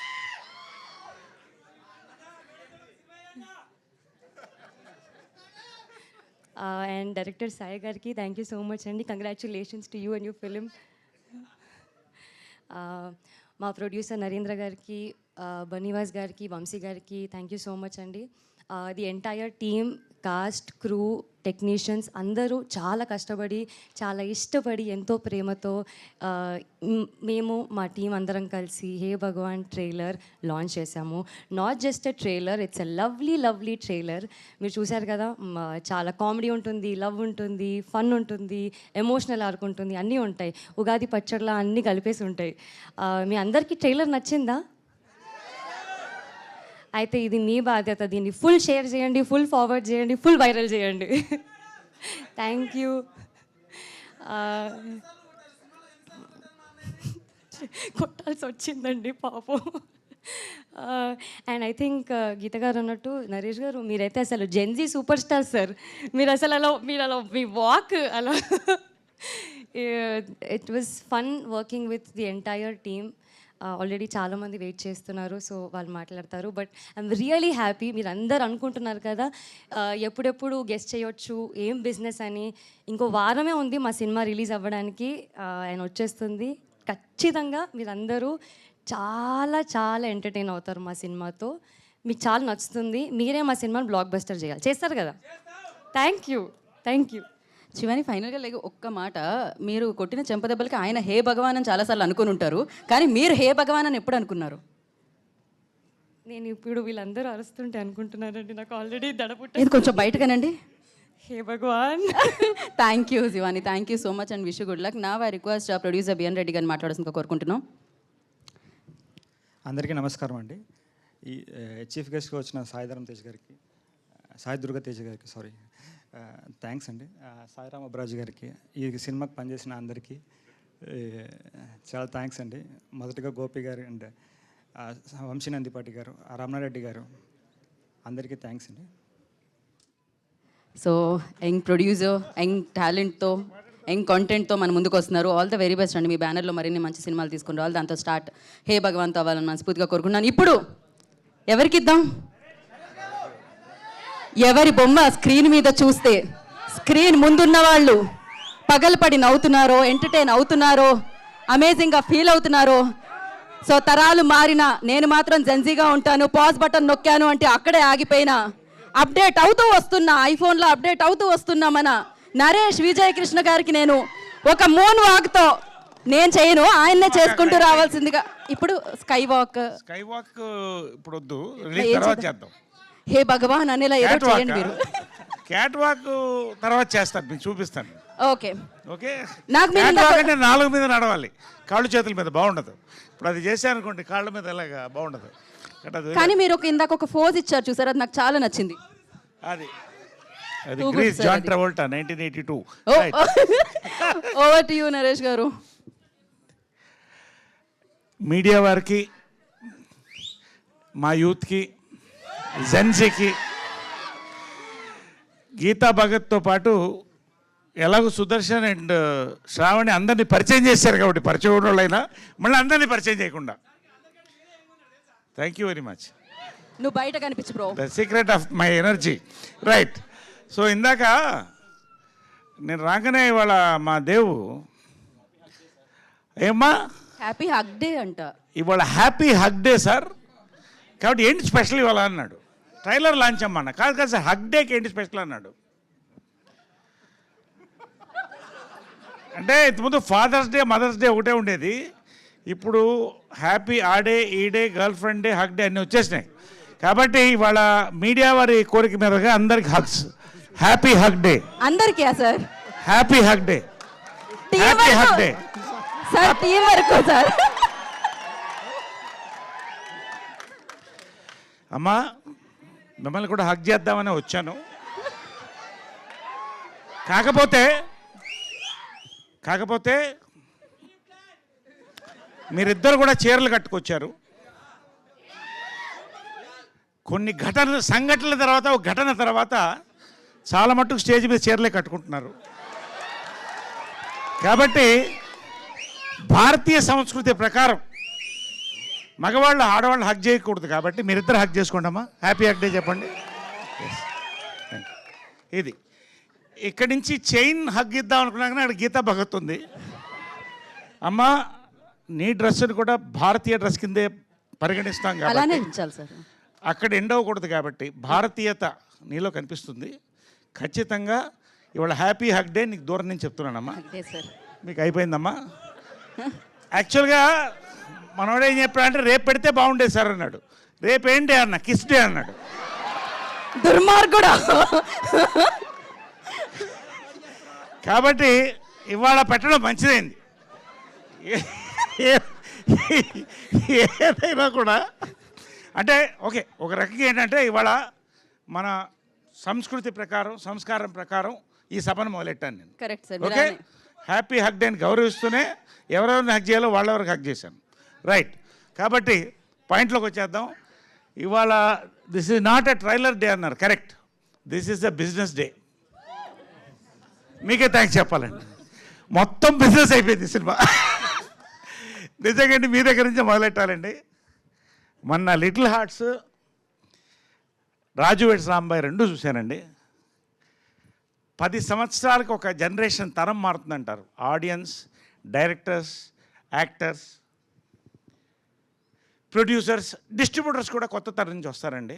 And director Sai గారికి థ్యాంక్ యూ సో మచ్ అండి. Congratulations to you and your film. మా producer Narendra గారికి, బనీవాస్ గారికి, వంశీ గారికి థ్యాంక్ యూ సో మచ్ అండి. The entire team, cost, crew, technicians అందరూ చాలా కష్టపడి, చాలా ఇష్టపడి, ఎంతో ప్రేమతో మేము మా టీం అందరం కలిసి హే భగవాన్ ట్రైలర్ లాంచ్ చేశాము. Not just a trailer, it's a lovely lovely trailer. మీరు చూశారు కదా, చాలా కామెడీ ఉంటుంది, లవ్ ఉంటుంది, ఫన్ ఉంటుంది, ఎమోషనల్ ఆర్క్ ఉంటుంది, అన్నీ ఉంటాయి. ఉగాది పచ్చడిలా అన్నీ కలిపేసి ఉంటాయి. మీ అందరికీ ట్రైలర్ నచ్చిందా? అయితే ఇది మీ బాధ్యత, దీన్ని ఫుల్ షేర్ చేయండి, ఫుల్ ఫార్వర్డ్ చేయండి, ఫుల్ వైరల్ చేయండి. Thank you. కొట్టాల్సి వచ్చిందండి పాపం. అండ్ ఐ థింక్ గీత గారు అన్నట్టు నరేష్ గారు మీరైతే అసలు జెన్జీ సూపర్ స్టార్ సార్. మీరు అసలు అలా మీ వాక్ అలా it was fun working with the entire team. Already చాలామంది వెయిట్ చేస్తున్నారు, సో వాళ్ళు మాట్లాడతారు. But I'm really happy. మీరు అందరు అనుకుంటున్నారు కదా ఎప్పుడెప్పుడు గెస్ట్ చేయొచ్చు, ఏం బిజినెస్ అని. ఇంకో వారమే ఉంది మా సినిమా రిలీజ్ అవ్వడానికి, ఆయన వచ్చేస్తుంది. ఖచ్చితంగా మీరందరూ చాలా చాలా ఎంటర్టైన్ అవుతారు మా సినిమాతో. మీకు చాలా నచ్చుతుంది. మీరే మా సినిమాని బ్లాక్ బస్టర్ చేయాలి. చేస్తారు కదా? Thank you, thank you. Shivani ఫైనల్గా ఒక్క మాట, మీరు కొట్టిన చెంపదెబ్బలకి ఆయన హే భగవాన్ అని చాలాసార్లు అనుకుని ఉంటారు, కానీ మీరు హే భగవాన్ అని ఎప్పుడు అనుకున్నారు? నేను ఇప్పుడు వీళ్ళందరూ అరుస్తుంటే అనుకుంటున్నారండి, నాకు ఆల్రెడీ దడపుట్ట. ఇది కొంచెం బయటగానండి. Hey Bhagavan. Thank you Shivani, thank you so much and wish good luck. నా I request producer B N Reddy గారిని మాట్లాడాల్సిందిగా కోరుకుంటున్నాం. అందరికీ నమస్కారం అండి. ఈ చీఫ్ గెస్ట్గా వచ్చిన సాయి తేజ్ గారికి, సాయి దుర్గా తేజ్ గారికి థ్యాంక్స్ అండి. సాయిరామ్ అబ్రాజ్ గారికి, ఈ సినిమాకి పనిచేసిన అందరికీ చాలా థ్యాంక్స్ అండి. మొదటగా గోపి గారు అండ్ వంశీ నందిపాటి గారు, రమణారెడ్డి గారు, అందరికీ థ్యాంక్స్ అండి. సో యంగ్ ప్రొడ్యూసర్, యంగ్ టాలెంట్తో, యంగ్ కాంటెంట్తో మన ముందుకు వస్తున్నారు. ఆల్ ద వెరీ బెస్ట్ అండి. మీ బ్యానర్లో మరిన్ని మంచి సినిమాలు తీసుకుని రావాలి. దాంతో స్టార్ట్ హే భగవాన్తో అవ్వాలని మనస్ఫూర్తిగా కోరుకున్నాను. ఇప్పుడు ఎవరికి ఇద్దాం? ఎవరి బొమ్మ స్క్రీన్ మీద చూస్తే స్క్రీన్ ముందున్న వాళ్ళు పగలపడి నవ్వుతున్నారో, ఎంటర్టైన్ అవుతున్నారో, అమేజింగ్గా ఫీల్ అవుతున్నారో. సో తరాలు మారినా నేను మాత్రం జెన్జీగా ఉంటాను, పాజ్ బటన్ నొక్కాను అంటే అక్కడే ఆగిపోయినా, అప్డేట్ అవుతూ వస్తున్నా, ఐఫోన్లో అప్డేట్ అవుతూ వస్తున్నా మన నరేష్ విజయకృష్ణ గారికి నేను ఒక మూన్ వాక్తో నేను చేయను, ఆయన్నే చేసుకుంటూ రావాల్సిందిగా. ఇప్పుడు స్కై వాక్ ఇప్పుడు వద్దు, రిలీజ్ తర్వాత చేద్దాం. హే భగవాన్ అనేలా ఏదో చేయండి మీరు. క్యాట్ వాక్ తర్వాత చేస్తాను, మీకు చూపిస్తాను. Okay okay. నాకు అంటే 4 మీద నడవాలి, కాళ్ళు చేతుల మీద బాగుండదు. ఇప్పుడు అది చేశాను అనుకోండి, కాళ్ళ మీద ఎలాగా బాగుండదు. కానీ మీరు ఇందాక ఒక ఫోజ్ ఇచ్చారు చూసారు, అది నాకు చాలా నచ్చింది. అది Grease, John Travolta 1982. Over to you Naresh గారు. మీడియా వారికి, మా యూత్కి, జెన్జీకి, గీతా భగత్తో పాటు ఎలాగో సుదర్శన్ అండ్ శ్రావణి అందరినీ పరిచయం చేశారు కాబట్టి, పరిచయం ఉన్న వాళ్ళైనా మళ్ళీ అందరినీ పరిచయం చేయకుండా. Thank you very much. నువ్వు బయట కనిపించు bro. The secret of my energy. Right. So ఇందాక నేను రాగానే ఇవాళ మా దేవు ఏమ్మా హ్యాపీ హగ్ డే అంట. ఇవాళ హ్యాపీ హగ్ డే సార్, కాబట్టి ఏంటి స్పెషల్ ఇవాళ అన్నాడు. ట్రైలర్ లాంచ్ అమ్మన్నా. కాదు కాదు సార్, హగ్ డేకి ఏంటి స్పెషల్ అన్నాడు. అంటే ఇంతకుముందు ఫాదర్స్ డే, మదర్స్ డే ఒకటే ఉండేది. ఇప్పుడు హ్యాపీ ఆ డే, ఈ day, girl friend day, hug day అన్నీ వచ్చేసినాయి. కాబట్టి ఇవాళ మీడియా వారి కోరిక మీదగా అందరికి హగ్స్. హ్యాపీ హగ్ డే, అందరికీ sir, happy hug day, team happy hug day. Sir team వరకు సార్. అమ్మా మిమ్మల్ని కూడా హగ్ చేద్దామని వచ్చాను. కాకపోతే మీరిద్దరు కూడా చీరలు కట్టుకొచ్చారు. కొన్ని సంఘటనల తర్వాత, ఒక ఘటన తర్వాత చాలా మట్టుకు స్టేజ్ మీద చీరలే కట్టుకుంటున్నారు. కాబట్టి భారతీయ సంస్కృతి ప్రకారం మగవాళ్ళు ఆడవాళ్ళు హగ్ చేయకూడదు. కాబట్టి మీరిద్దరు హగ్ చేసుకోండి అమ్మా. హ్యాపీ హగ్ డే చెప్పండి. ఇది ఇక్కడి నుంచి చైన్ హగ్ ఇద్దాం అనుకున్నాక అక్కడ గీతా భగత్ ఉంది. అమ్మ నీ డ్రెస్సును కూడా భారతీయ డ్రెస్ కిందే పరిగణిస్తాం అలానే కాబట్టి ఉంచాలి సార్. అక్కడ ఎండ్ అవ్వకూడదు. కాబట్టి భారతీయత నీలో కనిపిస్తుంది. ఖచ్చితంగా ఇవాళ హ్యాపీ హగ్ డే నీకు దూరం నుంచి చెప్తున్నానమ్మా. సార్ మీకు అయిపోయిందమ్మా. యాక్చువల్గా మనోడు ఏం చెప్పాడంటే రేపు పెడితే బాగుండేది సార్ అన్నాడు. రేపు ఏంటి అన్న, కిస్ డే అన్నాడు. దుర్మార్గుడా. కాబట్టి ఇవాళ పెట్టడం మంచిదైంది. ఏదైనా కూడా అంటే ఓకే, ఒక రకంగా ఏంటంటే ఇవాళ మన సంస్కృతి ప్రకారం, సంస్కారం ప్రకారం ఈ సభను మొదలెట్టాను నేను. Correct sir. Okay, happy hug డేని గౌరవిస్తూనే ఎవరెవరిని హగ్ చేయాలో వాళ్ళెవరికి హగ్ చేశాను. రైట్. కాబట్టి పాయింట్లోకి వచ్చేద్దాం. ఇవాళ this is not a trailer day అన్నారు. Correct, this is the business day. మీకే థ్యాంక్స్ చెప్పాలండి. మొత్తం బిజినెస్ అయిపోయింది సినిమా. నిజంగా మీ దగ్గర నుంచి మొదలెట్టాలండి. మొన్న little hearts, Raju weds Rambai రెండు చూశానండి. 10 సంవత్సరాలకు ఒక జనరేషన్ తరం మారుతుందంటారు. Audience, directors, actors, producers, distributors కూడా కొత్త తరం నుంచి వస్తారండి.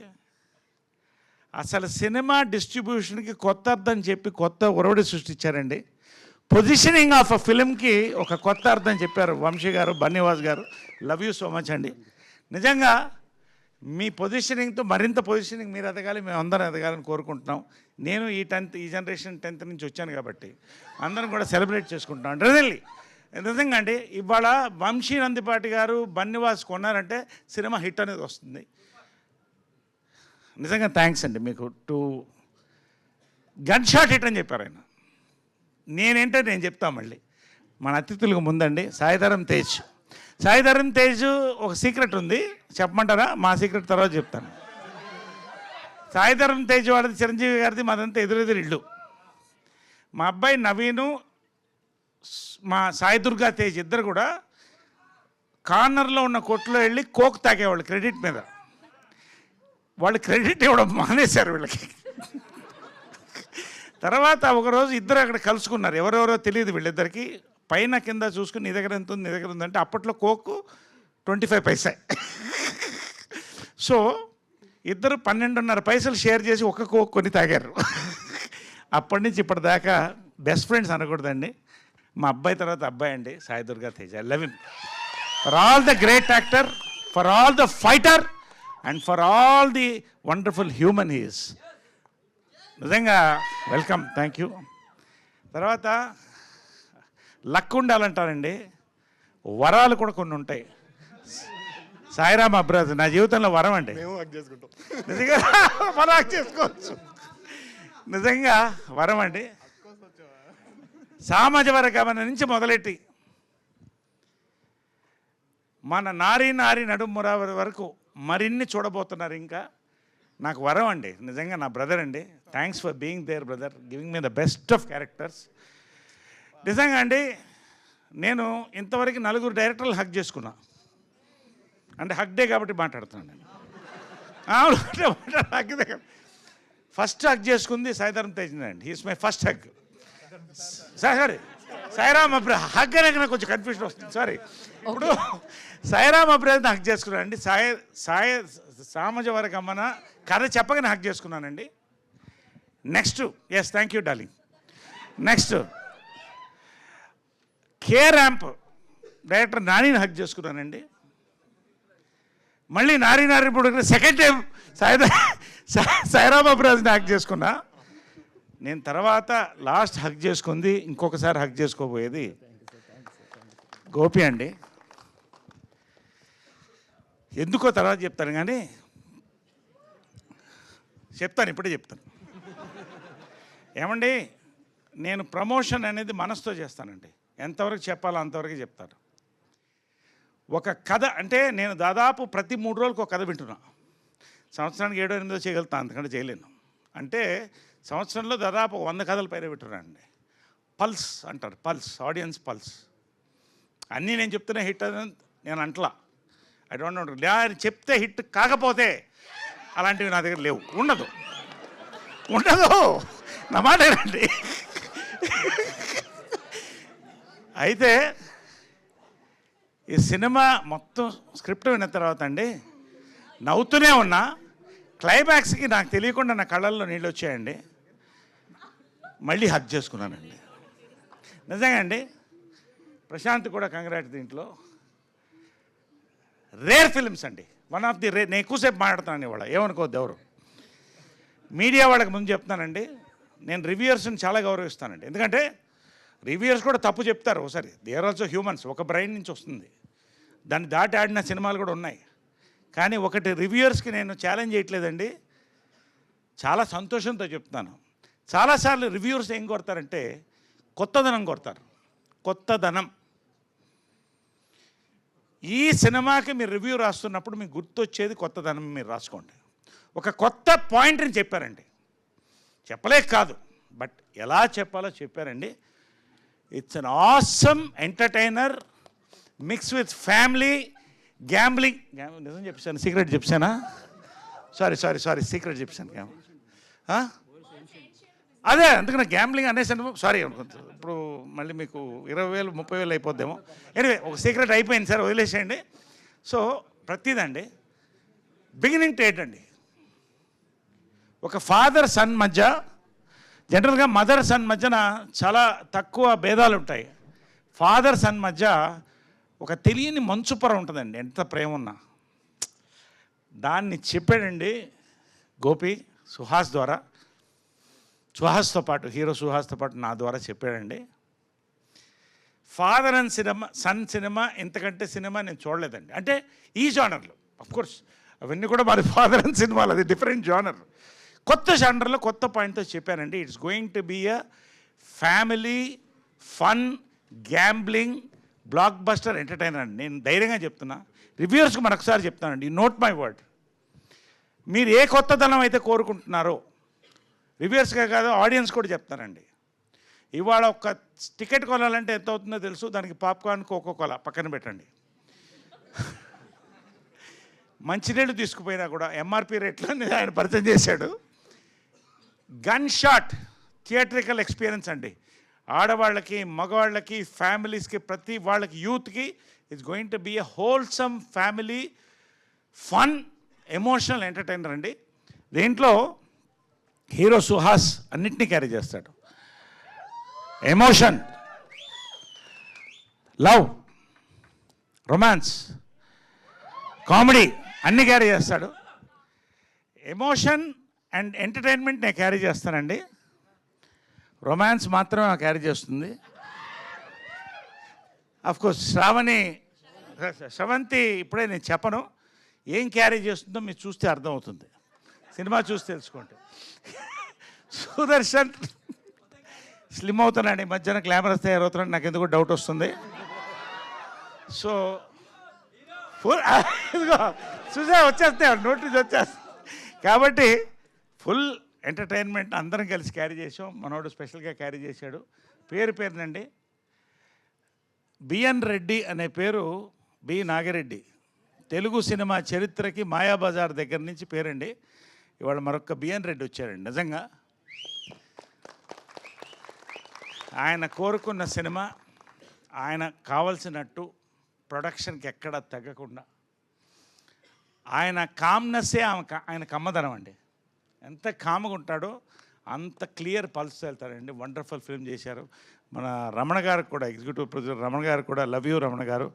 అసలు సినిమా డిస్ట్రిబ్యూషన్కి కొత్త అర్థం చెప్పి కొత్త ఒరవడి సృష్టించారండి. పొజిషనింగ్ ఆఫ్ అ ఫిలింకి ఒక కొత్త అర్థం చెప్పారు వంశీ గారు, బన్నీవాస్ గారు. లవ్ యూ సో మచ్ అండి. నిజంగా మీ పొజిషనింగ్తో మరింత పొజిషనింగ్ మీరు ఎదగాలి, మేము అందరం ఎదగాలని కోరుకుంటున్నాం. నేను ఈ జనరేషన్ 10th నుంచి వచ్చాను కాబట్టి అందరం కూడా సెలబ్రేట్ చేసుకుంటున్నాం. నిజంగా అండి ఇవాళ వంశీ నందిపాటి గారు, బన్నీవాస్ కొన్నారంటే సినిమా హిట్ అనేది వస్తుంది. నిజంగా థ్యాంక్స్ అండి మీకు. గన్ షాట్ హిట్ అని చెప్పారు ఆయన. నేను చెప్తాను మళ్ళీ. మన అతిథులకు ముందండి సాయిధరం తేజ్. సాయిధరం తేజ్ ఒక సీక్రెట్ ఉంది, చెప్పమంటారా? మా సీక్రెట్ తర్వాత చెప్తాను. సాయిధరం తేజ్ వాళ్ళది, చిరంజీవి గారిది, మాదంతా ఎదురెదురు ఇల్లు. మా అబ్బాయి నవీను, మా సాయి దుర్గా తేజ్ ఇద్దరు కూడా కార్నర్లో ఉన్న కొట్లో వెళ్ళి కోక్ తాగేవాళ్ళు క్రెడిట్ మీద. వాళ్ళు క్రెడిట్ ఇవ్వడం మానేశారు వీళ్ళకి. తర్వాత ఒకరోజు ఇద్దరు అక్కడ కలుసుకున్నారు. ఎవరెవరో తెలియదు వీళ్ళిద్దరికి. పైన కింద చూసుకుని నీ దగ్గర ఎంత ఉంది, నీ దగ్గర ఉందంటే అప్పట్లో కోకు 25 పైసా. సో ఇద్దరు 12.5 పైసలు షేర్ చేసి ఒక కోక్ కొని తాగారు. అప్పటి నుంచి ఇప్పటిదాకా బెస్ట్ ఫ్రెండ్స్ అనకూడదండి. మా అబ్బాయి తర్వాత అబ్బాయి అండి Sai Durga Tej. I love him for all the great actor, for all the fighter and for all the wonderful human he is. నిజంగా వెల్కమ్, థ్యాంక్ యూ. తర్వాత లక్ ఉండాలంటారండి, వరాలు కూడా కొన్ని ఉంటాయి. సాయిరామ్ అబ్రాజ్ నా జీవితంలో వరం అండి. నిజంగా మనం హక్ చేసుకోవచ్చు. నిజంగా వరం అండి. సామాజిక గమనం నుంచి మొదలెట్టి మన నారీ నడుమురావరి వరకు మరిన్ని చూడబోతున్నారు. ఇంకా నాకు వరం అండి. నిజంగా నా బ్రదర్ అండి. Thanks for being there brother, giving me the best of characters. నిజంగా అండి నేను ఇంతవరకు 4 డైరెక్టర్లు హక్ చేసుకున్నా. అంటే హక్ డే కాబట్టి మాట్లాడుతున్నాను నేను. హక్ డే ఫస్ట్ హక్ చేసుకుంది సాయిధరం తేజ్ అండి. He's my first hug. Sorry Sairam Abraj hug అనేది నాకు కొంచెం కన్ఫ్యూజన్ వస్తుంది, సారీ. ఇప్పుడు సాయిరామ్ అబ్రాజ్ హక్ చేసుకున్నాను అండి. సామాజిక అమ్మన కథ చెప్పగానే హక్ చేసుకున్నానండి. Next, yes thank you darling. Next K ramp director నానిని హక్ చేసుకున్నానండి. మళ్ళీ నారి ఇప్పుడు సెకండ్ టైం సాయిరామ్ అబ్రాజ్ని హక్ చేసుకున్నా. నేను తర్వాత లాస్ట్ హక్ చేసుకుంది, ఇంకొకసారి హక్ చేసుకోబోయేది గోపి అండి. ఎందుకో తర్వాత చెప్తాను, కానీ ఇప్పుడే చెప్తాను. ఏమండి, నేను ప్రమోషన్ అనేది మనసుతో చేస్తానండి. ఎంతవరకు చెప్పాలో అంతవరకు చెప్తాను. ఒక కథ అంటే నేను దాదాపు ప్రతి 3 రోజులకు ఒక కథ వింటున్నా. సంవత్సరానికి 7-8 చేయగలుగుతాను, అంతకంటే చేయలేను. అంటే సంవత్సరంలో దాదాపు 100 కథల పైన వింటున్నానండి. పల్స్ అంటారు, పల్స్, ఆడియన్స్ పల్స్. అన్నీ నేను చెప్తున్నా హిట్ అని నేను అంటలా. ఐ డోంట్ నో, నేను చెప్తే హిట్ కాకపోతే అలాంటివి నా దగ్గర లేవు, ఉండదు నా మాటేనండి. అయితే ఈ సినిమా మొత్తం స్క్రిప్ట్ విన్న తర్వాత అండి నవ్వుతూనే ఉన్నా. క్లైమాక్స్కి నాకు తెలియకుండా నా కళ్ళల్లో నీళ్ళు వచ్చాయండి. మళ్ళీ హగ్ చేసుకున్నానండి. నిజంగా అండి, ప్రశాంత్ కూడా కంగ్రాట్. దీంట్లో రేర్ ఫిల్మ్స్ అండి, వన్ ఆఫ్ ది రేర్. నేను ఎక్కువసేపు మాట్లాడుతాను ఇవాళ, ఏమనుకోవద్దు ఎవరు. మీడియా వాళ్ళకి ముందు చెప్తానండి, నేను రివ్యూయర్స్ని చాలా గౌరవిస్తానండి. ఎందుకంటే రివ్యూయర్స్ కూడా తప్పు చెప్తారు ఒకసారి. దే ఆర్ ఆల్సో హ్యూమన్స్, ఒక బ్రెయిన్ నుంచి వస్తుంది. దాన్ని దాటి ఆడిన సినిమాలు కూడా ఉన్నాయి. కానీ ఒకటి రివ్యూయర్స్కి నేను ఛాలెంజ్ చేయట్లేదండి, చాలా సంతోషంతో చెప్తున్నాను. చాలాసార్లు రివ్యూయర్స్ ఏం కొడతారంటే కొత్తదనం కొడతారు. కొత్తదనం. ఈ సినిమాకి మీరు రివ్యూ రాస్తున్నప్పుడు మీకు గుర్తొచ్చేది కొత్తదనం మీరు రాసుకోండి. ఒక కొత్త పాయింట్ని చెప్పారండి, చెప్పలేక కాదు, బట్ ఎలా చెప్పాలో చెప్పారండి. It's an awesome entertainer mix with family gambling. నిజం చెప్పాను, సీక్రెట్ చెప్పానా? సారీ సీక్రెట్ చెప్పాను. అదే అందుకని గ్యాంబ్లింగ్ అనేసాను, సారీ. ఇప్పుడు మళ్ళీ మీకు 20,000 30,000 అయిపోద్దేమో. ఎనివే, ఒక సీక్రెట్ అయిపోయింది సార్, వదిలేసేయండి. సో ప్రతిదండి బిగినింగ్ టు ఎండ్ అండి. ఒక ఫాదర్ సన్ మధ్య, జనరల్గా మదర్ సన్ మధ్యన చాలా తక్కువ భేదాలు ఉంటాయి. ఫాదర్ సన్ మధ్య ఒక తెలియని మంచుపొర ఉంటుందండి, ఎంత ప్రేమ ఉన్నా. దాన్ని చెప్పాడండి గోపి సుహాస్ ద్వారా. సుహాస్తో పాటు, హీరో సుహాస్తో పాటు నా ద్వారా చెప్పాడండి. Father and cinema, son cinema, ఇంతకంటే సినిమా నేను చూడలేదండి. అంటే ఈ జానర్లో అఫ్కోర్స్ అవన్నీ కూడా మరి ఫాదర్ అండ్ సినిమాలు, అది డిఫరెంట్ జానర్. కొత్త జానర్లో కొత్త పాయింట్తో చెప్పానండి. It's going to be a family fun gambling blockbuster entertainer అండి. నేను ధైర్యంగా చెప్తున్నా, రివ్యూవర్స్కి మరొకసారి చెప్తానండి, నోట్ మై వర్డ్. మీరు ఏ కొత్తదనం అయితే కోరుకుంటున్నారో, రివ్యూవర్స్గా కాదు ఆడియన్స్ కూడా చెప్తానండి. ఇవాళ ఒక టికెట్ కొనాలంటే ఎంత అవుతుందో తెలుసు, దానికి పాప్కార్న్ కోకోకోలా పక్కన పెట్టండి. మంచినీళ్ళు తీసుకుపోయినా కూడా ఎంఆర్పి రేట్లో ఆయన పరిచయం చేశాడు. గన్ షాట్ థియేట్రికల్ ఎక్స్పీరియన్స్ అండి. ఆడవాళ్ళకి, మగవాళ్ళకి, ఫ్యామిలీస్కి, ప్రతి వాళ్ళకి, యూత్కి it's going to be a wholesome family fun emotional entertainer అండి. దీంట్లో హీరో సుహాస్ అన్నింటినీ క్యారీ చేస్తాడు. ఎమోషన్, లవ్, రొమాన్స్, కామెడీ అన్నీ క్యారీ చేస్తాడు. ఎమోషన్ అండ్ ఎంటర్టైన్మెంట్ నేను క్యారీ చేస్తానండి. రొమాన్స్ మాత్రం క్యారీ చేస్తుంది. అఫ్కోర్స్ శ్రవంతి ఇప్పుడే నేను చెప్పను, ఏం క్యారీ చేస్తుందో మీరు చూస్తే అర్థమవుతుంది, సినిమా చూసి తెలుసుకోండి. సుదర్శన్ స్లిమ్ అవుతున్నాడు, ఈ మధ్యన గ్లామరస్ తయారవుతున్నాడు, నాకు ఎందుకో డౌట్ వస్తుంది. సో చూసా వచ్చేస్తాయి, నోటీస్ వచ్చేస్తాయి. కాబట్టి ఫుల్ ఎంటర్టైన్మెంట్ అందరం కలిసి క్యారీ చేసాం. మనోడు స్పెషల్గా క్యారీ చేశాడు. పేరునండి బిఎన్ రెడ్డి అనే పేరు, బి నాగిరెడ్డి. తెలుగు సినిమా చరిత్రకి మాయాబజార్ దగ్గర నుంచి పేరండి. ఇవాళ మరొక బిఎన్ రెడ్డి వచ్చారండి. నిజంగా ఆయన కోరుకున్న సినిమా, ఆయన కావలసినట్టు ప్రొడక్షన్కి ఎక్కడ తగ్గకుండా, ఆయన కామ్నెస్సే ఆయన కమ్మదనం అండి. ఎంత కామ్గా ఉంటాడో అంత క్లియర్ పల్స్ వెళ్తాడండి. వండర్ఫుల్ ఫిల్మ్ చేశారు. మన రమణ గారికి కూడా, ఎగ్జిక్యూటివ్ ప్రొడ్యూసర్ రమణ గారికి కూడా లవ్ యూ రమణ గారు.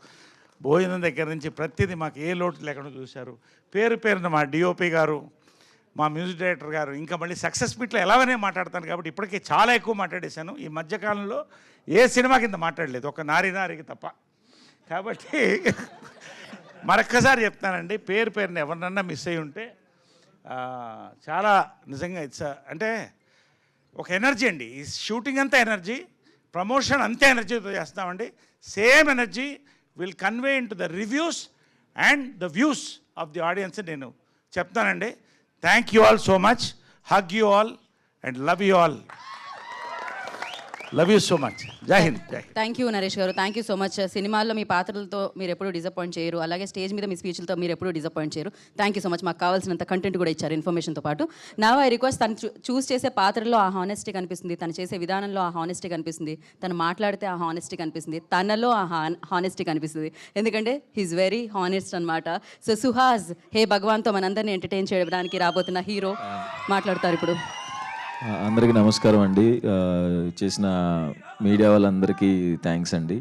భోజనం దగ్గర నుంచి ప్రతిదీ మాకు ఏ లోటు లేకుండా చూశారు. పేరున మా డిఓపి గారు, మా మ్యూజిక్ డైరెక్టర్ గారు, ఇంకా మళ్ళీ సక్సెస్ మీట్లో ఎలాగనే మాట్లాడతాను కాబట్టి ఇప్పటికే చాలా ఎక్కువ మాట్లాడేశాను. ఈ మధ్యకాలంలో ఏ సినిమా కింద మాట్లాడలేదు, ఒక నారికి తప్ప. కాబట్టి మరొక్కసారి చెప్తానండి, పేరున ఎవరినన్నా మిస్ అయ్యి ఉంటే చాలా నిజంగా అంటే ఒక ఎనర్జీ అండి. ఈ షూటింగ్ అంతా ఎనర్జీ, ప్రమోషన్ అంతే ఎనర్జీతో చేస్తామండి. Same energy will convey in to the reviews and the views of the audience నేను చెప్తానండి. Thank you all so much. Hug you all and love you all. Love you so much. జై హింద్. జై Hind. Thank you Naresh గారు, thank you so much. సినిమాల్లో మీ పాత్రలతో మీరు ఎప్పుడూ disappoint చేయరు, అలాగే స్టేజ్ మీద మీ స్పీచ్లతో మీరు ఎప్పుడూ డిసప్పాయింట్ చేయరు. Thank you so much. మాకు కావాల్సినంత కంటెంట్ కూడా ఇచ్చారు ఇన్ఫర్మేషన్తో పాటు. నా ఐ రిక్వెస్ట్, తను చూస్ చేసే పాత్రలో ఆ హానెస్టీ కనిపిస్తుంది, తను చేసే విధానంలో ఆ హానెస్టీ కనిపిస్తుంది, తను మాట్లాడితే ఆ హానెస్టీ కనిపిస్తుంది, తనలో ఆ హానెస్టీ కనిపిస్తుంది. ఎందుకంటే హీఈస్ వెరీ హానెస్ట్ అనమాట. సో సుహాస్ హే భగవాన్తో మనందరినీ ఎంటర్టైన్ చేయడానికి రాబోతున్న హీరో మాట్లాడతారు ఇప్పుడు. అందరికీ నమస్కారం అండి. చేసిన మీడియా వాళ్ళందరికీ థ్యాంక్స్ అండి.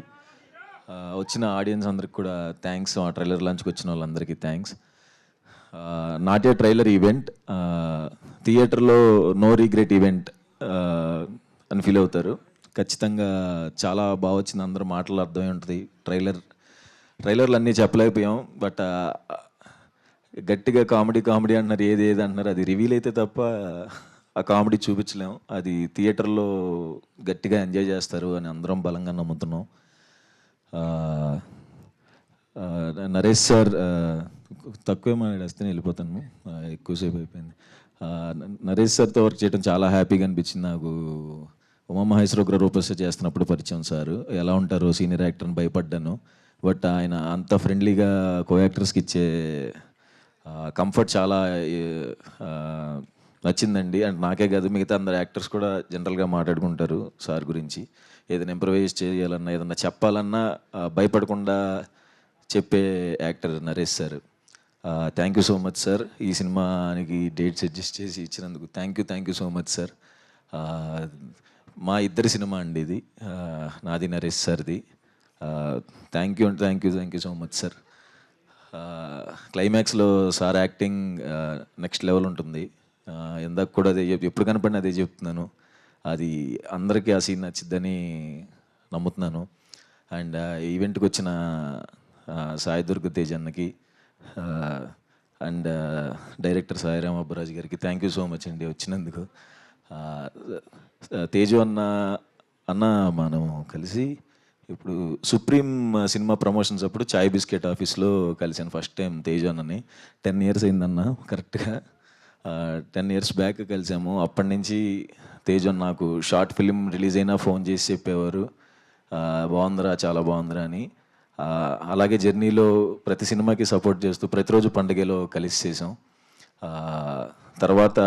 వచ్చిన ఆడియన్స్ అందరికి కూడా థ్యాంక్స్. ఆ ట్రైలర్ లాంచ్కి వచ్చిన వాళ్ళందరికీ thanks. Not a trailer event, థియేటర్లో నో రిగ్రెట్ ఈవెంట్ అని ఫీల్ అవుతారు. ఖచ్చితంగా చాలా బాగా వచ్చింది, అందరూ మాటలు అర్థమై ఉంటుంది. ట్రైలర్లు అన్నీ చెప్పలేకపోయాం, బట్ గట్టిగా కామెడీ అంటున్నారు, ఏది అంటున్నారు, అది రివీల్ అయితే తప్ప ఆ కామెడీ చూపించలేం. అది థియేటర్లో గట్టిగా ఎంజాయ్ చేస్తారు అని అందరం బలంగా నమ్ముతున్నాం. నరేష్ సార్ తక్కువే మాట్లాడేస్తే వెళ్ళిపోతాను, ఎక్కువసేపు అయిపోయింది. నరేష్ సార్తో వర్క్ చేయడం చాలా హ్యాపీగా అనిపించింది నాకు. ఉమామహేశ్వర రూపస్ చేస్తున్నప్పుడు పరిచయం సార్, ఎలా ఉంటారో సీనియర్ యాక్టర్ని భయపడ్డాను. బట్ ఆయన అంత ఫ్రెండ్లీగా కో యాక్టర్స్కి ఇచ్చే కంఫర్ట్ చాలా నచ్చిందండి. అండ్ నాకే కాదు, మిగతా అందరు యాక్టర్స్ కూడా జనరల్గా మాట్లాడుకుంటారు సార్ గురించి. ఏదైనా ఇంప్రవైజ్ చేయాలన్నా, ఏదన్నా చెప్పాలన్నా భయపడకుండా చెప్పే actor Naresh sir. Thank you so much sir. ఈ సినిమానికి డేట్స్ అడ్జస్ట్ చేసి ఇచ్చినందుకు thank you so much sir. మా ఇద్దరి సినిమా అండి ఇది, నాది నరేష్ సార్ది. Thank you so much sir. క్లైమాక్స్లో సార్ యాక్టింగ్ నెక్స్ట్ లెవెల్ ఉంటుంది. ఇందాక కూడా అదే ఎప్పుడు కనపడిన అదే చెప్తున్నాను, అది అందరికీ ఆ సీన్ నచ్చిద్దని నమ్ముతున్నాను. అండ్ ఈవెంట్కి వచ్చిన సాయి దుర్గ తేజ్ అన్నకి అండ్ డైరెక్టర్ సాయిరామ్ అబ్బరాజ్ గారికి థ్యాంక్ యూ సో మచ్ అండి వచ్చినందుకు. తేజు అన్న మనం కలిసి ఇప్పుడు సుప్రీం సినిమా ప్రమోషన్స్ అప్పుడు చాయ్ బిస్కెట్ ఆఫీస్లో కలిసాను ఫస్ట్ టైం తేజు అన్నని. 10 years అయిందన్న, కరెక్ట్గా 10 years బ్యాక్ కలిసాము. అప్పటి నుంచి తేజు నాకు షార్ట్ ఫిలిం రిలీజ్ అయినా ఫోన్ చేసి చెప్పేవారు, బాగుందిరా, చాలా బాగుందిరా అని. అలాగే జర్నీలో ప్రతి సినిమాకి సపోర్ట్ చేస్తూ ప్రతిరోజు పండుగలో కలిసి చేసాం. తర్వాత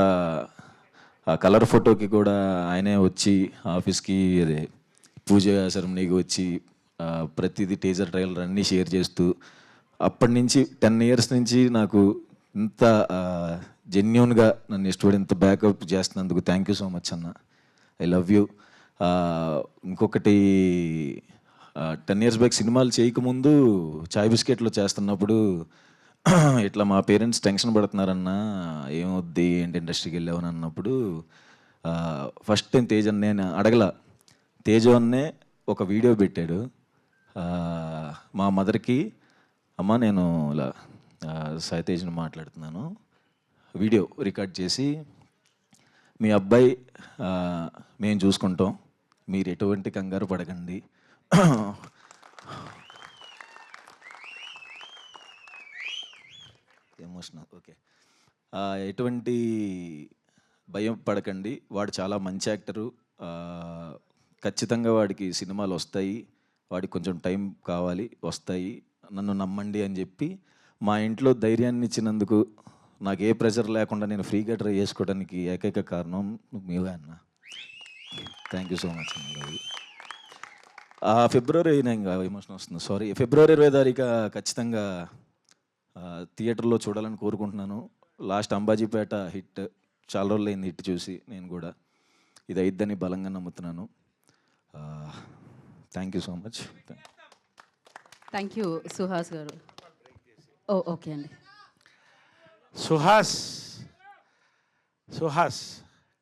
కలర్ ఫోటోకి కూడా ఆయనే వచ్చి ఆఫీస్కి, అదే పూజ సెరమనీకి వచ్చి ప్రతిదీ టీజర్ ట్రైలర్ అన్నీ షేర్ చేస్తూ, అప్పటి నుంచి 10 years నుంచి నాకు ఇంత జెన్యూన్గా నన్ను ఇష్టపడి ఇంత బ్యాకప్ చేస్తున్నందుకు థ్యాంక్ యూ సో మచ్ అన్న. I love you. ఇంకొకటి, 10 years బ్యాక్ సినిమాలు చేయకముందు చాయ్ బిస్కెట్లో చేస్తున్నప్పుడు ఇట్లా మా పేరెంట్స్ టెన్షన్ పడుతున్నారన్నా, ఏమొద్ది ఏంటి ఇండస్ట్రీకి వెళ్ళావని అన్నప్పుడు ఫస్ట్ టైం తేజ్ అన్నే అడగల, తేజు అన్నే ఒక వీడియో పెట్టాడు. మా మదర్కి, అమ్మ నేను ఇలా సాయి తేజ్ని మాట్లాడుతున్నాను, వీడియో రికార్డ్ చేసి, మీ అబ్బాయి మేము చూసుకుంటాం, మీరు ఎటువంటి కంగారు పడకండి, ఎమోషనల్, ఓకే, ఎటువంటి భయం పడకండి, వాడు చాలా మంచి యాక్టరు, ఖచ్చితంగా వాడికి సినిమాలు వస్తాయి, వాడికి కొంచెం టైం కావాలి, వస్తాయి, నన్ను నమ్మండి అని చెప్పి మా ఇంట్లో ధైర్యాన్ని ఇచ్చినందుకు, నాకు ఏ ప్రెషర్ లేకుండా నేను ఫ్రీగా ట్రై చేసుకోవడానికి ఏకైక కారణం మీవే అన్న. థ్యాంక్ యూ సో మచ్ అన్న. ఫిబ్రవరి, నేను ఎమోషన్ వస్తుంది, సారీ, ఫిబ్రవరి 20వ తారీఖు ఖచ్చితంగా థియేటర్లో చూడాలని కోరుకుంటున్నాను. లాస్ట్ అంబాజీపేట హిట్, చాలా రోజులు అయింది హిట్ చూసి, నేను కూడా ఇది అయిద్దని బలంగా నమ్ముతున్నాను. Thank you so much. Thank you Suhas గారు. ఓకే అండి. సుహాస్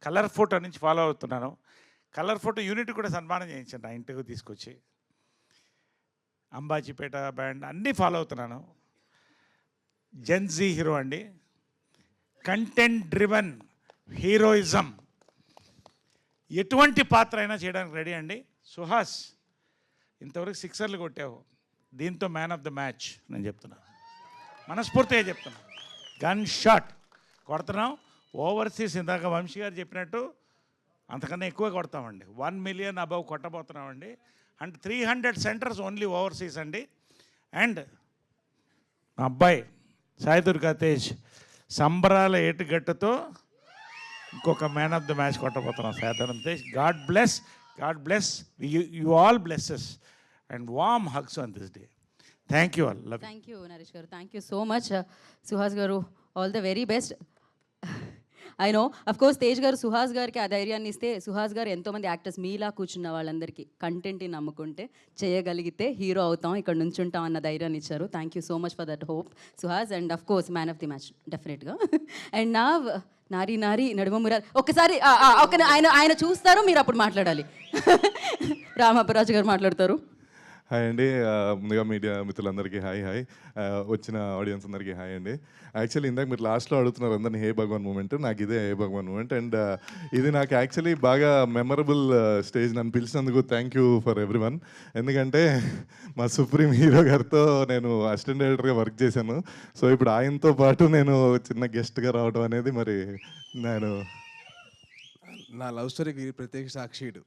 కలర్ ఫోటో నుంచి ఫాలో అవుతున్నాను. కలర్ ఫోటో యూనిట్ కూడా సన్మానం చేయించండి నా ఇంటికి తీసుకొచ్చి. అంబాజీపేట బ్యాండ్ అన్నీ ఫాలో అవుతున్నాను. జెన్జీ హీరో అండి, కంటెంట్ డ్రివెన్ హీరోయిజం, ఎటువంటి పాత్ర అయినా చేయడానికి రెడీ అండి. సుహాస్ ఇంతవరకు 6 కొట్టావు, దీంతో మ్యాన్ ఆఫ్ ద మ్యాచ్ నేను చెప్తున్నా, మనస్ఫూర్తిగా చెప్తున్నా. గన్ షాట్ కొడుతున్నాం. ఓవర్సీస్ ఇందాక వంశీ గారు చెప్పినట్టు అంతకన్నా ఎక్కువ కొడతామండి. 1 million అబవ్ కొట్టబోతున్నామండి. అండ్ 300 సెంటర్స్ ఓన్లీ ఓవర్సీస్ అండి. అండ్ మా అబ్బాయి సాయి దుర్గా తేజ్ సంబరాల ఏటుగట్టుతో ఇంకొక మ్యాన్ ఆఫ్ ద మ్యాచ్ కొట్టబోతున్నాం. Sai Tej, God bless you all blesses and warm hugs on this day. Thank you all. Love. Thank you Naresh గారు. Thank you so much Suhas గారు. All the very best. I know course Tej గారు సుహాస్ గారికి ఆ ధైర్యాన్ని ఇస్తే, సుహాస్ గారు ఎంతోమంది యాక్టర్స్ మీలా కూర్చున్న వాళ్ళందరికీ కంటెంట్ని నమ్ముకుంటే చేయగలిగితే హీరో అవుతాం, ఇక్కడ నుంచి ఉంటాం అన్న ధైర్యాన్ని ఇచ్చారు. Thank you so much for that hope Suhas. And of course man of the match డెఫినెట్గా. అండ్ నా నారి నడుమ మురారి ఒక్కసారి ఆయన చూస్తారు, మీరు అప్పుడు మాట్లాడాలి. రామప్పరాజు గారు మాట్లాడతారు. హాయ్ అండి. ముందుగా మీడియా మిత్రులందరికీ హాయ్. వచ్చిన ఆడియన్స్ అందరికీ హాయ్ అండి. యాక్చువల్లీ ఇందాక మీరు లాస్ట్లో అడుగుతున్నారు అందరినీ హే భగవాన్ మూమెంట్, నాకు ఇదే హే భగవాన్ మూమెంట్. అండ్ ఇది నాకు యాక్చువల్లీ బాగా మెమరబుల్ స్టేజ్. నన్ను పిలిచినందుకు థ్యాంక్ యూ ఫర్ ఎవ్రీవన్. ఎందుకంటే మా సుప్రీం హీరో గారితో నేను అసిస్టెంట్ డైరెక్టర్గా వర్క్ చేశాను. సో ఇప్పుడు ఆయనతో పాటు నేను చిన్న గెస్ట్గా రావడం అనేది మరి నేను నా లవ్ స్టోరీకి ప్రత్యేక సాక్షిడు.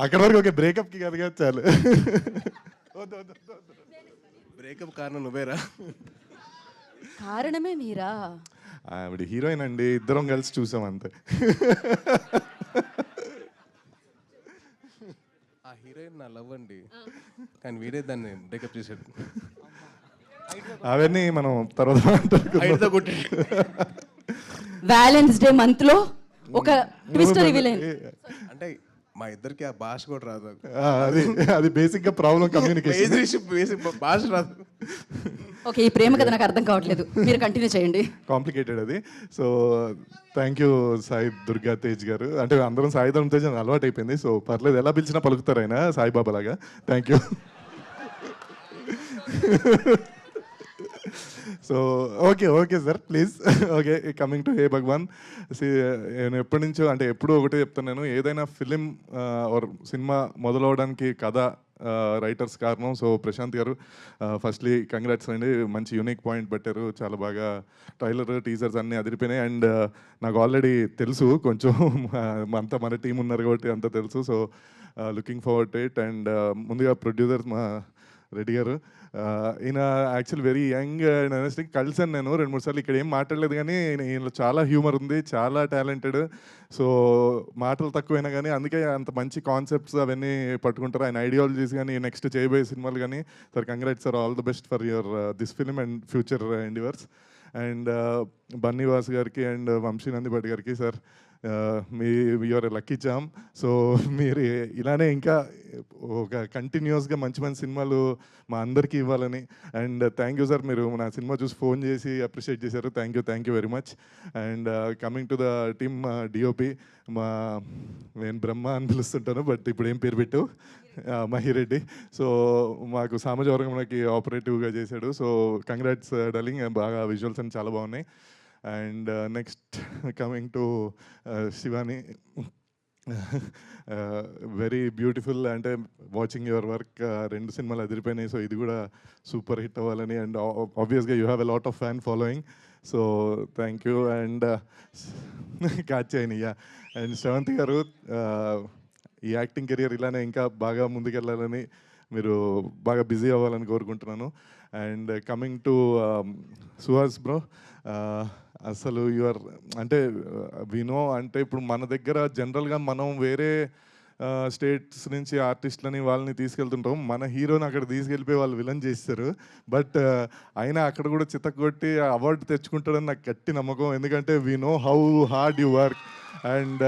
అక్కడ వరకు ఒక బ్రేకప్కి కదా చాలు. బ్రేకప్ కారణం నువ్వేరా? కారణమే మీరా? ఆవిడ హీరోయిన్ అండి, ఇద్దరం కలిసి చూసాం అంతే. ఆ హీరోయిన్ నా లవ్ అండి, కానీ వీడే దాన్ని బ్రేకప్ చేశాడు. అవన్నీ మనం తర్వాత వ్యాలెన్స్ డే మంత్ లో ఒక ట్విస్ట్ రివీల్ అయింది. అంటే మా ఇద్దరికి ఆ భాష కూడా రాదు. అది బేసిక్ గా ప్రాబ్లం, కమ్యూనికేషన్. బేసిక్ భాష రాదు. ఓకే, ఈ ప్రేమ కథ నాకు అర్థం కావట్లేదు, మీరు కంటిన్యూ చేయండి. కాంప్లికేటెడ్ అది. So thank you Sai Durga Tej గారు. అంటే అందరం సాయి ధర్మ తేజ్ అని అలవాటు అయిపోయింది. సో పర్లేదు, ఎలా పిలిచినా పలుకుతారు ఆయన సాయిబాబా లాగా. Thank you. So okay sir please. Okay, coming to hey Bhagavan. నేను ఎప్పటి నుంచో అంటే ఎప్పుడూ ఒకటే చెప్తాను, నేను ఏదైనా ఫిలిం ఆర్ సినిమా మొదలవడానికి కథ రైటర్స్ కారణం. సో ప్రశాంత్ గారు ఫస్ట్లీ కంగ్రాట్స్ అండి, మంచి యూనిక్ పాయింట్ పెట్టారు. చాలా బాగా ట్రైలర్ టీజర్స్ అన్నీ అదిరిపోయినాయి. అండ్ నాకు ఆల్రెడీ తెలుసు, కొంచెం అంతా మన టీం ఉన్నారు కాబట్టి అంతా తెలుసు. So looking forward to it. And ముందుగా ప్రొడ్యూసర్ మా రెడ్డి గారు, ఈయన యాక్చువల్ వెరీ యంగ్ అండ్ అనెస్టింగ్. కలిసాను నేను 2-3 సార్లు. ఇక్కడ ఏం మాట్లాడలేదు కానీ ఈయనలో చాలా హ్యూమర్ ఉంది, చాలా టాలెంటెడ్. సో మాటలు తక్కువైనా కానీ అందుకే అంత మంచి కాన్సెప్ట్స్ అవన్నీ పట్టుకుంటారు. ఆయన ఐడియాలజీస్ కానీ నెక్స్ట్ చేయబోయే సినిమాలు కానీ. Sir congrats sir, all the best for your this film and future endeavours. And Bunny Vas గారికి అండ్ వంశీ నందిపటి గారికి, sir me your lucky charm. So మీరు ఇలానే ఇంకా ఒక కంటిన్యూస్గా మంచి మంచి సినిమాలు మా అందరికీ ఇవ్వాలని. అండ్ థ్యాంక్ యూ సార్, మీరు నా సినిమా చూసి ఫోన్ చేసి అప్రిషియేట్ చేశారు. Thank you very much. And coming to the team DOP, నేను బ్రహ్మ అని పిలుస్తుంటాను, బట్ ఇప్పుడు ఏం పేరు పెట్టు, మహిరెడ్డి. సో మాకు సామాజిక ఆపరేటివ్గా చేశాడు. సో కంగ్రాట్స్ డార్లింగ్, బాగా విజువల్స్ అని చాలా బాగున్నాయి. And next coming to Shivani, very beautiful. అంటే వాచింగ్ యువర్ వర్క్, 2 సినిమాలు అదిరిపోయినాయి. సో ఇది కూడా సూపర్ హిట్ అవ్వాలని. అండ్ ఆబ్వియస్గా you have a lot of fan following. So thank you. And కాచాయినియా అండ్ శ్రవంతి గారు, ఈ యాక్టింగ్ కెరియర్ ఇలానే ఇంకా బాగా ముందుకెళ్ళాలని, మీరు బాగా బిజీ అవ్వాలని కోరుకుంటున్నాను. And coming to Suhas bro, అసలు యువర్ అంటే వినో అంటే ఇప్పుడు మన దగ్గర జనరల్గా మనం వేరే స్టేట్స్ నుంచి ఆర్టిస్టులని వాళ్ళని తీసుకెళ్తుంటాం. మన హీరోని అక్కడ తీసుకెళ్ళిపోయి వాళ్ళు విలన్ చేస్తారు. బట్ అయినా అక్కడ కూడా చితక్కొట్టి అవార్డు తెచ్చుకుంటాడని నాకు గట్టి నమ్మకం. ఎందుకంటే we know how hard you work. And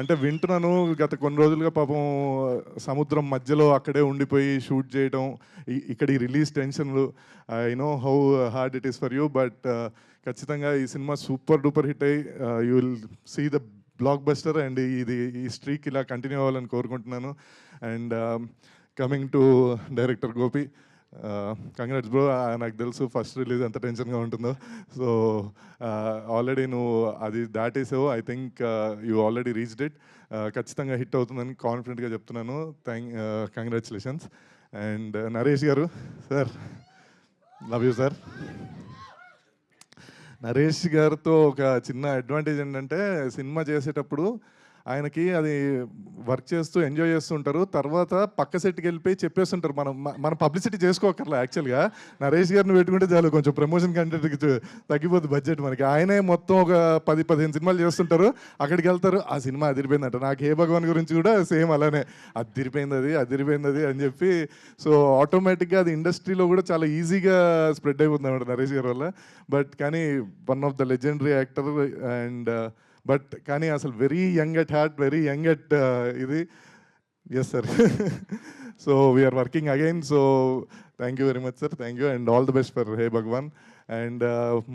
అంటే వింటున్నాను గత కొన్ని రోజులుగా పాపం సముద్రం మధ్యలో అక్కడే ఉండిపోయి షూట్ చేయడం, ఇక్కడ ఈ రిలీజ్ టెన్షన్లు, I know how hard it is for you, but ఖచ్చితంగా ఈ సినిమా సూపర్ డూపర్ హిట్ అయ్యి you will see the blockbuster and ఈ స్ట్రీక్ ఇలా కంటిన్యూ అవ్వాలని కోరుకుంటున్నాను. And coming to director Gopi, congrats bro. నాకు తెలుసు ఫస్ట్ రిలీజ్ ఎంత టెన్షన్గా ఉంటుందో. సో ఆల్రెడీ నువ్వు అది దాటేసావు. I think you already reached it. ఖచ్చితంగా హిట్ అవుతుందని కాన్ఫిడెంట్గా చెప్తున్నాను. కంగ్రాచులేషన్స్. అండ్ నరేష్ గారు sir, love you sir. Naresh గారితో ఒక చిన్న అడ్వాంటేజ్ ఏంటంటే సినిమా చేసేటప్పుడు ఆయనకి అది వర్క్ చేస్తూ ఎంజాయ్ చేస్తూ ఉంటారు, తర్వాత పక్క సెట్కి వెళ్ళిపోయి చెప్పేస్తుంటారు. మనం పబ్లిసిటీ చేసుకోకర్లా. యాక్చువల్గా నరేష్ గారిని పెట్టుకుంటే చాలు, కొంచెం ప్రమోషన్ కంటెంట్కి తగ్గిపోతుంది బడ్జెట్ మనకి. ఆయనే మొత్తం ఒక 10-15 సినిమాలు చేస్తుంటారు, అక్కడికి వెళ్తారు, ఆ సినిమా అదిరిపోయిందంట. నాకు హే భగవాన్ గురించి కూడా సేమ్ అలానే, అదిరిపోయింది అని చెప్పి. సో ఆటోమేటిక్గా అది ఇండస్ట్రీలో కూడా చాలా ఈజీగా స్ప్రెడ్ అయిపోతుంది అన్నమాట నరేష్ గారి వల్ల. బట్ కానీ one of the legendary actor and but కానీ అసలు very young at heart, very young at ఇది. Yes sir. So we're working again. So thank you very much sir. Thank you and all the best for hey Bhagavan. And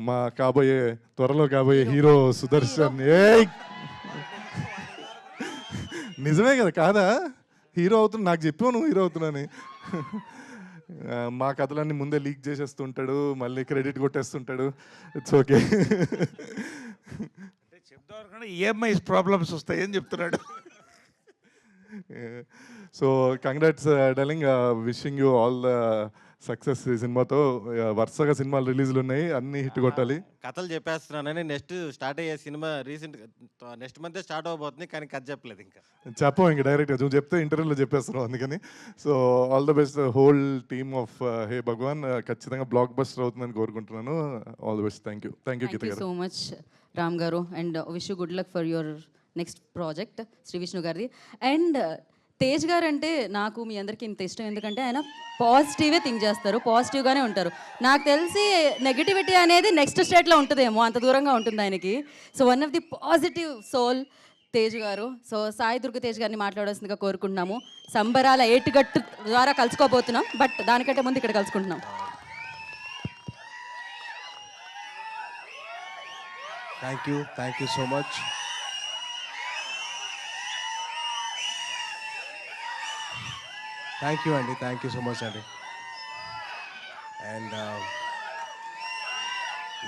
మా త్వరలో కాబోయే hero Sudarshan. నిజమే కదా, కాదా? Hero అవుతున్నా నాకు చెప్పావు నువ్వు హీరో అవుతున్నాని. మా కథలన్నీ ముందే లీక్ చేసేస్తుంటాడు, మళ్ళీ క్రెడిట్ కొట్టేస్తుంటాడు. It's okay. చెప్తాను ఈఎంఐ ప్రాబ్లమ్స్ వస్తాయని చెప్తున్నాడు. So congrats darling, wishing you all the success. ఈ సినిమాతో వరుసగా సినిమాలు రిలీజ్లు ఉన్నాయి, అన్ని హిట్ కొట్టాలి. కథలు చెప్పేస్తున్నానని నెక్స్ట్ స్టార్ట్ అయ్యే సినిమా నెక్స్ట్ మంత్ స్టార్ట్ అవబోతుంది, కానీ కథ చెప్పలేదు ఇంకా. చెప్పవు ఇంక డైరెక్ట్గా నువ్వు చెప్తే ఇంటర్వ్యూలో చెప్పేస్తున్నావు అందుకని. So all the best whole team of హే భగవాన్. ఖచ్చితంగా బ్లాక్ బస్టర్ అవుతుందని కోరుకుంటున్నాను. All the best. Thank you Geetha గారు. సో మచ్ రామ్ గారు, and wish you good luck for your next project Shri Vishnu గారిది. అండ్ తేజ్ గారు అంటే నాకు మీ అందరికీ ఇంత ఇష్టం, ఎందుకంటే ఆయన పాజిటివే థింక్ చేస్తారు, పాజిటివ్గానే ఉంటారు. నాకు తెలిసి నెగిటివిటీ అనేది నెక్స్ట్ స్టేట్లో ఉంటుందేమో, అంత దూరంగా ఉంటుంది ఆయనకి. So one of the positive soul Tej గారు. సో సాయి దుర్గ తేజ్ గారిని మాట్లాడాల్సిందిగా కోరుకుంటున్నాము. సంబరాల ఏటుగట్టు ద్వారా కలుసుకోబోతున్నాం, బట్ దానికంటే ముందు ఇక్కడ కలుసుకుంటున్నాం. Thank you so much. Thank you so much అండి. అండ్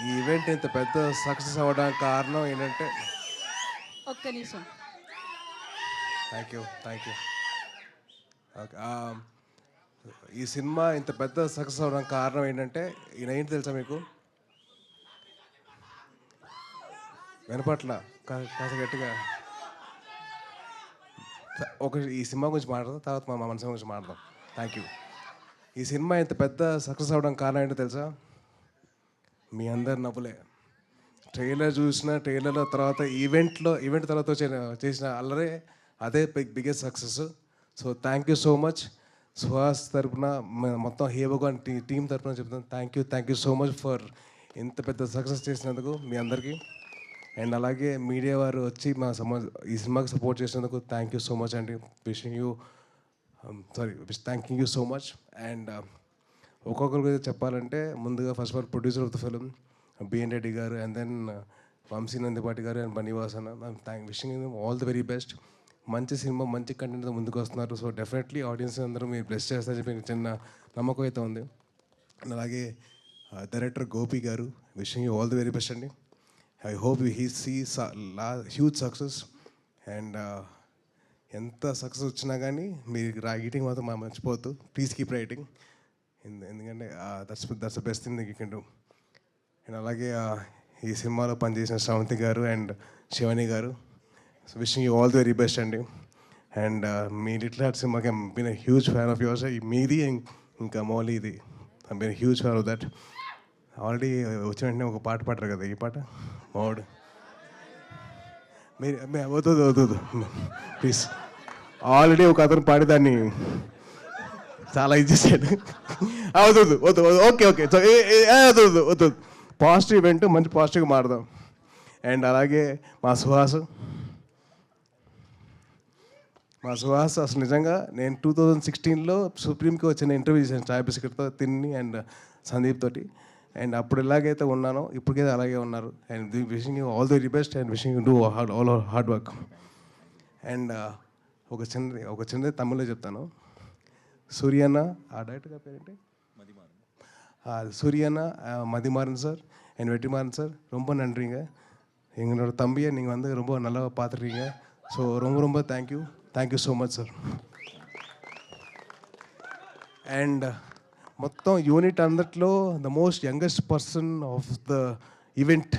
ఈ ఈవెంట్ ఇంత పెద్ద సక్సెస్ అవ్వడానికి కారణం ఏంటంటే, ఒక్క నిమిషం. Thank you okay. ఈ సినిమా ఇంత పెద్ద సక్సెస్ అవ్వడానికి కారణం ఏంటంటే, ఈయన ఏంటి తెలుసా మీకు? వినపట్ల కాస్త గట్టిగా ఈ సినిమా గురించి మాట్లాడదాం, తర్వాత మా మనసు గురించి మాట్లాడదాం. Thank you. ఈ సినిమా ఇంత పెద్ద సక్సెస్ అవ్వడానికి కారణం ఏంటో తెలుసా? మీ అందరు నవ్వులే. ట్రైలర్ ట్రైలర్లో తర్వాత ఈవెంట్ తర్వాత చేసిన అల్లరే అదే biggest success. So thank you so much. Suhas తరపున మొత్తం హే భగవాన్ టీం తరపున చెప్తాను thank you so much for ఇంత పెద్ద సక్సెస్ చేసినందుకు మీ అందరికీ. అండ్ అలాగే మీడియా వారు వచ్చి ఈ సినిమాకి సపోర్ట్ చేసినందుకు థ్యాంక్ యూ సో మచ్ అండి. Thanking you so much. And ఒక్కొక్కరి గురించి చెప్పాలంటే, ముందుగా first of all producer of the film BN Reddy గారు, అండ్ దెన్ వంశీ నందిపాటి గారు అండ్ బనీవాస్ అన్న. Wishing all the very best. మంచి సినిమా, మంచి కంటెంట్తో ముందుకు వస్తున్నారు. సో డెఫినెట్లీ ఆడియన్స్ అందరూ మీరు బ్లెస్ చేస్తారని చెప్పి చిన్న నమ్మకం అయితే ఉంది. అండ్ అలాగే డైరెక్టర్ గోపి గారు, wishing you all the very best అండి. I hope he sees huge success. And ఎంత సక్సెస్ వచ్చినా కానీ మీరు రైటింగ్ మాత్రం మర్చిపోవద్దు. ప్లీజ్ కీప్ రైటింగ్, ఎందుకంటే that's the best thing you can do. And అలాగే ఈ సినిమాలో పనిచేసిన శ్రవంతి గారు అండ్ శివాని గారు, so wishing you all the very best అండి. అండ్ మీ లిటిల్ హార్ట్ సినిమాకి I'm been a huge fan of yours. మీది ఇంకా మౌలీది I'm been a huge fan of that. Already వచ్చిన వెంటనే ఒక పాట పాడరు కదా, ఈ పాట మౌడ్ మీరు వద్దు ప్లీజ్. ఆల్రెడీ ఒక అతను పాడేదాన్ని చాలా ఇచ్చేసాడు. వద్దు ఓకే వద్దు. పాజిటివ్ ఈవెంట్ మంచి పాజిటివ్గా మాడదాం. అండ్ అలాగే మా సుహాస్, మా సుహాస్ అసలు నిజంగా నేను 2016లో సుప్రీంకి వచ్చిన ఇంటర్వ్యూ చేశాను చాయ్ బిస్కెట్తో తిన్ని అండ్ సందీప్ తోటి. అండ్ అప్పుడు ఎలాగైతే ఉన్నానో ఇప్పటికైతే అలాగే ఉన్నారు. And wishing you all the very best and wishing you do all hard work. And ఒక చిన్నది తమిళ్లో చెప్తాను. సూర్యన్న ఆ డైరెక్ట్గా పేరేంటి, சூரியனா மதிமாறன் சார் என் வெற்றிமாறன் சார் ரொம்ப நன்றிங்க. எங்களோட தம்பியை நீங்கள் வந்து ரொம்ப நல்லா பார்த்துருக்கீங்க. ஸோ ரொம்ப thank you so much sir. And మొత్తం యూనిట్ అందట్లో the most youngest person of the event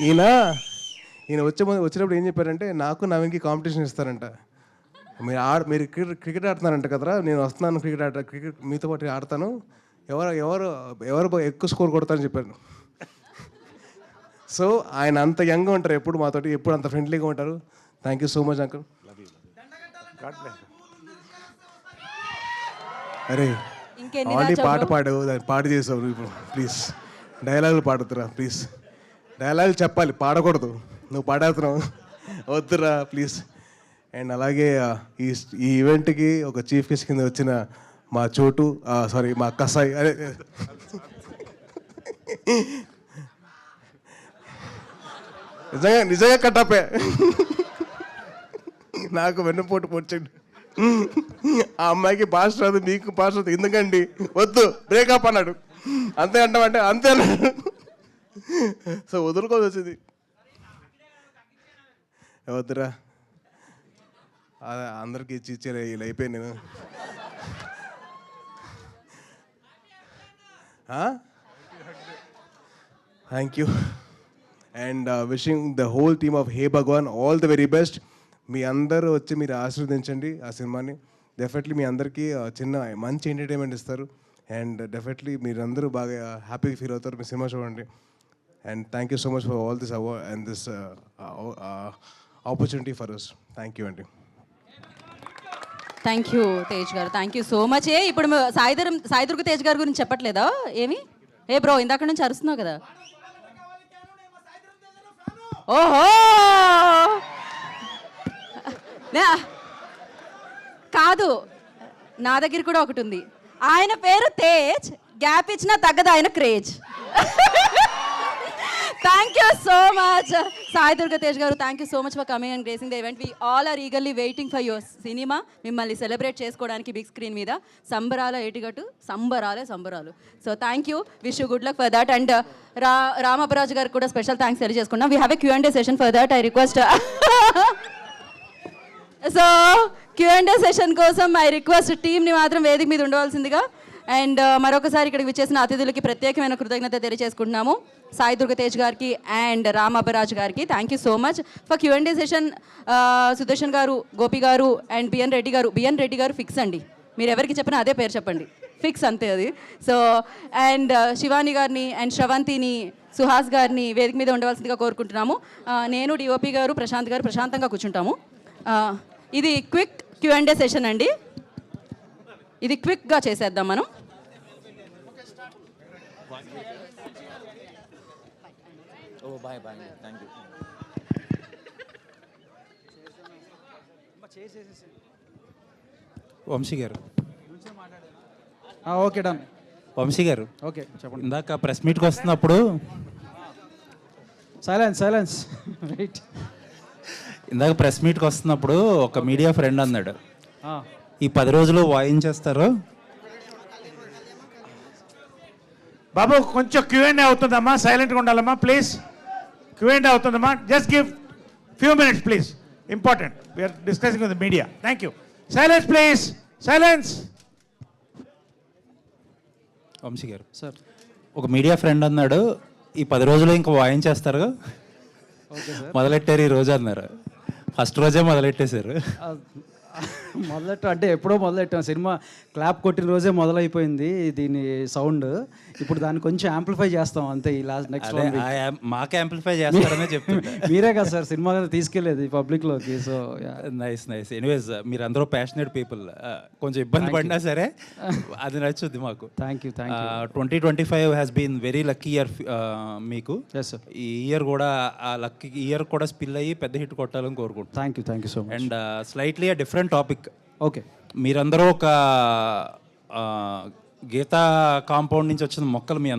ఈయన వచ్చినప్పుడు ఏం చెప్పారంటే నాకు నవీన్కి కాంపిటీషన్ ఇస్తారంట. మీరు క్రికెట్ ఆడుతున్నారంట కదరా, నేను వస్తున్నాను క్రికెట్ మీతో పాటు ఆడతాను, ఎవరు ఎక్కువ స్కోర్ కొడతారని చెప్పారు. సో ఆయన అంత యంగ్గా ఉంటారు, ఎప్పుడు మాతోటి ఎప్పుడు అంత ఫ్రెండ్లీగా ఉంటారు. Thank you so much uncle. అరే ఆల్రెడీ పాడావు, దాన్ని పాట చేసావు ఇప్పుడు. ప్లీజ్ డైలాగులు పాడుతురా, ప్లీజ్ డైలాగులు చెప్పాలి, పాడకూడదు. నువ్వు పాడేస్తున్నావు, వద్దురా ప్లీజ్. అండ్ అలాగే ఈ ఈవెంట్కి ఒక చీఫ్ గెస్ట్ కింద వచ్చిన మా చోటు, సారీ మా కసాయి, అదే నిజంగా కట్టాపే, నాకు వెన్నుపోటు పొడిచండి. ఆ అమ్మాయికి భాష రాదు, మీకు భాష రాదు, ఎందుకండి వద్దు బ్రేకప్ అన్నాడు. అంతే అంటామంటే అంతే అన్నాడు. సో వదులుకోవాల్సి వచ్చింది. వద్దురా అందరికి ఇచ్చేలే ఇలా అయిపోయి నేను. Thank you and wishing the whole team of hey Bhagavan all the very best. మీ అందరూ వచ్చి మీరు ఆశీర్వదించండి ఆ సినిమాని. డెఫినెట్లీ మీ అందరికీ చిన్న మంచి ఎంటర్టైన్మెంట్ ఇస్తారు. అండ్ డెఫినెట్లీ మీరందరూ బాగా హ్యాపీగా ఫీల్ అవుతారు మీ సినిమా చూడండి. And thank you so much for all this award and this opportunity for us. Thank you అండి. థ్యాంక్ యూ తేజ్ గారు, థ్యాంక్ యూ సో మచ్. ఇప్పుడు సాయిదుర్గ తేజ్ గారి గురించి చెప్పట్లేదా ఏమి? ఏ బ్రో ఇందాక నుంచి అరుస్తున్నావు కదా. ఓహో కాదు, నా దగ్గర కూడా ఒకటి ఉంది. ఆయన పేరు తేజ్, గ్యాప్ ఇచ్చినా తగ్గదు ఆయన craze. Thank you so much Saidurga Tej గారు, thank you so much for coming and gracing the event. We all are eagerly waiting for your సినిమా, మిమ్మల్ని సెలబ్రేట్ చేసుకోవడానికి బిగ్ స్క్రీన్ మీద. సంబరాల ఏటిగట్టు సంబరాలు. So thank you, wish you good luck for that. And Ramaparaju గారికి కూడా special thanks తెలియజేసుకున్నాం. We have a Q&A session for that. I request so Q&A session కోసం I request టీమ్ని మాత్రం వేదిక మీద ఉండవలసిందిగా. అండ్ మరొకసారి ఇక్కడికి విచ్చేసిన అతిథులకి ప్రత్యేకమైన కృతజ్ఞత తెలియజేసుకుంటున్నాము, సాయిదుర్గ తేజ్ గారికి అండ్ రామ్ అబ్బరాజ్ గారికి. Thank you so much for Q&A session. Sudarshan గారు, గోపి గారు అండ్ బిఎన్ రెడ్డి గారు ఫిక్స్ అండి, మీరు ఎవరికి చెప్పినా అదే పేరు చెప్పండి, ఫిక్స్ అంతే అది. సో అండ్ శివాని గారిని అండ్ శ్రవంతిని, సుహాస్ గారిని వేదిక మీద ఉండవలసిందిగా కోరుకుంటున్నాము. నేను డిఓపి గారు, ప్రశాంత్ గారు ప్రశాంతంగా కూర్చుంటాము. ఇది క్విక్ Q&A సెషన్ అండి, ఇది క్విక్గా చేసేద్దాం మనం. వంశీ గారు, ఓకే డన్. వంశీ గారు ఓకే చెప్పండి. ఇందాక ప్రెస్ మీట్కి వస్తున్నప్పుడు సైలెన్స్ రైట్. ఇందాక ప్రెస్ మీట్కి వస్తున్నప్పుడు ఒక మీడియా ఫ్రెండ్ అన్నాడు, ఈ 10 రోజులు వాయించేస్తారు. బాబు కొంచెం Q&A అవుతుందమ్మా, సైలెంట్గా ఉండాలమ్మా ప్లీజ్. Q&A అవుతుందమ్మా, just give few minutes please, important, we're discussing with the media. Thank you. Silence please, silence. Vamsi గారు సార్, ఒక మీడియా ఫ్రెండ్ అన్నాడు, ఈ 10 రోజులు ఇంకా వాయించేస్తారు, మొదలెట్టారు ఈ రోజు అన్నారు. ఫస్ట్ రోజే మొదలెట్టేశారు. మొదలెట్టాం అంటే ఎప్పుడో మొదలెట్టాం. సినిమా క్లాప్ కొట్టిన రోజే మొదలైపోయింది దీని సౌండ్. ఇప్పుడు దాన్ని కొంచెం యాంప్లిఫై చేస్తాం అంతే. ఈ లాస్ట్ నెక్స్ట్ మాకు యాంప్లిఫై చేస్తారనే చెప్తున్నా. మీరే కదా సార్ సినిమా తీసుకెళ్ళేది పబ్లిక్లోకి. So nice. ఎనీవేస్ మీరు అందరూ ప్యాషనెట్ పీపుల్. కొంచెం ఇబ్బంది పడినా సరే అది నచ్చుద్ది మాకు. Thank you. 2025 has been very lucky year మీకు. ఈ ఇయర్ కూడా ఆ లక్కీ ఇయర్ కూడా స్పిల్ అయ్యి పెద్ద హిట్ కొట్టాలని కోరుకుంటున్నాను. Thank you so much. And slightly a different topic. Okay, మీరందరూ ఒక గీతా కాంపౌండ్ నుంచి వచ్చిన మొక్కలు. మీ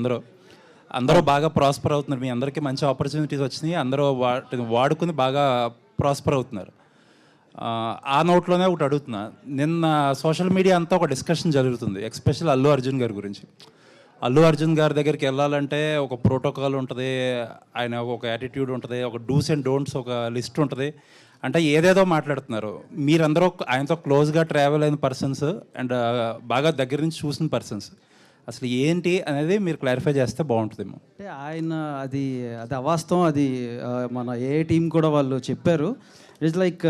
అందరూ బాగా ప్రాస్పర్ అవుతున్నారు. మీ అందరికీ మంచి ఆపర్చునిటీస్ వచ్చినాయి. అందరూ వాటిని వాడుకుని బాగా ప్రాస్పర్ అవుతున్నారు. ఆ నోట్లోనే ఒకటి అడుగుతున్నా. నిన్న సోషల్ మీడియా అంతా ఒక డిస్కషన్ జరుగుతుంది, ఎస్పెషల్ అల్లు అర్జున్ గారి గురించి. అల్లు అర్జున్ గారి దగ్గరికి వెళ్ళాలంటే ఒక ప్రోటోకాల్ ఉంటుంది, ఆయన ఒక యాటిట్యూడ్ ఉంటుంది, ఒక డూస్ అండ్ డోంట్స్ ఒక లిస్ట్ ఉంటుంది. అంటే ఏదేదో మాట్లాడుతున్నారు. మీరందరూ ఆయనతో క్లోజ్గా ట్రావెల్ అయిన పర్సన్స్ అండ్ బాగా దగ్గర నుంచి చూసిన పర్సన్స్. అసలు ఏంటి అనేది మీరు క్లారిఫై చేస్తే బాగుంటుందేమో. అంటే ఆయన అది అవాస్తవం. అది మన ఏ టీం కూడా వాళ్ళు చెప్పారు. It's like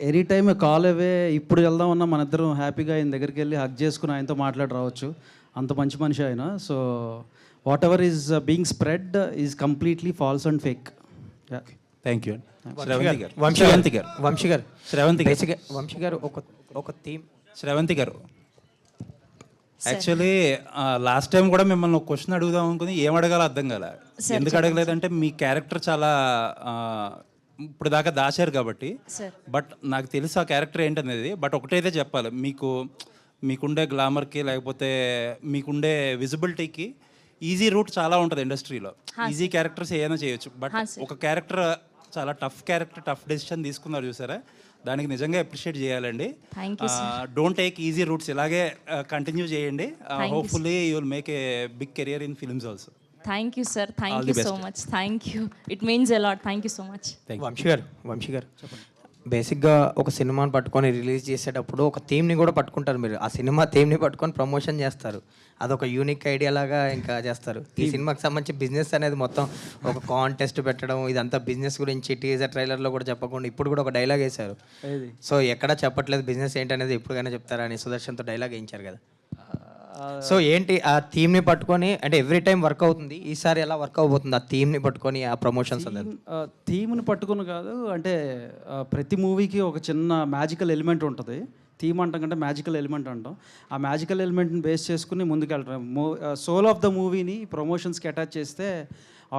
any time call away. ఇప్పుడు వెళ్దామన్నా మన ఇద్దరం హ్యాపీగా ఆయన దగ్గరికి వెళ్ళి హగ్ చేసుకుని ఆయనతో మాట్లాడి రావచ్చు. అంత మంచి మనిషి ఆయన. So whatever is being spread is completely false and fake. Thank you. Vamsi గారు ఒక థీమ్. శ్రవంతి గారు, యాక్చువల్లీ లాస్ట్ టైం కూడా మిమ్మల్ని ఒక క్వశ్చన్ అడుగుదాం అనుకుని ఏం అడగాలో అర్థం కాలే. ఎందుకు అడగలేదంటే మీ క్యారెక్టర్ చాలా ఇప్పుడు దాకా దాచారు కాబట్టి. బట్ నాకు తెలుసు ఆ క్యారెక్టర్ ఏంటనేది. బట్ ఒకటైతే చెప్పాలి, మీకుండే గ్లామర్కి లేకపోతే మీకుండే విజిబిలిటీకి ఈజీ రూట్ చాలా ఉంటుంది ఇండస్ట్రీలో. ఈజీ క్యారెక్టర్స్ ఏదైనా చేయొచ్చు. బట్ ఒక క్యారెక్టర్ చాలా టఫ్ క్యారెక్టర్, టఫ్ డెసిషన్ తీసుకున్నారు చూసారా, దానికి నిజంగా అప్రిషియేట్ చేయాలండి. Don't take easy routes. ఇలాగే కంటిన్యూ చేయండి. Hopefully you will make a big career in films also. Thank you sir. Thank you so much. Thank you. It means a lot. Thank you so much. Vamsi గారు బేసిక్గా ఒక సినిమాని పట్టుకొని release చేసేటప్పుడు ఒక థీమ్ని కూడా పట్టుకుంటారు మీరు. ఆ సినిమా థీమ్ని పట్టుకొని ప్రమోషన్ చేస్తారు. అదొక యూనిక్ ఐడియా లాగా ఇంకా చేస్తారు. ఈ సినిమాకి సంబంధించి బిజినెస్ అనేది మొత్తం ఒక కాంటెస్ట్ పెట్టడం, ఇదంతా బిజినెస్ గురించి టీజర్ ట్రైలర్లో కూడా చెప్పకుండా ఇప్పుడు కూడా ఒక డైలాగ్ వేశారు. సో ఎక్కడ చెప్పట్లేదు బిజినెస్ ఏంటనేది ఎప్పుడుకైనా చెప్తారా అని సుదర్శన్తో డైలాగ్ వేయించారు కదా. సో ఏంటి ఆ థీమ్ని పట్టుకొని, అంటే ఎవ్రీ టైం వర్క్ అవుతుంది, ఈసారి ఎలా వర్క్ అవబోతుంది ఆ థీమ్ని పట్టుకొని ఆ ప్రమోషన్స్ అనేది? థీమ్ని పట్టుకుని కాదు, అంటే ప్రతి మూవీకి ఒక చిన్న మ్యాజికల్ ఎలిమెంట్ ఉంటుంది. థీమ్ అంటాం కంటే మ్యాజికల్ ఎలిమెంట్ అంటాం. ఆ మ్యాజికల్ ఎలిమెంట్ని బేస్ చేసుకుని ముందుకెళ్తాం. సోల్ ఆఫ్ ద మూవీని ప్రమోషన్స్కి అటాచ్ చేస్తే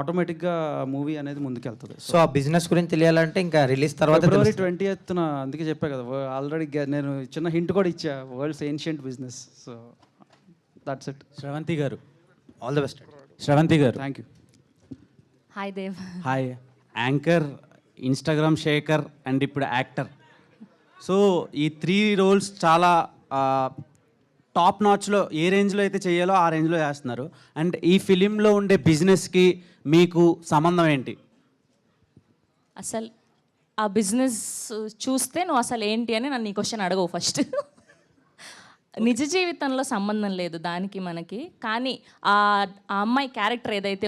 ఆటోమేటిక్గా మూవీ అనేది ముందుకెళ్తుంది. సో ఆ బిజినెస్ గురించి తెలియాలంటే ఇంకా రిలీజ్ తర్వాత February 20th అందుకే చెప్పా కదా, ఆల్రెడీ నేను చిన్న హింట్ కూడా ఇచ్చా, worlds ancient business. So that's it. Sravanthi గారు, ఆల్ ద బెస్ట్. శ్రవంతి గారు, thank you. Hi Dev. Hi. Anchor, Instagram shaker and ఇప్పుడు యాక్టర్. సో ఈ 3 రోల్స్ చాలా టాప్ నాచ్లో ఏ రేంజ్లో అయితే చేయాలో ఆ రేంజ్లో చేస్తున్నారు. అండ్ ఈ ఫిలింలో ఉండే బిజినెస్కి మీకు సంబంధం ఏంటి? అసలు ఆ బిజినెస్ చూస్తే నువ్వు అసలు ఏంటి అని నన్ను ఈ క్వశ్చన్ అడగవు ఫస్ట్. నిజ జీవితంలో సంబంధం లేదు దానికి మనకి. కానీ ఆ అమ్మాయి క్యారెక్టర్ ఏదైతే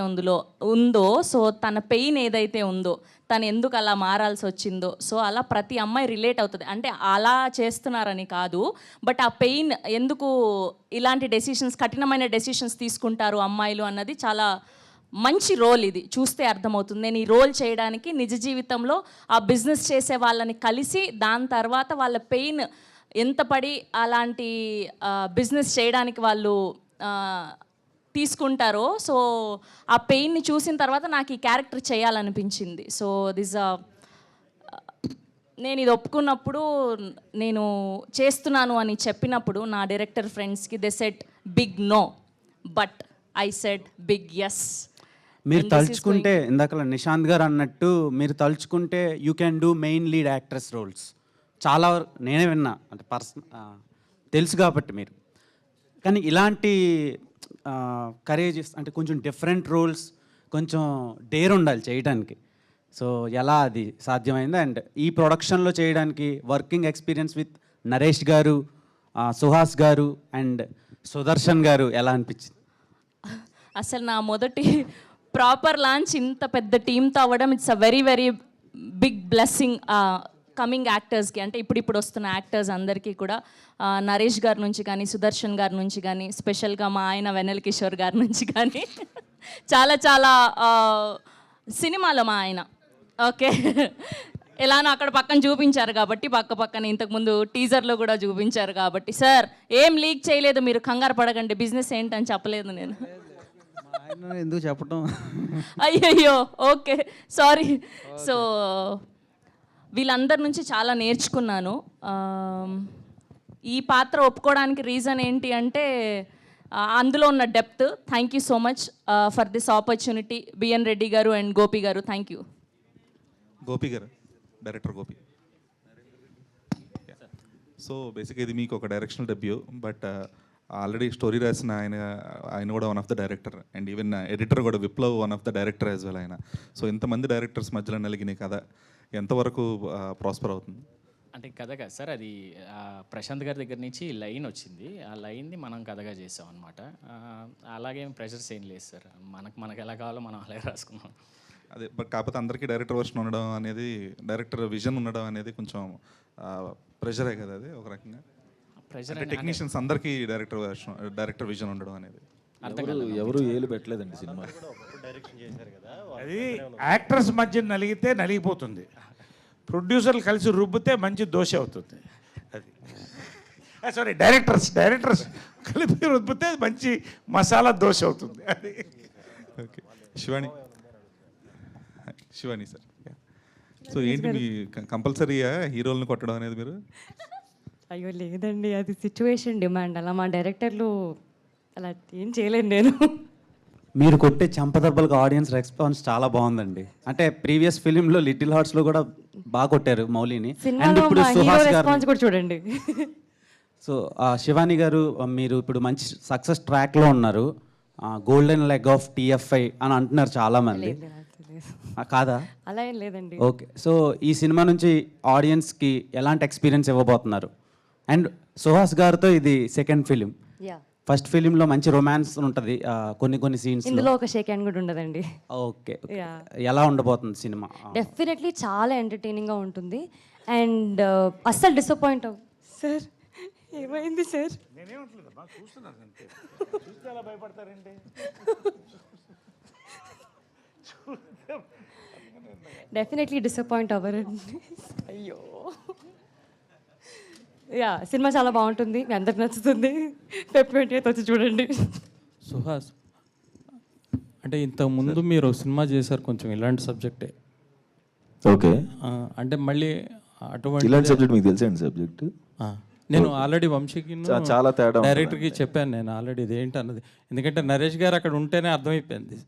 ఉందో సో తన పెయిన్ ఏదైతే ఉందో, తను ఎందుకు అలా మారాల్సి వచ్చిందో, సో అలా ప్రతి అమ్మాయి రిలేట్ అవుతుంది. అంటే అలా చేస్తున్నారని కాదు, బట్ ఆ పెయిన్ ఎందుకు ఇలాంటి డెసిషన్స్, కఠినమైన డెసిషన్స్ తీసుకుంటారు అమ్మాయిలు అన్నది చాలా మంచి రోల్. ఇది చూస్తే అర్థమవుతుంది. నేను ఈ రోల్ చేయడానికి నిజ జీవితంలో ఆ బిజినెస్ చేసే వాళ్ళని కలిసి దాని తర్వాత వాళ్ళ పెయిన్ ఎంత పడి అలాంటి బిజినెస్ చేయడానికి వాళ్ళు తీసుకుంటారో, సో ఆ పెయిన్ని చూసిన తర్వాత నాకు ఈ క్యారెక్టర్ చేయాలనిపించింది. సో నేను ఇది ఒప్పుకున్నప్పుడు, నేను చేస్తున్నాను అని చెప్పినప్పుడు నా డైరెక్టర్ ఫ్రెండ్స్కి they said big no, but I said big yes. మీరు తలుచుకుంటే, ఇందాక నిశాంత్ గారు అన్నట్టు, మీరు తలుచుకుంటే you can do main lead actress roles. చాలా నేనే విన్నా, అంటే తెలుసు కాబట్టి మీరు. కానీ ఇలాంటి కరేజెస్, అంటే కొంచెం డిఫరెంట్ రోల్స్, కొంచెం డేర్ ఉండాలి చేయడానికి. సో ఎలా అది సాధ్యమైంది? అండ్ ఈ ప్రొడక్షన్లో చేయడానికి వర్కింగ్ ఎక్స్పీరియన్స్ విత్ నరేష్ గారు, సుహాస్ గారు అండ్ సుదర్శన్ గారు ఎలా అనిపించింది? అసలు నా మొదటి ప్రాపర్ లాంచ్ ఇంత పెద్ద టీంతో అవ్వడం, it's a very very big blessing. Coming యాక్టర్స్కి అంటే ఇప్పుడు వస్తున్న యాక్టర్స్ అందరికీ కూడా నరేష్ గారి నుంచి కానీ సుదర్శన్ గారి నుంచి కానీ స్పెషల్గా మా ఆయన వెన్నెల కిషోర్ గారి నుంచి కానీ చాలా చాలా సినిమాలో మా ఆయన ఓకే ఎలానో అక్కడ పక్కన చూపించారు కాబట్టి పక్కన ఇంతకుముందు టీజర్లో కూడా చూపించారు కాబట్టి సార్ ఏం లీక్ చేయలేదు, మీరు కంగారు పడకండి, బిజినెస్ ఏంటని చెప్పలేదు నేను. ఆయన ఎందుకు చెప్పటం? అయ్యయ్యో ఓకే సారీ. సో వీళ్ళందరి నుంచి చాలా నేర్చుకున్నాను. ఈ పాత్ర ఒప్పుకోవడానికి రీజన్ ఏంటి అంటే అందులో ఉన్న depth. Thank you so much for this opportunity BN Reddy గారు అండ్ గోపి గారు. Thank you. గోపి గారు, డైరెక్టర్ గోపి. సో బేసిక్గా ఇది మీకు ఒక directional debut, but already story రాసిన ఆయన కూడా one of the director, and even editor కూడా Viplav one of the director as well ఆయన. సో ఇంతమంది డైరెక్టర్స్ మధ్యలో నలిగిన కథ ఎంతవరకు ప్రాస్పర్ అవుతుంది? అంటే కథ కాదు సార్, అది ప్రశాంత్ గారి దగ్గర నుంచి లైన్ వచ్చింది, ఆ లైన్ని మనం కథగా చేసాం అనమాట. అలాగే ప్రెషర్స్ ఏం లేదు సార్, మనకు ఎలా కావాలో మనం అలాగే రాసుకున్నాం. అదే, బట్ కాకపోతే అందరికీ డైరెక్టర్ వర్షన్ ఉండడం అనేది, డైరెక్టర్ విజన్ ఉండడం అనేది కొంచెం ప్రెషరే కదా అది ఒక రకంగా. ప్రెషర్ టెక్నీషియన్స్ అందరికీ డైరెక్టర్ విజన్ ఉండడం అనేది. ఎవరు ఏలు పెట్టలేదండి సినిమా. అది యాక్టర్స్ మధ్య నలిగితే నలిగిపోతుంది, ప్రొడ్యూసర్లు కలిసి రుబ్బితే మంచి దోశ అవుతుంది. అది సారీ డైరెక్టర్స్ కలిపి రుబ్బితే మంచి మసాలా దోశ అవుతుంది. అది ఓకే. శివాని సార్, సో ఏంటి మీ కంపల్సరీగా హీరోలను కొట్టడం అనేది మీరు? అయ్యో లేదండి, అది సిచ్యువేషన్ డిమాండ్. అలా మా డైరెక్టర్లు అలా ఏం చేయలేను నేను. మీరు కొట్టే చంపదెబ్బలకు ఆడియన్స్ రెస్పాన్స్ చాలా బాగుందండి. అంటే ప్రీవియస్ ఫిలింలో లిటిల్ హార్ట్స్లో కూడా బాగా కొట్టారు మౌలిని, అండ్ ఇప్పుడు సుహాస్ గారు కూడా చూడండి. సో శివాని గారు, మీరు ఇప్పుడు మంచి సక్సెస్ ట్రాక్లో ఉన్నారు. గోల్డెన్ లెగ్ ఆఫ్ టీఎఫ్ఐ అని అంటున్నారు చాలామంది, కాదా? అలా ఏం లేదండి. ఓకే, సో ఈ సినిమా నుంచి ఆడియన్స్కి ఎలాంటి ఎక్స్పీరియన్స్ ఇవ్వబోతున్నారు? అండ్ సుహాస్ గారితో ఇది సెకండ్ ఫిలిం. ఫస్ట్ ఫిలింలో మంచి రొమాన్స్ ఉంటుంది కొన్ని సీన్స్, ఇందులో ఒక షేక్ హ్యాండ్ కూడా ఉండదండి. ఓకే, ఎలా ఉండబోతుంది సినిమా? డెఫినెట్లీ చాలా ఎంటర్టైనింగ్గా ఉంటుంది అండ్ అస్సలు డిసప్పాయింట్ అవ్వ. సార్ ఏమైంది సార్? నేనేమంటలేదమ్మా, చూస్తున్నాను అంతే. చూస్తే అలా భయపడతారండి. Definitely disappoint అవ్వరండి. అయ్యో యా, సినిమా చాలా బాగుంటుంది, మీ అందరికి నచ్చుతుంది. Feb 28th వచ్చి చూడండి. సుహాస్, అంటే ఇంతకుముందు మీరు సినిమా చేశారు కొంచెం ఇలాంటి సబ్జెక్టే. ఓకే, అంటే మళ్ళీ అటువంటి ఇలాంటి సబ్జెక్ట్ మీకు తెలుసండి సబ్జెక్ట్? నేను ఆల్రెడీ వంశీకి చాలా తేడా డైరెక్టర్కి చెప్పాను నేను ఆల్రెడీ ఇదేంటి అన్నది. ఎందుకంటే నరేష్ గారు అక్కడ ఉంటేనే అర్థమైపోయింది,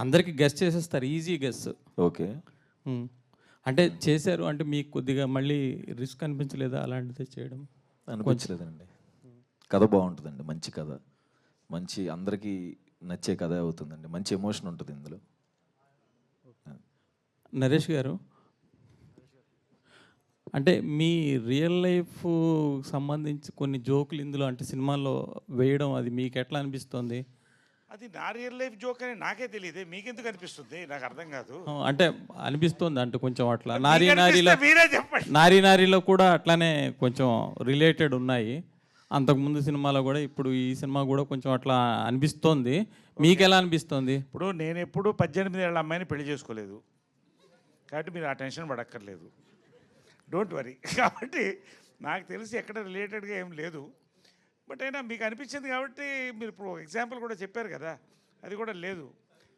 అందరికీ గెస్ట్ చేసేస్తారు, ఈజీ గెస్ట్. ఓకే, అంటే చేశారు అంటే మీకు కొద్దిగా మళ్ళీ రిస్క్ అనిపించలేదా అలాంటిది చేయడం? అనిపించలేదండి. కథ బాగుంటుందండి, మంచి కథ, మంచి అందరికీ నచ్చే కథ అవుతుందండి, మంచి ఎమోషన్ ఉంటుంది ఇందులో. నరేష్ గారు, అంటే మీ రియల్ లైఫ్ సంబంధించి కొన్ని జోకులు ఇందులో అంటే సినిమాలో వేయడం అది మీకు ఎట్లా అనిపిస్తుంది? అది నా రియల్ లైఫ్ జోక్ అని నాకే తెలియదు, మీకెందుకు అనిపిస్తుంది? నాకు అర్థం కాదు. అంటే అనిపిస్తుంది అంటే కొంచెం అట్లా మీరే నారీలో కూడా అట్లానే కొంచెం రిలేటెడ్ ఉన్నాయి. అంతకుముందు సినిమాలో కూడా ఇప్పుడు ఈ సినిమా కూడా కొంచెం అట్లా అనిపిస్తోంది. మీకు ఎలా అనిపిస్తుంది? ఇప్పుడు నేను ఎప్పుడు 18 ఏళ్ళ అమ్మాయిని పెళ్లి చేసుకోలేదు కాబట్టి మీరు ఆ టెన్షన్ పడక్కర్లేదు, డోంట్ వరీ. కాబట్టి నాకు తెలిసి ఎక్కడ రిలేటెడ్గా ఏం లేదు, బట్ అయినా మీకు అనిపించింది కాబట్టి మీరు ఇప్పుడు ఎగ్జాంపుల్ కూడా చెప్పారు కదా, అది కూడా లేదు.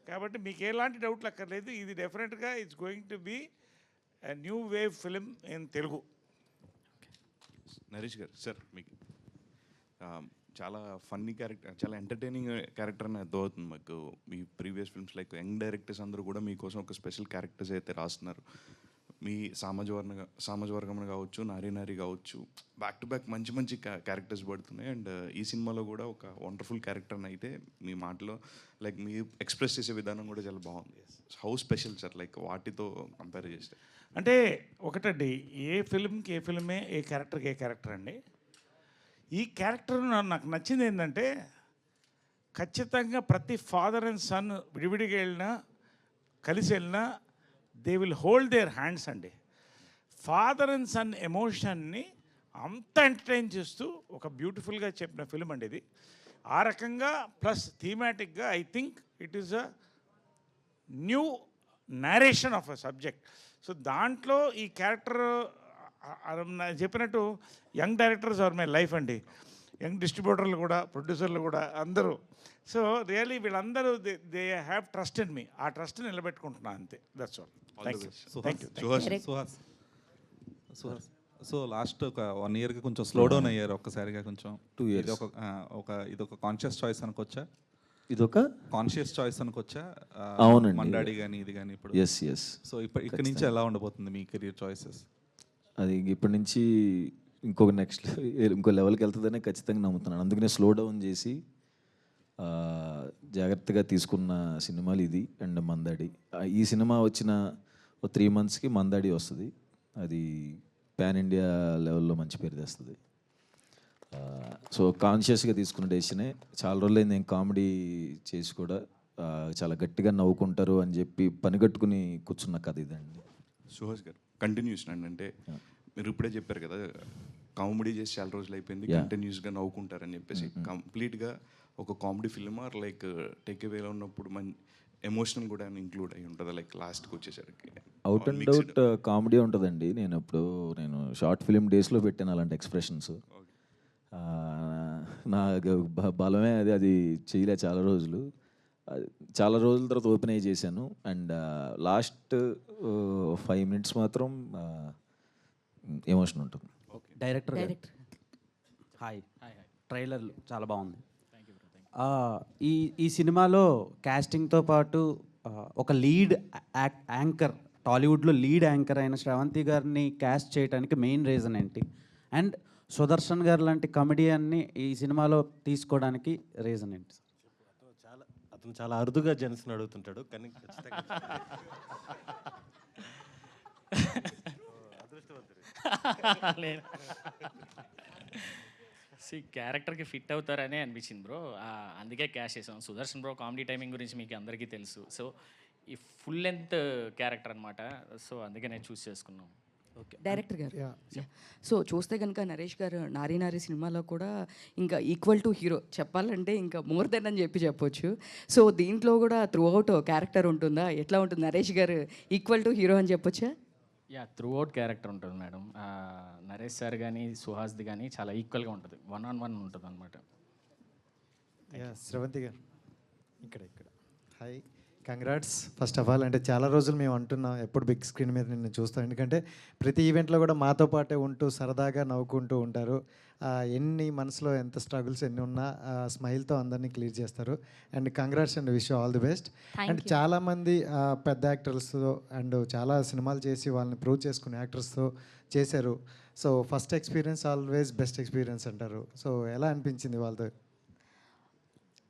కాబట్టి మీకు ఎలాంటి డౌట్లు అక్కర్లేదు. ఇది డెఫినెట్గా it's going to be a new wave film in Telugu. Naresh గారు సార్, మీకు చాలా ఫన్నీ క్యారెక్టర్, చాలా ఎంటర్టైనింగ్ క్యారెక్టర్ అని అర్థమవుతుంది మాకు. మీ previous films like young directors అందరూ కూడా మీకోసం ఒక స్పెషల్ క్యారెక్టర్స్ అయితే రాస్తున్నారు. మీ సామాజిక వర్గం కావచ్చు, నారీ కావచ్చు, బ్యాక్ టు బ్యాక్ మంచి క్యారెక్టర్స్ పడుతున్నాయి. అండ్ ఈ సినిమాలో కూడా ఒక వండర్ఫుల్ క్యారెక్టర్ని అయితే మీ మాటలో లైక్ మీ ఎక్స్ప్రెస్ చేసే విధానం కూడా చాలా బాగుంది. హౌ స్పెషల్ సార్, లైక్ వాటితో కంపేర్ చేస్తే? అంటే ఒకటండి, ఏ ఫిల్మ్కి ఏ ఫిల్మే, ఏ క్యారెక్టర్కి ఏ క్యారెక్టర్ అండి. ఈ క్యారెక్టర్ నాకు నచ్చింది ఏంటంటే ఖచ్చితంగా ప్రతి ఫాదర్ అండ్ సన్ విడివిడిగా వెళ్ళినా కలిసి వెళ్ళినా they will hold their hands అండి. ఫాదర్ అండ్ సన్ ఎమోషన్ని అంత ఎంటర్టైన్ చేస్తూ ఒక బ్యూటిఫుల్గా చెప్పిన ఫిల్మ్ అండి ఇది. ఆ రకంగా ప్లస్ థీమాటిక్గా I think it is a new narration of a subject. So దాంట్లో ఈ క్యారెక్టర్ చెప్పినట్టు young directors are my life అండి. యంగ్ డిస్ట్రిబ్యూటర్లు కూడా, ప్రొడ్యూసర్లు కూడా అందరూ. సో రియలీ వీళ్ళందరూ దే హ్యావ్ ట్రస్ట్ ఇన్ మీ. ఆ ట్రస్ట్ నిలబెట్టుకుంటున్నా అంతే. That's all. Thank you. So last ఒక 1 ఇయర్కి కొంచెం స్లో డౌన్ అయ్యారు ఒక్కసారిగా కొంచెం. 2 years. ఇదొక కాన్షియస్ చాయిస్ అనుకోవచ్చా? ఇదొక కాన్షియస్ చాయిస్ అనుకోవచ్చా? అవునండి. మండాడి కానీ ఇది కానీ ఇప్పుడు. ఎస్. సో ఇక్కడ నుంచి ఎలా ఉండబోతుంది మీ కెరీర్ చాయిసెస్? అది ఇప్పటి నుంచి ఇంకో లెవెల్కి వెళ్తుందనే ఖచ్చితంగా నమ్ముతున్నాను. అందుకనే స్లో డౌన్ చేసి జాగ్రత్తగా తీసుకున్న సినిమాలు ఇది అండ్ మందాడి. ఈ సినిమా వచ్చిన 3 monthsకి మందాడి వస్తుంది. అది పాన్ ఇండియా లెవెల్లో మంచి పేరు తెస్తుంది. సో కాన్షియస్గా తీసుకున్న డెసిషనే. చాలా రోజులైంది నేను కామెడీ చేసి కూడా చాలా గట్టిగా నవ్వుకుంటారు అని చెప్పి పనిగట్టుకుని కూర్చున్న కథ ఇదండి. సుహాస్ గారు కంటిన్యూషన్ అంటే మీరు ఇప్పుడే చెప్పారు కదా, కామెడీ చేసి చాలా రోజులు అయిపోయింది, కంటిన్యూస్గా నవ్వుకుంటారని చెప్పేసి. కంప్లీట్గా ఒక comedy film or like take అవేలో ఉన్నప్పుడు ఎమోషనల్ కూడా ఇంక్లూడ్ అయి ఉంటుంది లైక్ లాస్ట్కి వచ్చేసరికి? అవుట్ అండ్ అవుట్ కామెడీ ఉంటుందండి. నేను షార్ట్ ఫిలిం డేస్లో పెట్టాను అలాంటి ఎక్స్ప్రెషన్స్. నా బలమే అది చేయలే చాలా రోజులు. తర్వాత ఓపెన్ అయ్యి చేశాను. అండ్ లాస్ట్ 5 minutes మాత్రం ఎమోషన్ ఉంటుంది. Director hi. ట్రైలర్లు చాలా బాగుంది. ఈ సినిమాలో క్యాస్టింగ్తో పాటు ఒక లీడ్ యాంకర్, టాలీవుడ్లో లీడ్ యాంకర్ అయిన శ్రవంతి గారిని క్యాస్ట్ చేయడానికి మెయిన్ రీజన్ ఏంటి? అండ్ సుదర్శన్ గారు లాంటి కమెడియన్ని ఈ సినిమాలో తీసుకోవడానికి రీజన్ ఏంటి? అతను చాలా అరుదుగా జెన్స్ని అడుగుతుంటాడు, కానీ క్యారెక్టర్కి ఫిట్ అవుతారనే అనిపించింది బ్రో. అందుకే క్యాష్ చేసాం. సుదర్శన్ బ్రో కామెడీ టైమింగ్ గురించి మీకు అందరికీ తెలుసు. సో ఈ ఫుల్ లెంత్ క్యారెక్టర్ అనమాట. సో అందుకే నేను చూస్ చేసుకున్నాం. ఓకే డైరెక్టర్ గారు. సో చూస్తే కనుక నరేష్ గారు నారీ నారీ సినిమాలో కూడా ఇంకా ఈక్వల్ టు హీరో చెప్పాలంటే ఇంకా మోర్ దెన్ అని చెప్పొచ్చు. సో దీంట్లో కూడా త్రూ అవుట్ క్యారెక్టర్ ఉంటుందా? ఎట్లా ఉంటుంది? నరేష్ గారు ఈక్వల్ టు హీరో అని చెప్పొచ్చా? త్రూ అవుట్ క్యారెక్టర్ ఉంటుంది మేడం. నరేష్ సార్ కానీ సుహాస్ది కానీ చాలా ఈక్వల్గా ఉంటుంది. 1-on-1 ఉంటుంది అనమాట. శ్రవంతి గారు ఇక్కడ hi, congrats first of all. అంటే చాలా రోజులు మేము అంటున్నాం ఎప్పుడు బిగ్ స్క్రీన్ మీద నిన్ను చూస్తాం, ఎందుకంటే ప్రతి ఈవెంట్లో కూడా మాతో పాటే ఉంటూ సరదాగా నవ్వుకుంటూ ఉంటారు. ఎన్ని మనసులో ఎంత స్ట్రగుల్స్ ఎన్ని ఉన్నా స్మైల్తో అందరినీ క్లియర్ చేస్తారు. And congrats and wish all the best. And చాలామంది పెద్ద యాక్టర్స్తో అండ్ చాలా సినిమాలు చేసి వాళ్ళని ప్రూవ్ చేసుకునే యాక్టర్స్తో చేశారు. So first experience always best experience అంటారు. సో ఎలా అనిపించింది వాళ్ళతో?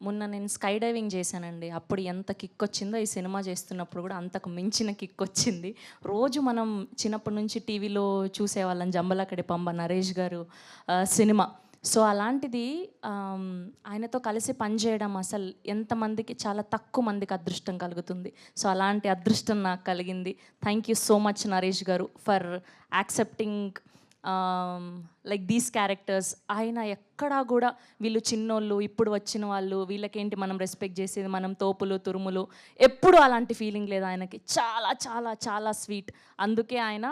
మొన్న నేను స్కై డైవింగ్ చేశానండి. అప్పుడు ఎంత కిక్ వచ్చిందో ఈ సినిమా చేస్తున్నప్పుడు కూడా అంతకు మించిన కిక్ వచ్చింది. రోజు మనం చిన్నప్పటి నుంచి టీవీలో చూసేవాళ్ళం జంబలకడి పంబ నరేష్ గారు సినిమా. సో అలాంటిది ఆయనతో కలిసి పనిచేయడం అసలు ఎంతమందికి, చాలా తక్కువ మందికి అదృష్టం కలుగుతుంది. సో అలాంటి అదృష్టం నాకు కలిగింది. Thank you so much Naresh గారు for accepting like these characters. ఆయన ఎక్కడా కూడా వీళ్ళు చిన్నోళ్ళు, ఇప్పుడు వచ్చిన వాళ్ళు, వీళ్ళకేంటి మనం రెస్పెక్ట్ చేసేది, మనం తోపులు తురుములు, ఎప్పుడు అలాంటి ఫీలింగ్ లేదు ఆయనకి. చాలా చాలా చాలా స్వీట్. అందుకే ఆయన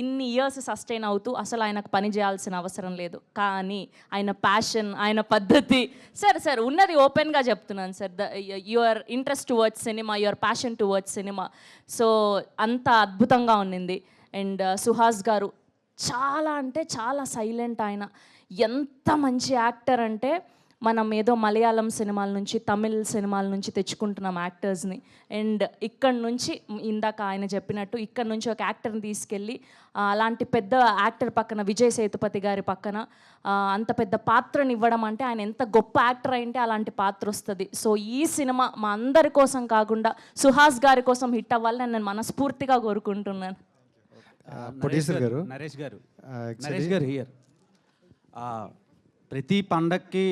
ఇన్ని ఇయర్స్ సస్టైన్ అవుతూ అసలు ఆయనకు పని చేయాల్సిన అవసరం లేదు. కానీ ఆయన ప్యాషన్, ఆయన పద్ధతి, సార్ ఉన్నది ఓపెన్గా చెప్తున్నాను sir, your interest towards cinema, your passion towards cinema, so అంత అద్భుతంగా ఉన్నింది. అండ్ సుహాస్ గారు చాలా అంటే చాలా సైలెంట్. ఆయన ఎంత మంచి యాక్టర్ అంటే మనం ఏదో మలయాళం సినిమాల నుంచి, తమిళ్ సినిమాల నుంచి తెచ్చుకుంటున్నాం యాక్టర్స్ని. అండ్ ఇక్కడ నుంచి ఇందాక ఆయన చెప్పినట్టు ఇక్కడ నుంచి ఒక యాక్టర్ని తీసుకెళ్ళి అలాంటి పెద్ద యాక్టర్ పక్కన, విజయ్ సేతుపతి గారి పక్కన అంత పెద్ద పాత్రని ఇవ్వడం అంటే ఆయన ఎంత గొప్ప యాక్టర్ అయింటే అలాంటి పాత్ర వస్తుంది. సో ఈ సినిమా మా అందరి కోసం కాకుండా సుహాస్ గారి కోసం హిట్ అవ్వాలని నేను మనస్ఫూర్తిగా కోరుకుంటున్నాను. ప్రొడ్యూసర్ గారు నరేష్ గారు హియర్. ప్రతి పండక్కి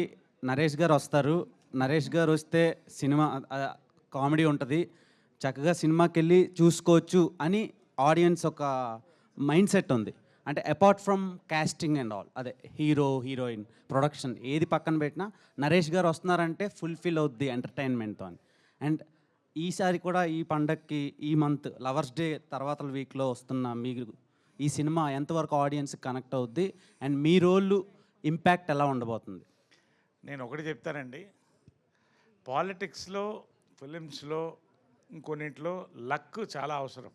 నరేష్ గారు వస్తారు. నరేష్ గారు వస్తే సినిమా కామెడీ ఉంటుంది, చక్కగా సినిమాకి వెళ్ళి చూసుకోవచ్చు అని ఆడియన్స్ ఒక మైండ్ సెట్ ఉంది. అంటే apart from casting and all, అదే హీరో హీరోయిన్ ప్రొడక్షన్ ఏది పక్కన పెట్టినా నరేష్ గారు వస్తున్నారంటే ఫుల్ఫిల్ అవుద్ది ఎంటర్టైన్మెంట్తో అని. అండ్ ఈసారి కూడా ఈ పండగకి ఈ మంత్ లవర్స్ డే తర్వాత వీక్లో వస్తున్న మీరు ఈ సినిమా ఎంతవరకు ఆడియన్స్కి కనెక్ట్ అవుద్ది అండ్ మీ రోల్ ఇంపాక్ట్ ఎలా ఉండబోతుంది? నేను ఒకటి చెప్తానండి, పాలిటిక్స్లో, ఫిలిమ్స్లో, ఇంకొన్నింటిలో లక్ చాలా అవసరం.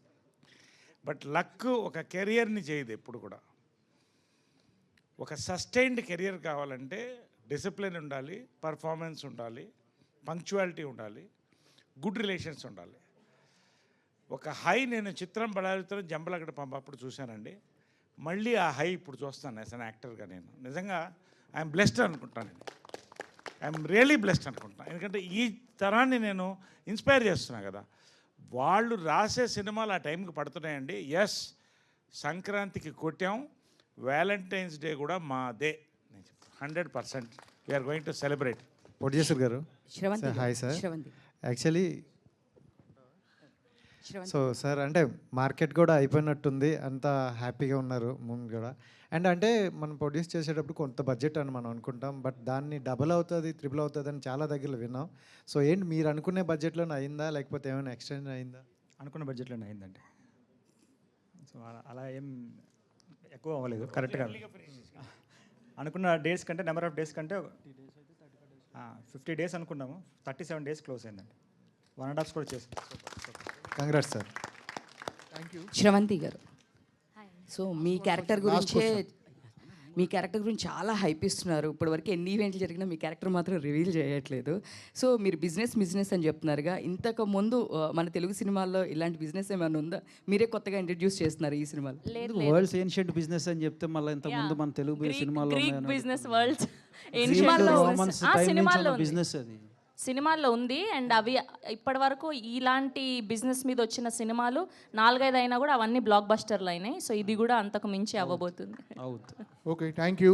బట్ లక్ ఒక కెరియర్ని చేయదు ఎప్పుడు కూడా. ఒక సస్టైన్డ్ కెరియర్ కావాలంటే డిసిప్లిన్ ఉండాలి, పర్ఫార్మెన్స్ ఉండాలి, పంక్చువాలిటీ ఉండాలి, గుడ్ రిలేషన్స్ ఉండాలి. ఒక హై నేను చిత్రం బడాలితో జంబలగడ పంపప్పుడు చూశానండి. మళ్ళీ ఆ హై ఇప్పుడు చూస్తాను యాజ్ అన్ యాక్టర్గా. నేను నిజంగా ఐఎమ్ బ్లెస్డ్ అనుకుంటాను. ఐఎమ్ రియలీ బ్లెస్డ్ అనుకుంటున్నాను. ఎందుకంటే ఈ తరాన్ని నేను ఇన్స్పైర్ చేస్తున్నాను కదా. వాళ్ళు రాసే సినిమాలు ఆ టైంకి పడుతున్నాయండి. ఎస్, సంక్రాంతికి కొట్టాం, వ్యాలంటైన్స్ డే కూడా మాదే. 100% we are going to celebrate. Producer గారు Sravanthi sir, hi sir. Sravanthi. Actually so sir, అంటే మార్కెట్ కూడా అయిపోయినట్టుంది, అంతా హ్యాపీగా ఉన్నారు ముందు కూడా. అండ్ అంటే మనం ప్రొడ్యూస్ చేసేటప్పుడు కొంత బడ్జెట్ అని మనం అనుకుంటాం, బట్ దాన్ని డబుల్ అవుతుంది, ట్రిపుల్ అవుతుంది అని చాలా దగ్గర విన్నాం. సో ఏంటి మీరు అనుకునే బడ్జెట్లోనే అయిందా, లేకపోతే ఏమైనా ఎక్స్టెండ్ అయిందా? అనుకున్న బడ్జెట్లోనే అయిందండి. సో అలా ఏం ఎక్కువ అవ్వలేదు, కరెక్ట్గా అనుకున్న డేస్ కంటే, నెంబర్ ఆఫ్ డేస్ కంటే 50 డేస్ అనుకున్నాము, 37 డేస్ క్లోజ్ అయిందండి. 1.5 కూడా చేసాం. Congrats sir. శ్రవంతి గారు, సో మీ క్యారెక్టర్ గురించి చాలా హైప్ ఇస్తున్నారు. ఇప్పటివరకు ఎన్ని ఈవెంట్లు జరిగినా మీ క్యారెక్టర్ మాత్రం రివీల్ చేయట్లేదు. సో మీరు బిజినెస్ అని చెప్తున్నారుగా, ఇంతకు ముందు మన తెలుగు సినిమాల్లో ఇలాంటి బిజినెస్ ఏమైనా ఉందా? మీరే కొత్తగా ఇంట్రడ్యూస్ చేస్తున్నారు ఈ సినిమాలో. వరల్డ్స్ ఏన్షియంట్ బిజినెస్ అని చెప్తే మళ్ళీ ఇంతకుముందు మన తెలుగు సినిమాలో బిజినెస్ వరల్డ్ బిజినెస్ అది సినిమాల్లో ఉంది. అండ్ అవి ఇప్పటి వరకు ఇలాంటి బిజినెస్ మీద వచ్చిన సినిమాలు 4-5 అయినా కూడా అవన్నీ బ్లాక్ బస్టర్లు అయినాయి. సో ఇది కూడా అంతకు మించి అవ్వబోతుంది. Okay, thank you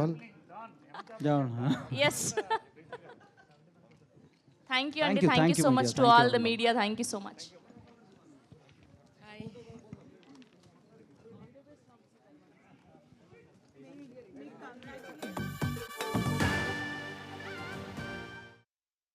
all. Yes, thank you అండి. Thank you so much to all the media. Thank you so much.